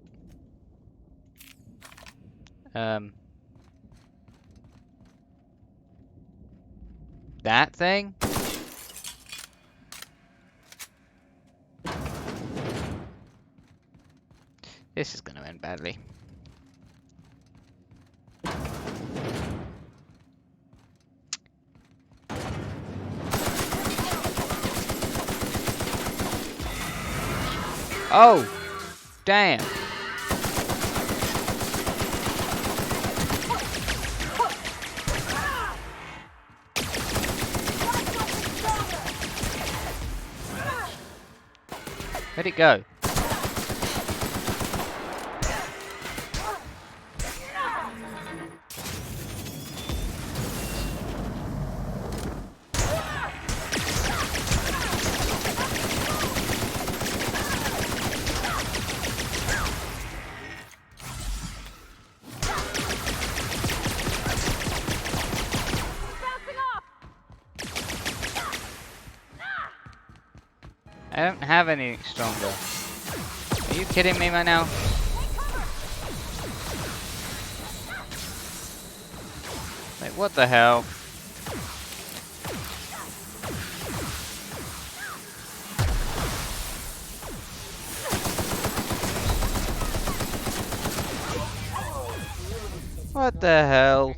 That thing? This is going to end badly. Oh, damn. Where'd it go? I don't have anything stronger. Are you kidding me right now? Like, what the hell? What the hell?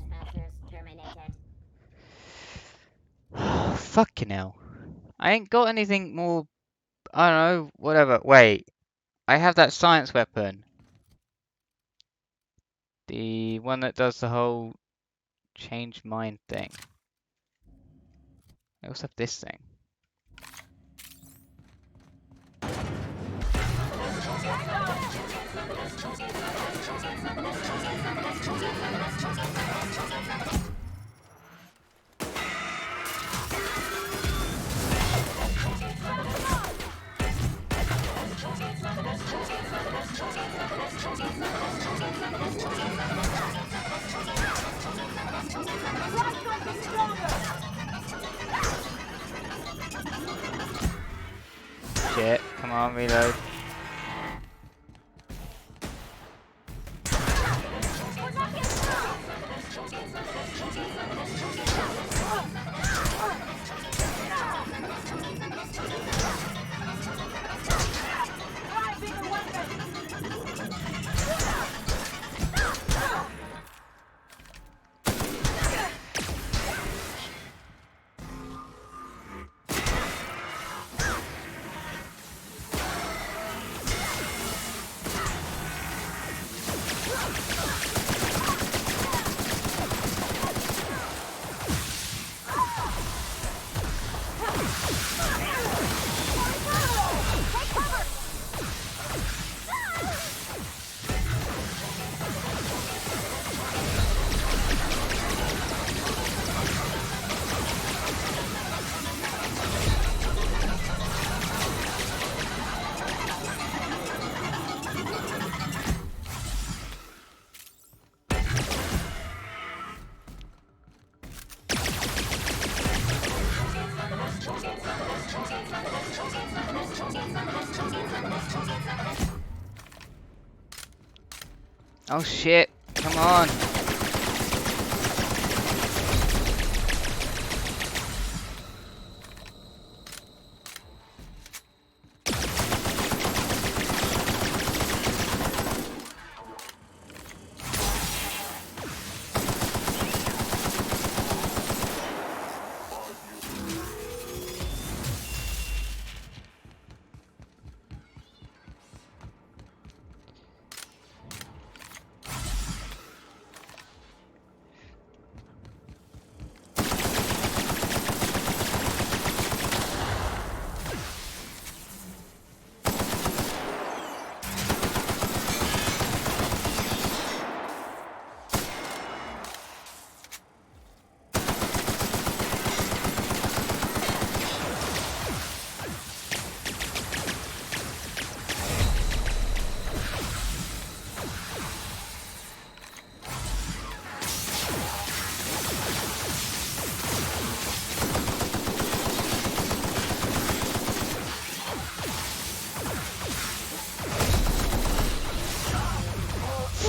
Fucking hell. I ain't got anything more. I don't know, whatever. Wait, I have that science weapon. The one that does the whole change mind thing. I also have this thing. Shit, come on, reload. Oh shit, come on.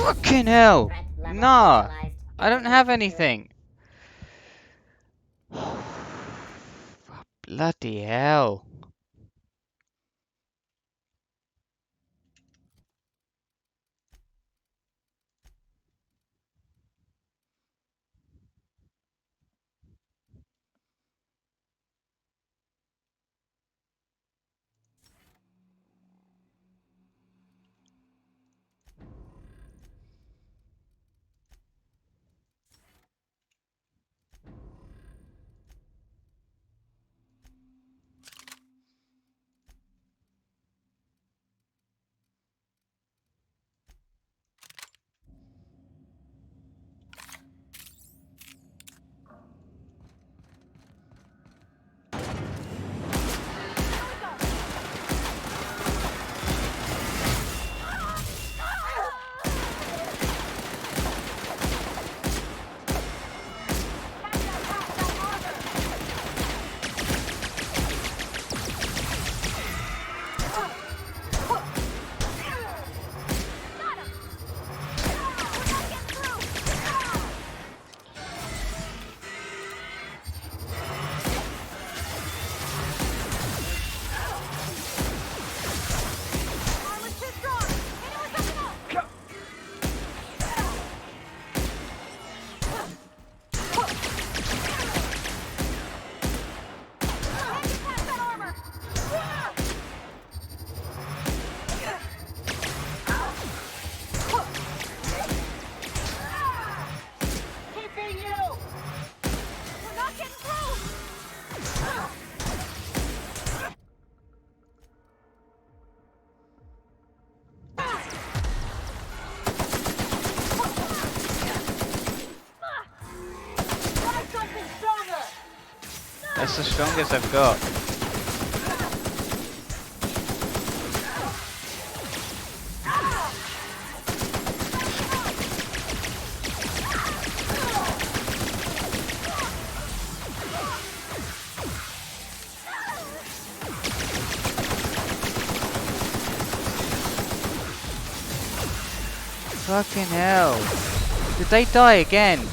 Fucking hell! Nah! I don't have anything! Bloody hell! That's the strongest I've got. Fucking hell. Did they die again?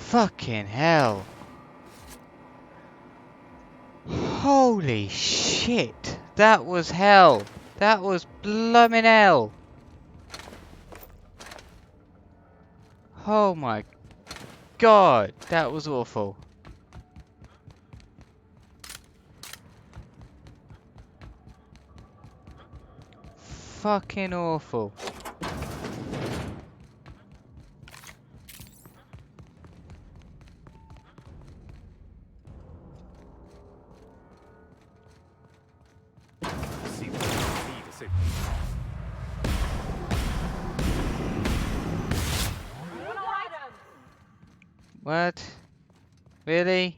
Fucking hell. Holy shit. That was hell. That was blooming hell. Oh my god, that was awful. Fucking awful. What? Really?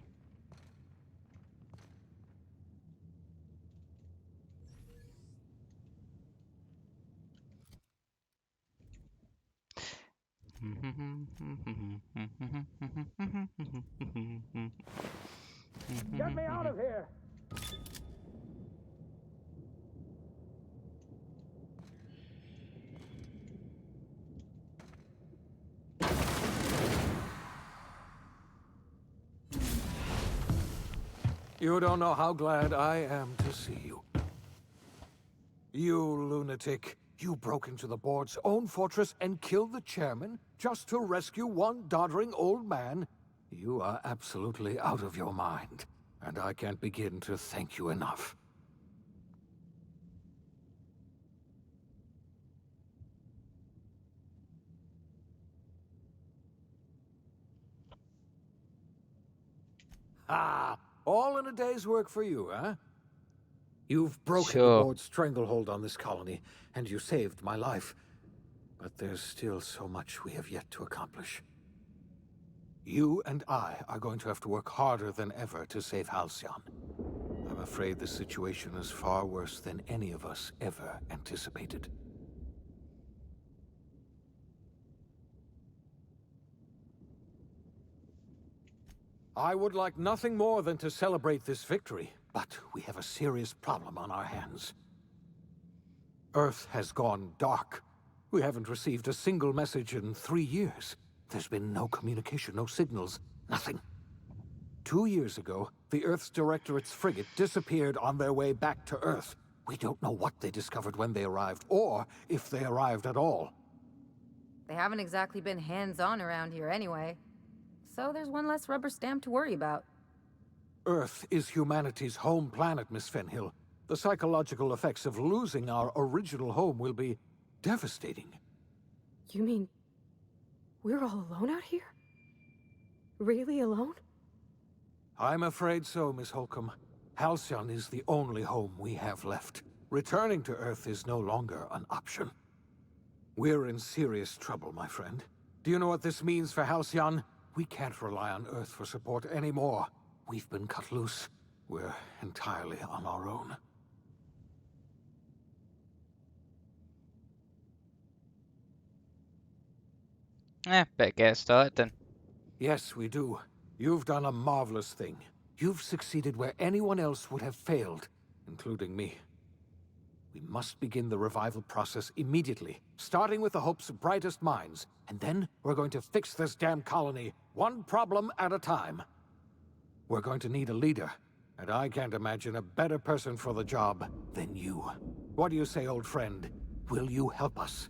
Get me out of here! You don't know how glad I am to see you. You lunatic. You broke into the board's own fortress and killed the chairman just to rescue one doddering old man? You are absolutely out of your mind, and I can't begin to thank you enough. Ah, all in a day's work for you, huh? You've broken the board's stranglehold on this colony, and you saved my life. But there's still so much we have yet to accomplish. You and I are going to have to work harder than ever to save Halcyon. I'm afraid the situation is far worse than any of us ever anticipated. I would like nothing more than to celebrate this victory, but we have a serious problem on our hands. Earth has gone dark. We haven't received a single message in 3 years. There's been no communication, no signals, nothing. 2 years ago, the Earth's Directorate's frigate disappeared on their way back to Earth. We don't know what they discovered when they arrived, or if they arrived at all. They haven't exactly been hands-on around here anyway. So there's one less rubber stamp to worry about. Earth is humanity's home planet, Miss Fenhill. The psychological effects of losing our original home will be devastating. You mean we're all alone out here? Really alone? I'm afraid so, Miss Holcomb. Halcyon is the only home we have left. Returning to Earth is no longer an option. We're in serious trouble, my friend. Do you know what this means for Halcyon? We can't rely on Earth for support anymore. We've been cut loose. We're entirely on our own. Better get started then. Yes, we do. You've done a marvelous thing. You've succeeded where anyone else would have failed, including me. We must begin the revival process immediately, starting with the Hope's brightest minds, and then we're going to fix this damn colony, one problem at a time. We're going to need a leader, and I can't imagine a better person for the job than you. What do you say, old friend? Will you help us?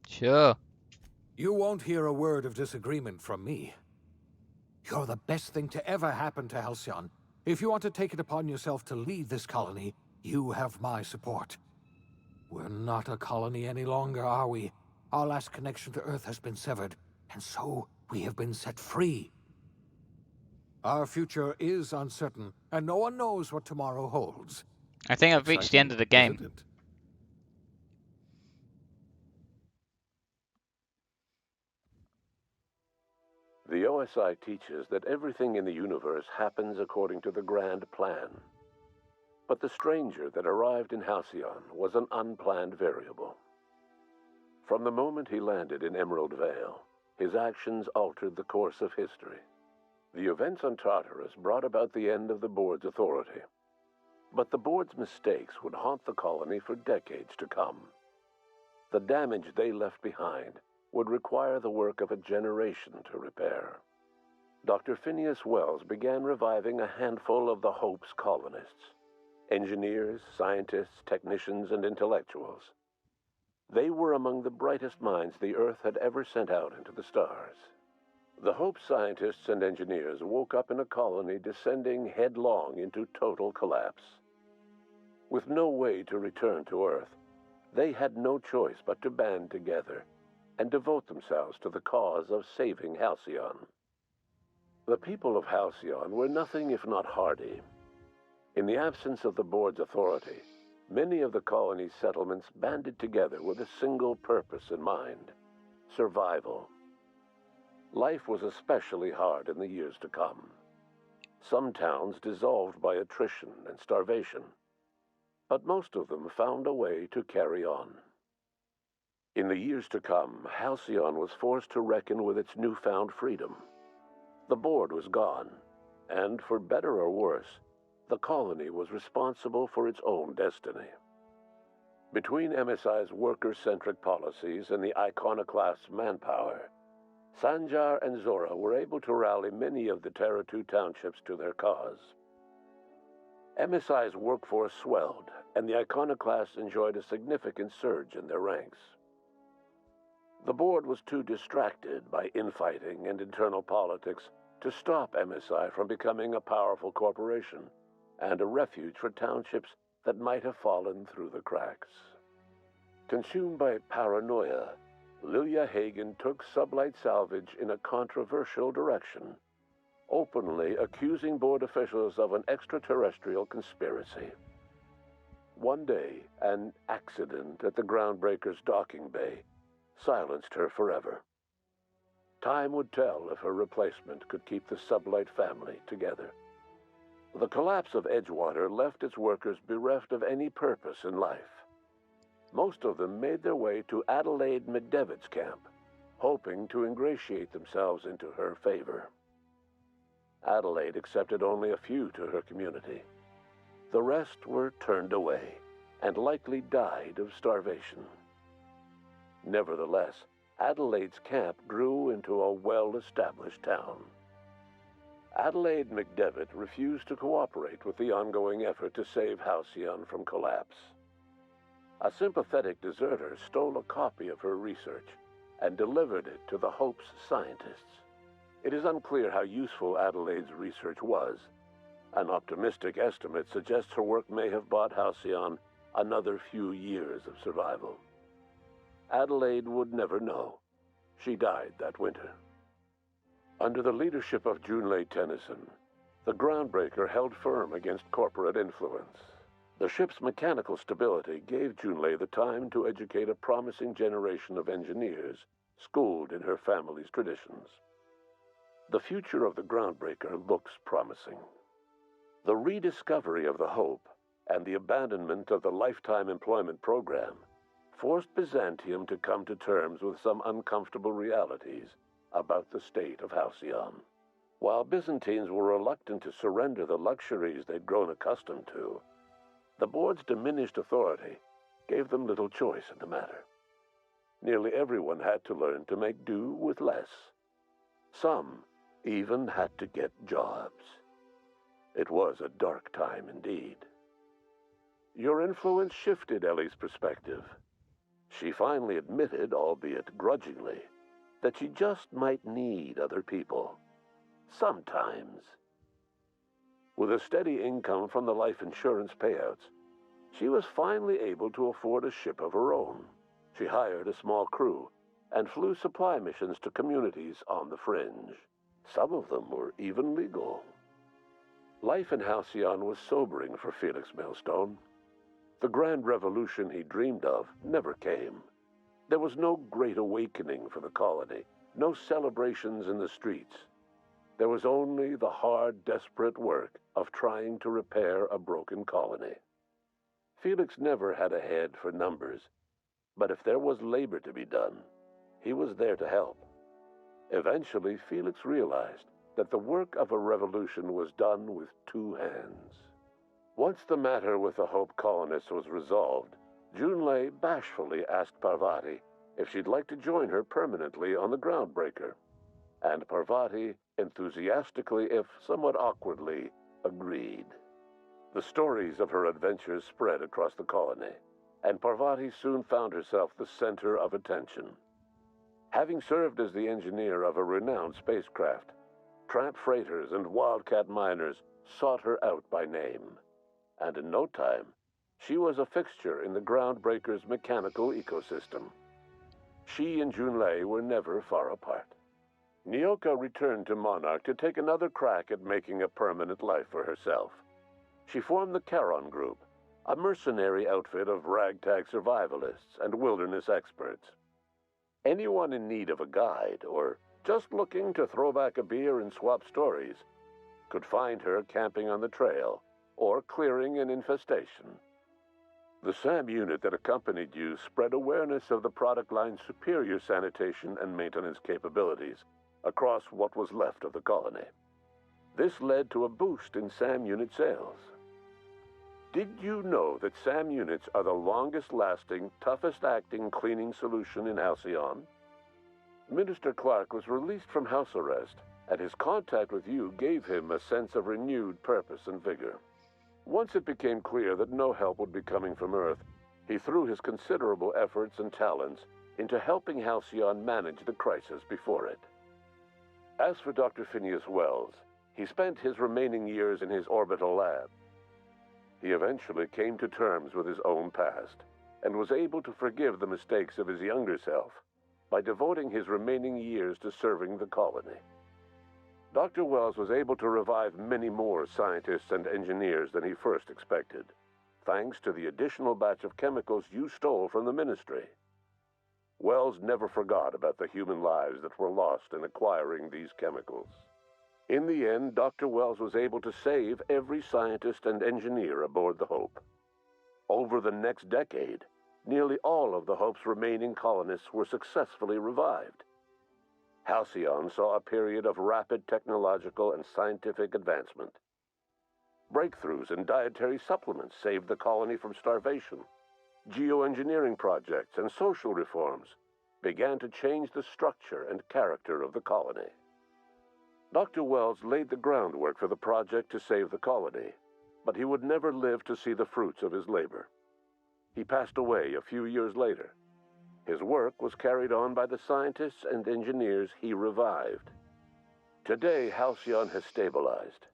Sure. You won't hear a word of disagreement from me. You're the best thing to ever happen to Halcyon. If you want to take it upon yourself to lead this colony, you have my support. We're not a colony any longer, are we? Our last connection to Earth has been severed, and so we have been set free. Our future is uncertain, and no one knows what tomorrow holds. I think I've reached the end of the game. The OSI teaches that everything in the universe happens according to the grand plan. But the stranger that arrived in Halcyon was an unplanned variable. From the moment he landed in Emerald Vale, his actions altered the course of history. The events on Tartarus brought about the end of the board's authority. But the board's mistakes would haunt the colony for decades to come. The damage they left behind would require the work of a generation to repair. Dr. Phineas Wells began reviving a handful of the Hope's colonists, engineers, scientists, technicians, and intellectuals. They were among the brightest minds the Earth had ever sent out into the stars. The Hope scientists and engineers woke up in a colony descending headlong into total collapse. With no way to return to Earth, they had no choice but to band together and devote themselves to the cause of saving Halcyon. The people of Halcyon were nothing if not hardy. In the absence of the board's authority, many of the colony's settlements banded together with a single purpose in mind: survival. Life was especially hard in the years to come. Some towns dissolved by attrition and starvation, but most of them found a way to carry on. In the years to come, Halcyon was forced to reckon with its newfound freedom. The board was gone, and for better or worse, the colony was responsible for its own destiny. Between MSI's worker-centric policies and the iconoclast's manpower, Sanjar and Zora were able to rally many of the Terra 2 townships to their cause. MSI's workforce swelled, and the iconoclasts enjoyed a significant surge in their ranks. The board was too distracted by infighting and internal politics to stop MSI from becoming a powerful corporation and a refuge for townships that might have fallen through the cracks. Consumed by paranoia, Lilia Hagen took Sublight Salvage in a controversial direction, openly accusing board officials of an extraterrestrial conspiracy. One day, an accident at the Groundbreaker's docking bay silenced her forever. Time would tell if her replacement could keep the Sublight family together. The collapse of Edgewater left its workers bereft of any purpose in life. Most of them made their way to Adelaide McDevitt's camp, hoping to ingratiate themselves into her favor. Adelaide accepted only a few to her community. The rest were turned away and likely died of starvation. Nevertheless, Adelaide's camp grew into a well-established town. Adelaide McDevitt refused to cooperate with the ongoing effort to save Halcyon from collapse. A sympathetic deserter stole a copy of her research and delivered it to the Hope's scientists. It is unclear how useful Adelaide's research was. An optimistic estimate suggests her work may have bought Halcyon another few years of survival. Adelaide would never know. She died that winter. Under the leadership of Junlei Tennyson, the Groundbreaker held firm against corporate influence. The ship's mechanical stability gave Junlei the time to educate a promising generation of engineers schooled in her family's traditions. The future of the Groundbreaker looks promising. The rediscovery of the Hope and the abandonment of the lifetime employment program forced Byzantium to come to terms with some uncomfortable realities about the state of Halcyon. While Byzantines were reluctant to surrender the luxuries they'd grown accustomed to, the board's diminished authority gave them little choice in the matter. Nearly everyone had to learn to make do with less. Some even had to get jobs. It was a dark time indeed. Your influence shifted Ellie's perspective. She finally admitted, albeit grudgingly, that she just might need other people. Sometimes. With a steady income from the life insurance payouts, she was finally able to afford a ship of her own. She hired a small crew and flew supply missions to communities on the fringe. Some of them were even legal. Life in Halcyon was sobering for Felix Millstone. The grand revolution he dreamed of never came. There was no great awakening for the colony, no celebrations in the streets. There was only the hard, desperate work of trying to repair a broken colony. Felix never had a head for numbers, but if there was labor to be done, he was there to help. Eventually, Felix realized that the work of a revolution was done with two hands. Once the matter with the Hope colonists was resolved, Junlei bashfully asked Parvati if she'd like to join her permanently on the Groundbreaker. And Parvati enthusiastically, if somewhat awkwardly, agreed. The stories of her adventures spread across the colony, and Parvati soon found herself the center of attention. Having served as the engineer of a renowned spacecraft, tramp freighters and wildcat miners sought her out by name, and in no time, she was a fixture in the Groundbreaker's mechanical ecosystem. She and Junlei were never far apart. Nyoka returned to Monarch to take another crack at making a permanent life for herself. She formed the Charon Group, a mercenary outfit of ragtag survivalists and wilderness experts. Anyone in need of a guide, or just looking to throw back a beer and swap stories, could find her camping on the trail or clearing an infestation. The SAM unit that accompanied you spread awareness of the product line's superior sanitation and maintenance capabilities across what was left of the colony. This led to a boost in SAM unit sales. Did you know that SAM units are the longest-lasting, toughest-acting cleaning solution in Halcyon? Minister Clark was released from house arrest, and his contact with you gave him a sense of renewed purpose and vigor. Once it became clear that no help would be coming from Earth, he threw his considerable efforts and talents into helping Halcyon manage the crisis before it. As for Dr. Phineas Wells, he spent his remaining years in his orbital lab. He eventually came to terms with his own past, and was able to forgive the mistakes of his younger self by devoting his remaining years to serving the colony. Dr. Wells was able to revive many more scientists and engineers than he first expected, thanks to the additional batch of chemicals you stole from the Ministry. Wells never forgot about the human lives that were lost in acquiring these chemicals. In the end, Dr. Wells was able to save every scientist and engineer aboard the Hope. Over the next decade, nearly all of the Hope's remaining colonists were successfully revived. Halcyon saw a period of rapid technological and scientific advancement. Breakthroughs in dietary supplements saved the colony from starvation. Geoengineering projects and social reforms began to change the structure and character of the colony. Dr. Wells laid the groundwork for the project to save the colony, but he would never live to see the fruits of his labor. He passed away a few years later. His work was carried on by the scientists and engineers he revived. Today, Halcyon has stabilized.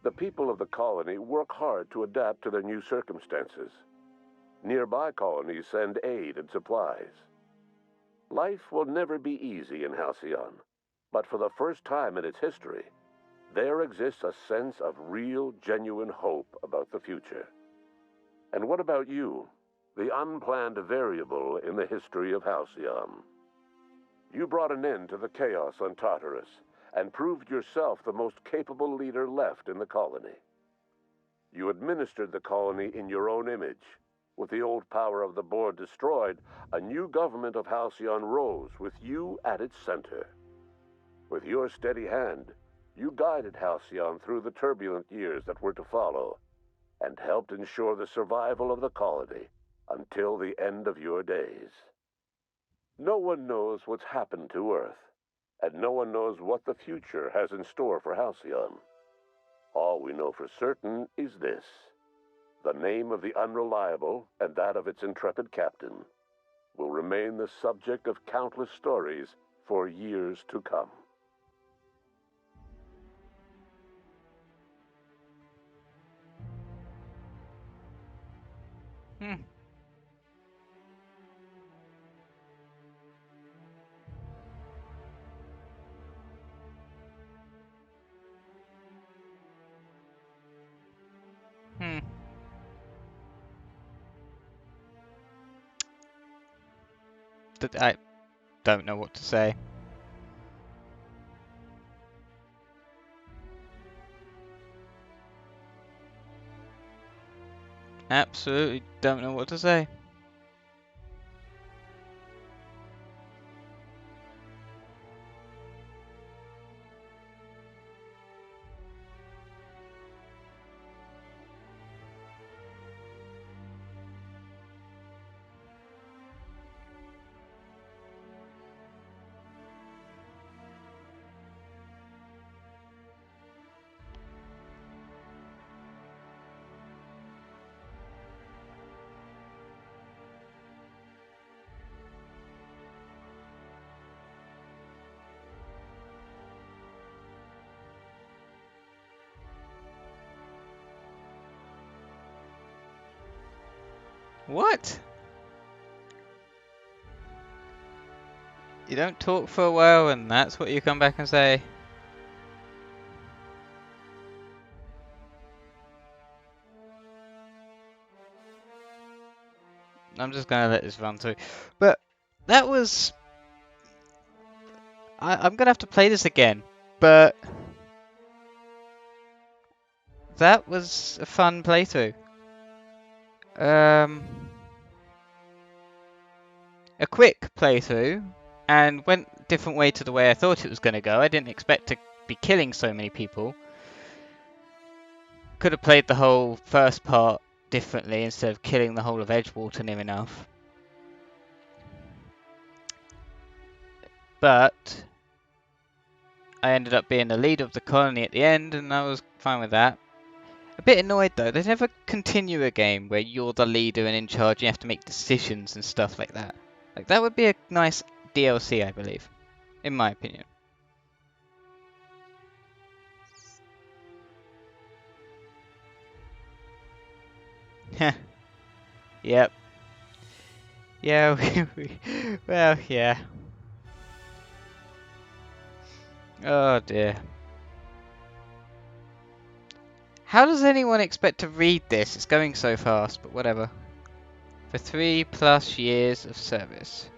The people of the colony work hard to adapt to their new circumstances. Nearby colonies send aid and supplies. Life will never be easy in Halcyon, but for the first time in its history, there exists a sense of real, genuine hope about the future. And what about you? The unplanned variable in the history of Halcyon. You brought an end to the chaos on Tartarus, and proved yourself the most capable leader left in the colony. You administered the colony in your own image. With the old power of the board destroyed, a new government of Halcyon rose with you at its center. With your steady hand, you guided Halcyon through the turbulent years that were to follow, and helped ensure the survival of the colony until the end of your days. No one knows what's happened to Earth, and no one knows what the future has in store for Halcyon. All we know for certain is this: the name of the Unreliable and that of its intrepid captain will remain the subject of countless stories for years to come. I don't know what to say. Absolutely don't know what to say. What? You don't talk for a while and that's what you come back and say? I'm just gonna let this run through. But that was... I'm gonna have to play this again. But... that was a fun playthrough. A quick playthrough. And went a different way to the way I thought it was gonna go. I didn't expect to be killing so many people. Could have played the whole first part differently instead of killing the whole of Edgewater near enough. But I ended up being the leader of the colony at the end and I was fine with that. A bit annoyed though, they never continue a game where you're the leader and in charge and you have to make decisions and stuff like that. Like that would be a nice DLC, I believe, in my opinion. Yep. Yeah, well, yeah. Oh dear. How does anyone expect to read this? It's going so fast, but whatever. For 3+ years of service.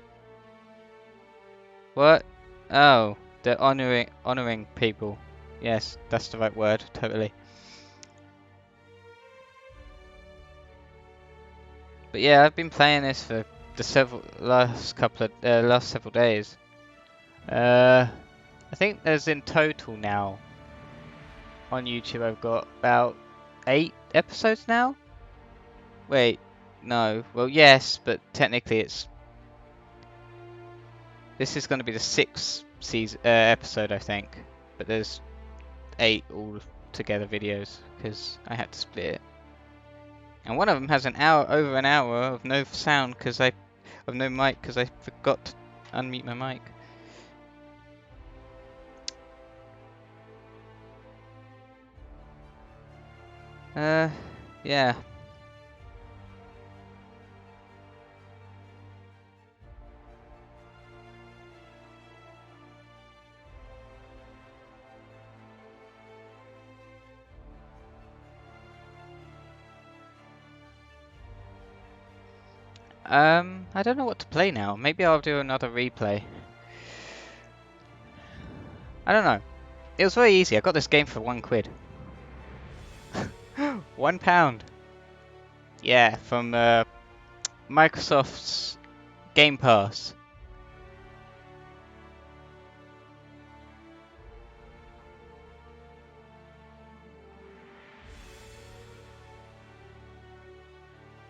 What? Oh, they're honoring people. Yes, that's the right word, totally. But yeah, I've been playing this for the last several days. I think there's in total now on YouTube I've got about 8 episodes now. Wait, no. Well, yes, but technically this is going to be the 6th episode, I think. But there's 8 all together videos because I had to split it. And one of them has over an hour of no sound of no mic because I forgot to unmute my mic. Yeah. I don't know what to play now. Maybe I'll do another replay. I don't know. It was very easy. I got this game for £1. £1. Yeah, from Microsoft's Game Pass.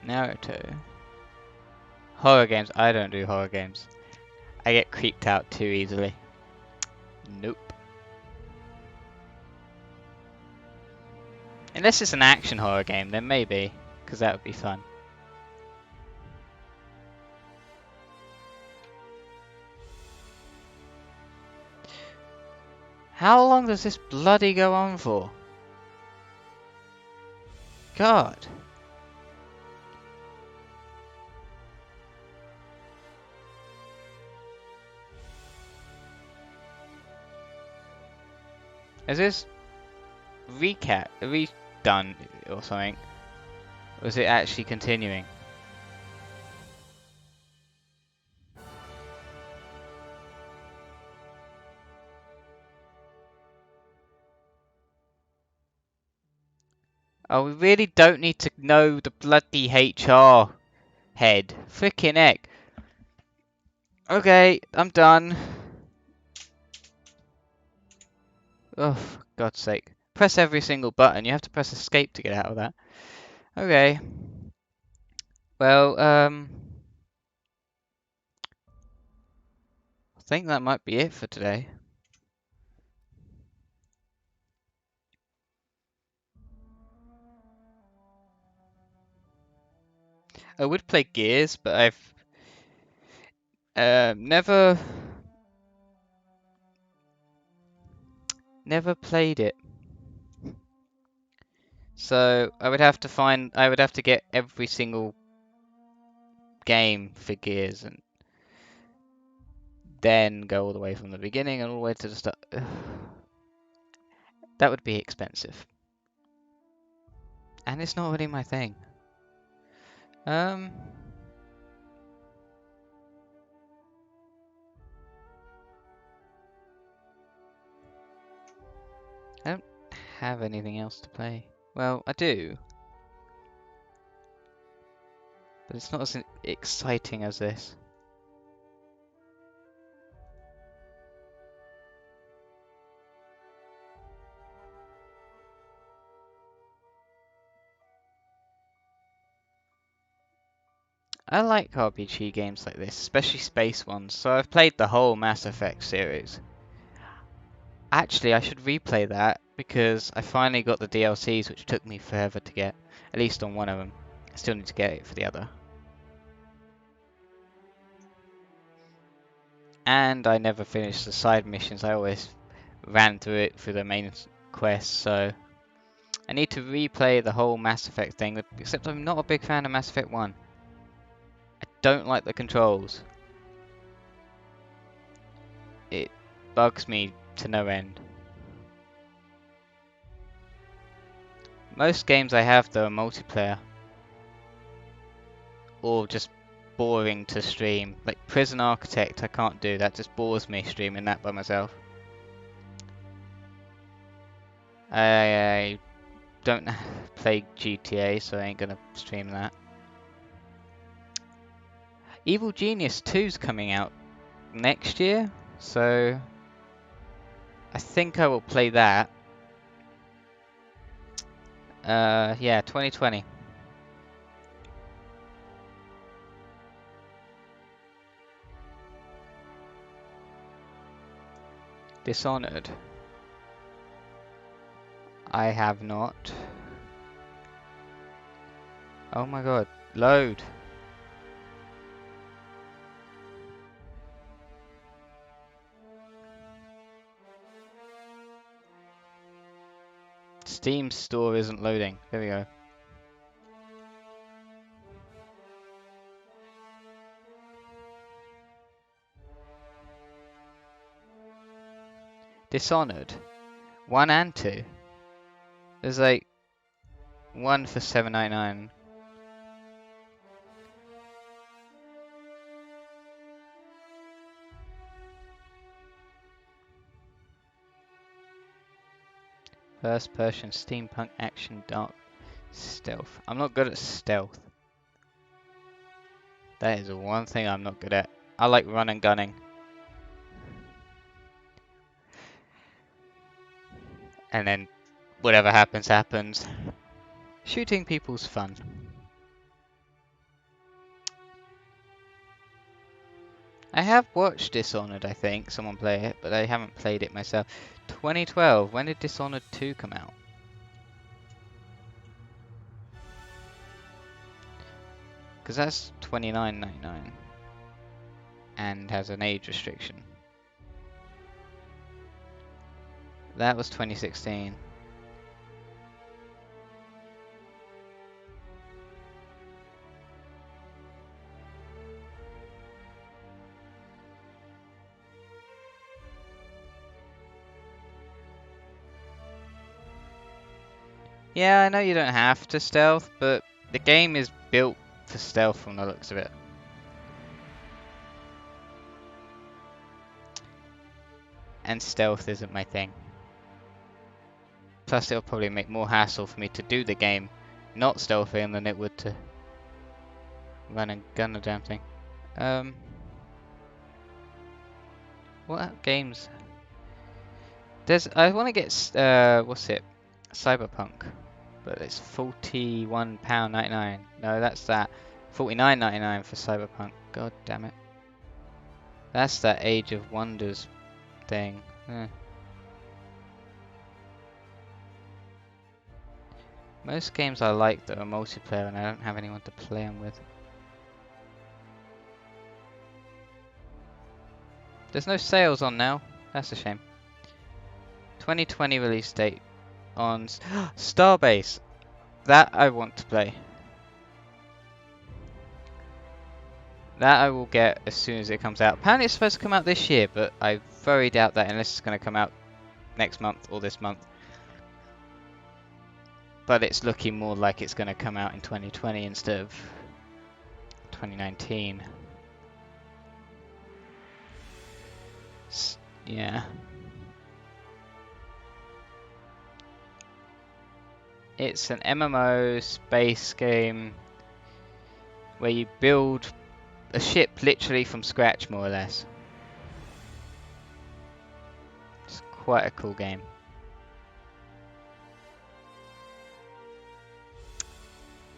Naruto. Horror games. I don't do horror games. I get creeped out too easily. Nope. Unless it's an action horror game, then maybe, because that would be fun. How long does this bloody go on for? God. Is this redone or something? Or is it actually continuing? Oh, we really don't need to know the bloody HR head. Frickin' heck. Okay, I'm done. Oh, for God's sake. Press every single button. You have to press escape to get out of that. Okay. Well, I think that might be it for today. I would play Gears, but I've never played it. So I would have to get every single game for Gears and then go all the way from the beginning and all the way to the start. That would be expensive. And it's not really my thing. I don't have anything else to play. Well, I do. But it's not as exciting as this. I like RPG games like this, especially space ones, so I've played the whole Mass Effect series. Actually, I should replay that because I finally got the DLCs, which took me forever to get, at least on one of them. I still need to get it for the other. And I never finished the side missions, I always ran through it through the main quest, so I need to replay the whole Mass Effect thing, except I'm not a big fan of Mass Effect 1. I don't like the controls. It bugs me to no end. Most games I have though are multiplayer. Or just boring to stream. Like Prison Architect I can't do, that just bores me streaming that by myself. I don't play GTA, so I ain't gonna stream that. Evil Genius 2's coming out next year, so I think I will play that. Yeah, 2020. Dishonored. I have not. Oh my god, load. Steam store isn't loading. There we go. Dishonored 1 and 2. There's like one for $7.99. First person steampunk action dark stealth. I'm not good at stealth. That is the one thing I'm not good at. I like run and gunning. And then whatever happens, happens. Shooting people's fun. I have watched Dishonored, I think, someone play it, but I haven't played it myself. 2012, when did Dishonored 2 come out? Because that's $29.99 and has an age restriction. That was 2016. Yeah, I know you don't have to stealth, but the game is built for stealth from the looks of it. And stealth isn't my thing. Plus it'll probably make more hassle for me to do the game not stealthing than it would to run and gun the damn thing. What games? I want to get what's it? Cyberpunk, but it's £41.99. No, that's that. $49.99 for Cyberpunk. God damn it. That's that Age of Wonders thing. Most games I like that are multiplayer and I don't have anyone to play them with. There's no sales on now. That's a shame. 2020 release date on Starbase. That I want to play. That I will get as soon as it comes out. Apparently it's supposed to come out this year, but I very doubt that unless it's going to come out next month or this month. But it's looking more like it's going to come out in 2020 instead of 2019. Yeah. It's an MMO space game where you build a ship literally from scratch, more or less. It's quite a cool game.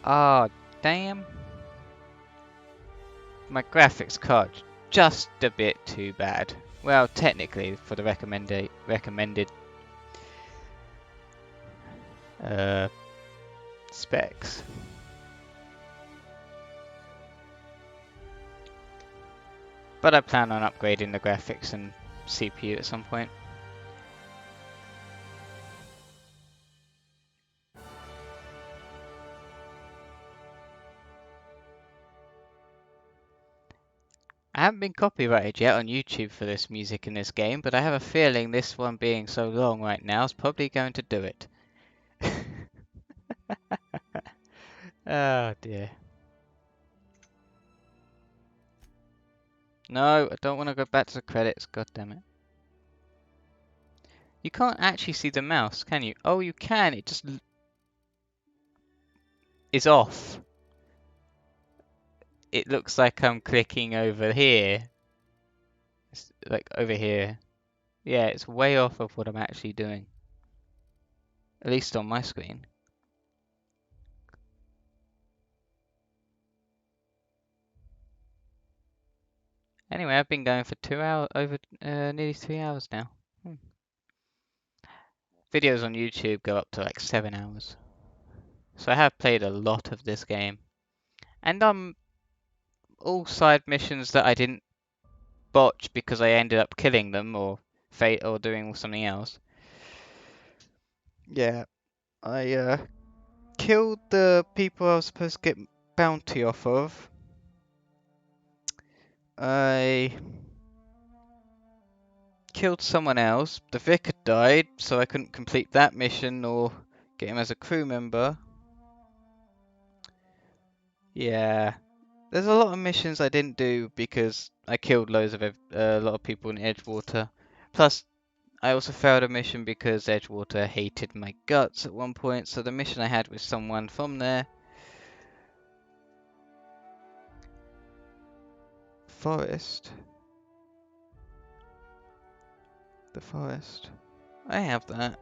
Ah, damn. My graphics card just a bit too bad. Well, technically for the recommended specs. But I plan on upgrading the graphics and CPU at some point. I haven't been copyrighted yet on YouTube for this music in this game, but I have a feeling this one being so long right now is probably going to do it. Oh dear. No, I don't want to go back to the credits, god damn it. You can't actually see the mouse, can you? Oh, you can, it just is off. It looks like I'm clicking over here. It's like over here. Yeah, it's way off of what I'm actually doing. At least on my screen. Anyway, I've been going for 2 hours, over nearly 3 hours now. Videos on YouTube go up to like 7 hours. So I have played a lot of this game. And all side missions that I didn't botch because I ended up killing them or doing something else. Yeah, I killed the people I was supposed to get bounty off of. I killed someone else. The vicar died, so I couldn't complete that mission or get him as a crew member. Yeah, there's a lot of missions I didn't do because I killed loads of a lot of people in Edgewater. Plus, I also failed a mission because Edgewater hated my guts at one point. So the mission I had with someone from there. Forest. The forest. I have that.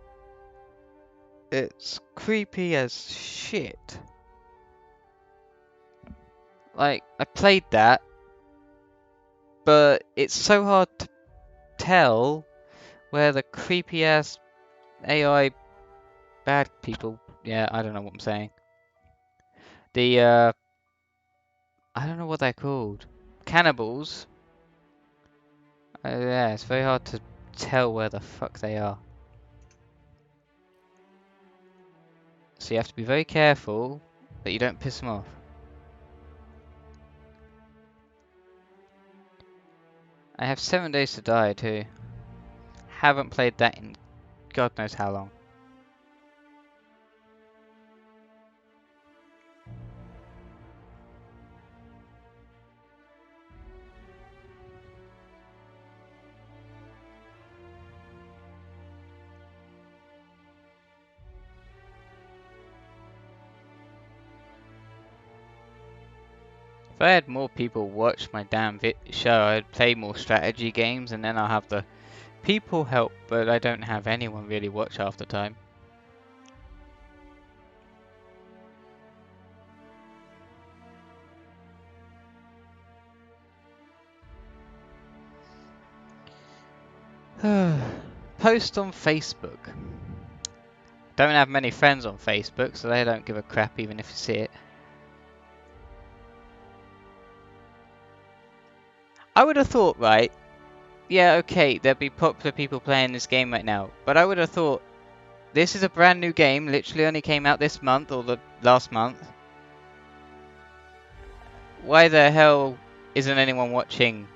It's creepy as shit. Like, I played that, but it's so hard to tell where the creepy ass AI bad people, yeah, I don't know what I'm saying. I don't know what they're called. Cannibals. Yeah, it's very hard to tell where the fuck they are. So you have to be very careful that you don't piss them off. I have 7 days to die too. Haven't played that in God knows how long. If I had more people watch my damn show, I'd play more strategy games and then I'll have the people help, but I don't have anyone really watch half the time. Post on Facebook. Don't have many friends on Facebook, so they don't give a crap even if you see it. I would have thought, right, yeah, okay, there'd be popular people playing this game right now, but I would have thought, this is a brand new game, literally only came out this month, or the last month. Why the hell isn't anyone watching?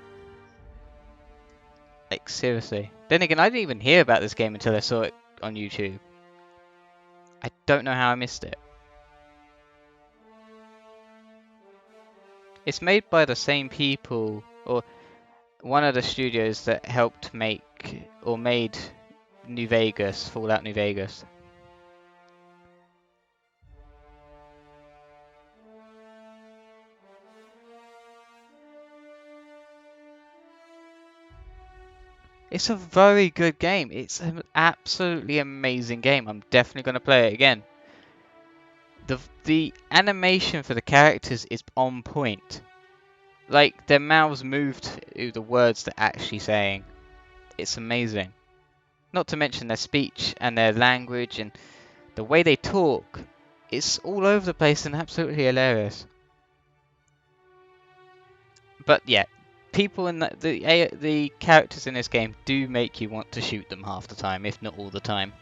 Like, seriously. Then again, I didn't even hear about this game until I saw it on YouTube. I don't know how I missed it. It's made by the same people, or one of the studios that helped make, or made New Vegas, Fallout New Vegas. It's a very good game. It's an absolutely amazing game. I'm definitely going to play it again. The animation for the characters is on point. Like, their mouths move to the words they're actually saying. It's amazing. Not to mention their speech and their language and the way they talk. It's all over the place and absolutely hilarious. But yeah, people in the characters in this game do make you want to shoot them half the time, if not all the time.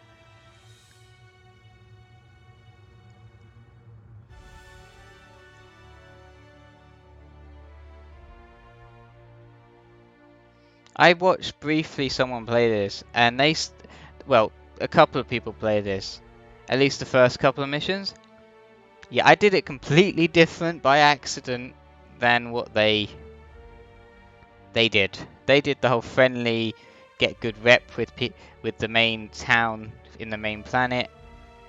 I watched briefly someone play this, and well, a couple of people play this, at least the first couple of missions. Yeah, I did it completely different by accident than what they did. They did the whole friendly, get good rep with the main town in the main planet.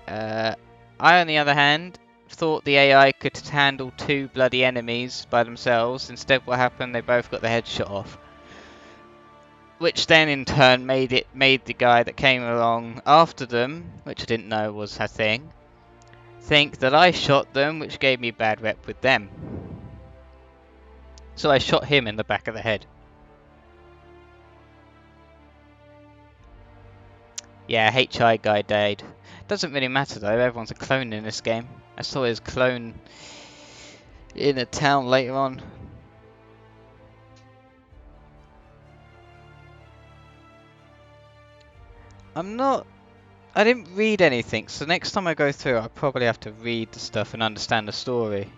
I, on the other hand, thought the AI could handle 2 bloody enemies by themselves. Instead, what happened? They both got their heads shot off. Which then in turn made the guy that came along after them, which I didn't know was a thing, think that I shot them, which gave me bad rep with them. So I shot him in the back of the head. Yeah, HI guy died. Doesn't really matter though, everyone's a clone in this game. I saw his clone in a town later on. I didn't read anything, so next time I go through I'll probably have to read the stuff and understand the story.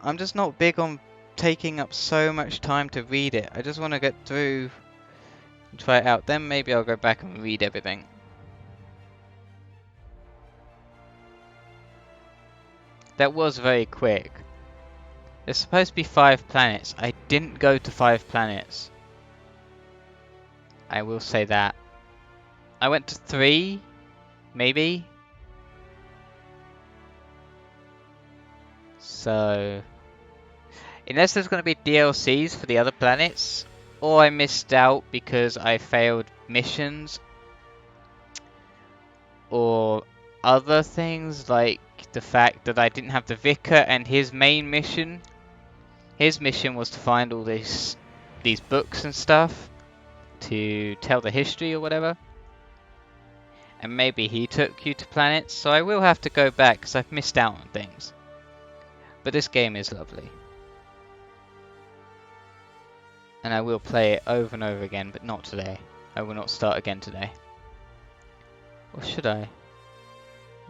I'm just not big on taking up so much time to read it. I just want to get through and try it out. Then maybe I'll go back and read everything. That was very quick. There's supposed to be 5 planets. I didn't go to 5 planets. I will say that. I went to 3, maybe. So, unless there's going to be DLCs for the other planets, or I missed out because I failed missions, or other things like the fact that I didn't have the Vicar and his main mission. His mission was to find all these books and stuff to tell the history or whatever. And maybe he took you to planets, so I will have to go back because I've missed out on things. But this game is lovely. And I will play it over and over again, but not today. I will not start again today. Or should I?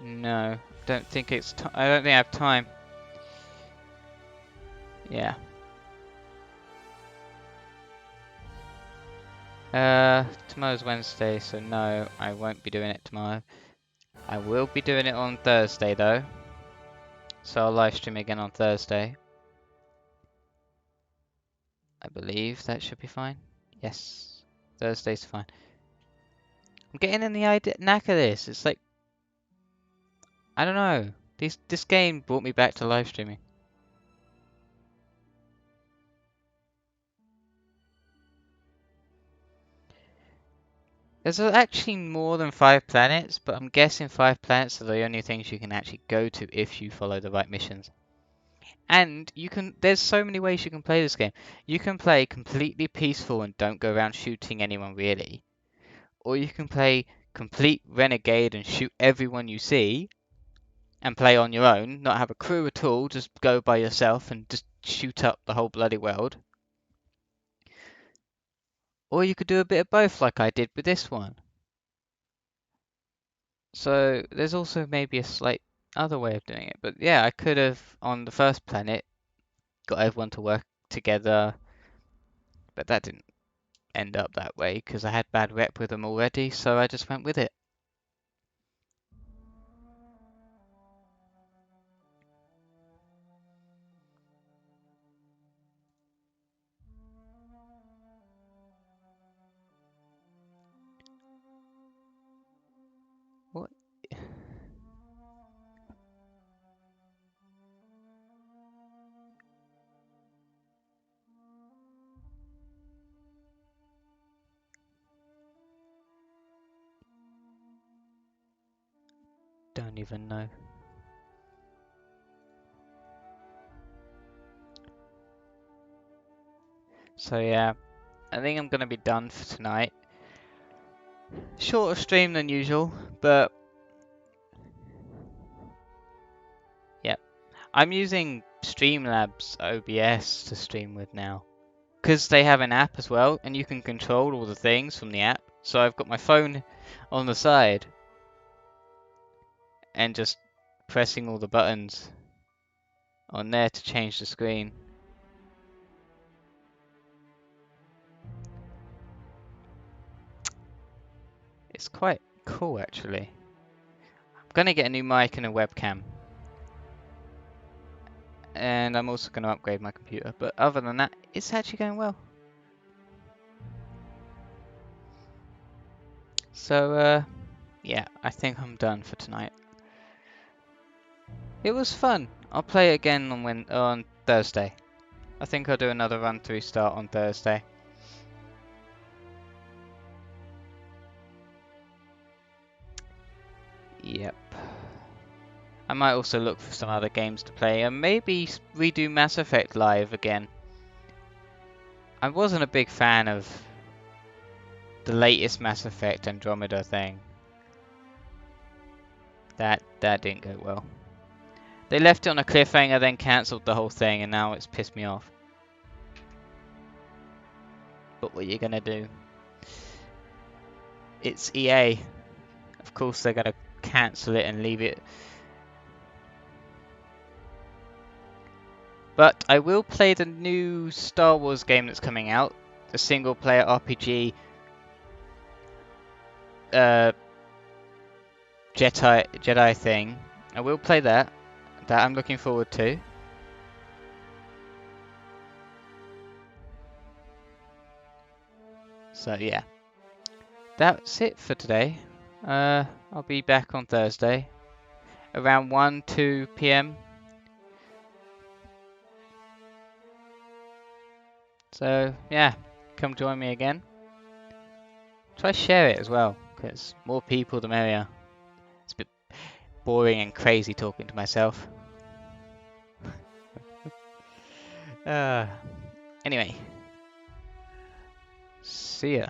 No, I don't think I don't think I have time. Yeah. Tomorrow's Wednesday, so no, I won't be doing it tomorrow. I will be doing it on Thursday though. So I'll live stream again on Thursday. I believe that should be fine. Yes, Thursday's fine. I'm getting in the knack of this. It's like, I don't know. This game brought me back to live streaming. There's actually more than 5 planets, but I'm guessing 5 planets are the only things you can actually go to if you follow the right missions. And there's so many ways you can play this game. You can play completely peaceful and don't go around shooting anyone really. Or you can play complete renegade and shoot everyone you see and play on your own, not have a crew at all, just go by yourself and just shoot up the whole bloody world. Or you could do a bit of both like I did with this one. So there's also maybe a slight other way of doing it. But yeah, I could have, on the first planet, got everyone to work together, but that didn't end up that way because I had bad rep with them already, so I just went with it. What? Don't even know. So yeah, I think I'm gonna be done for tonight. Shorter stream than usual, but yeah, I'm using Streamlabs OBS to stream with now, because they have an app as well, and you can control all the things from the app. So I've got my phone on the side, and just pressing all the buttons on there to change the screen. It's quite cool actually. I'm gonna get a new mic and a webcam. And I'm also gonna upgrade my computer, but other than that, it's actually going well. So yeah, I think I'm done for tonight. It was fun. I'll play it again on Thursday. I think I'll do another run through start on Thursday. Yep. I might also look for some other games to play and maybe redo Mass Effect Live again. I wasn't a big fan of the latest Mass Effect Andromeda thing. That didn't go well. They left it on a cliffhanger, then cancelled the whole thing, and now it's pissed me off. But what are you gonna do? It's EA. Of course they're gonna cancel it and leave it. But I will play the new Star Wars game that's coming out, the single player RPG Jedi thing. I will play that. That I'm looking forward to. So yeah. That's it for today. I'll be back on Thursday around 1-2 PM. So yeah, come join me again. Try share it as well, because more people the merrier. It's a bit boring and crazy talking to myself. Anyway, see ya.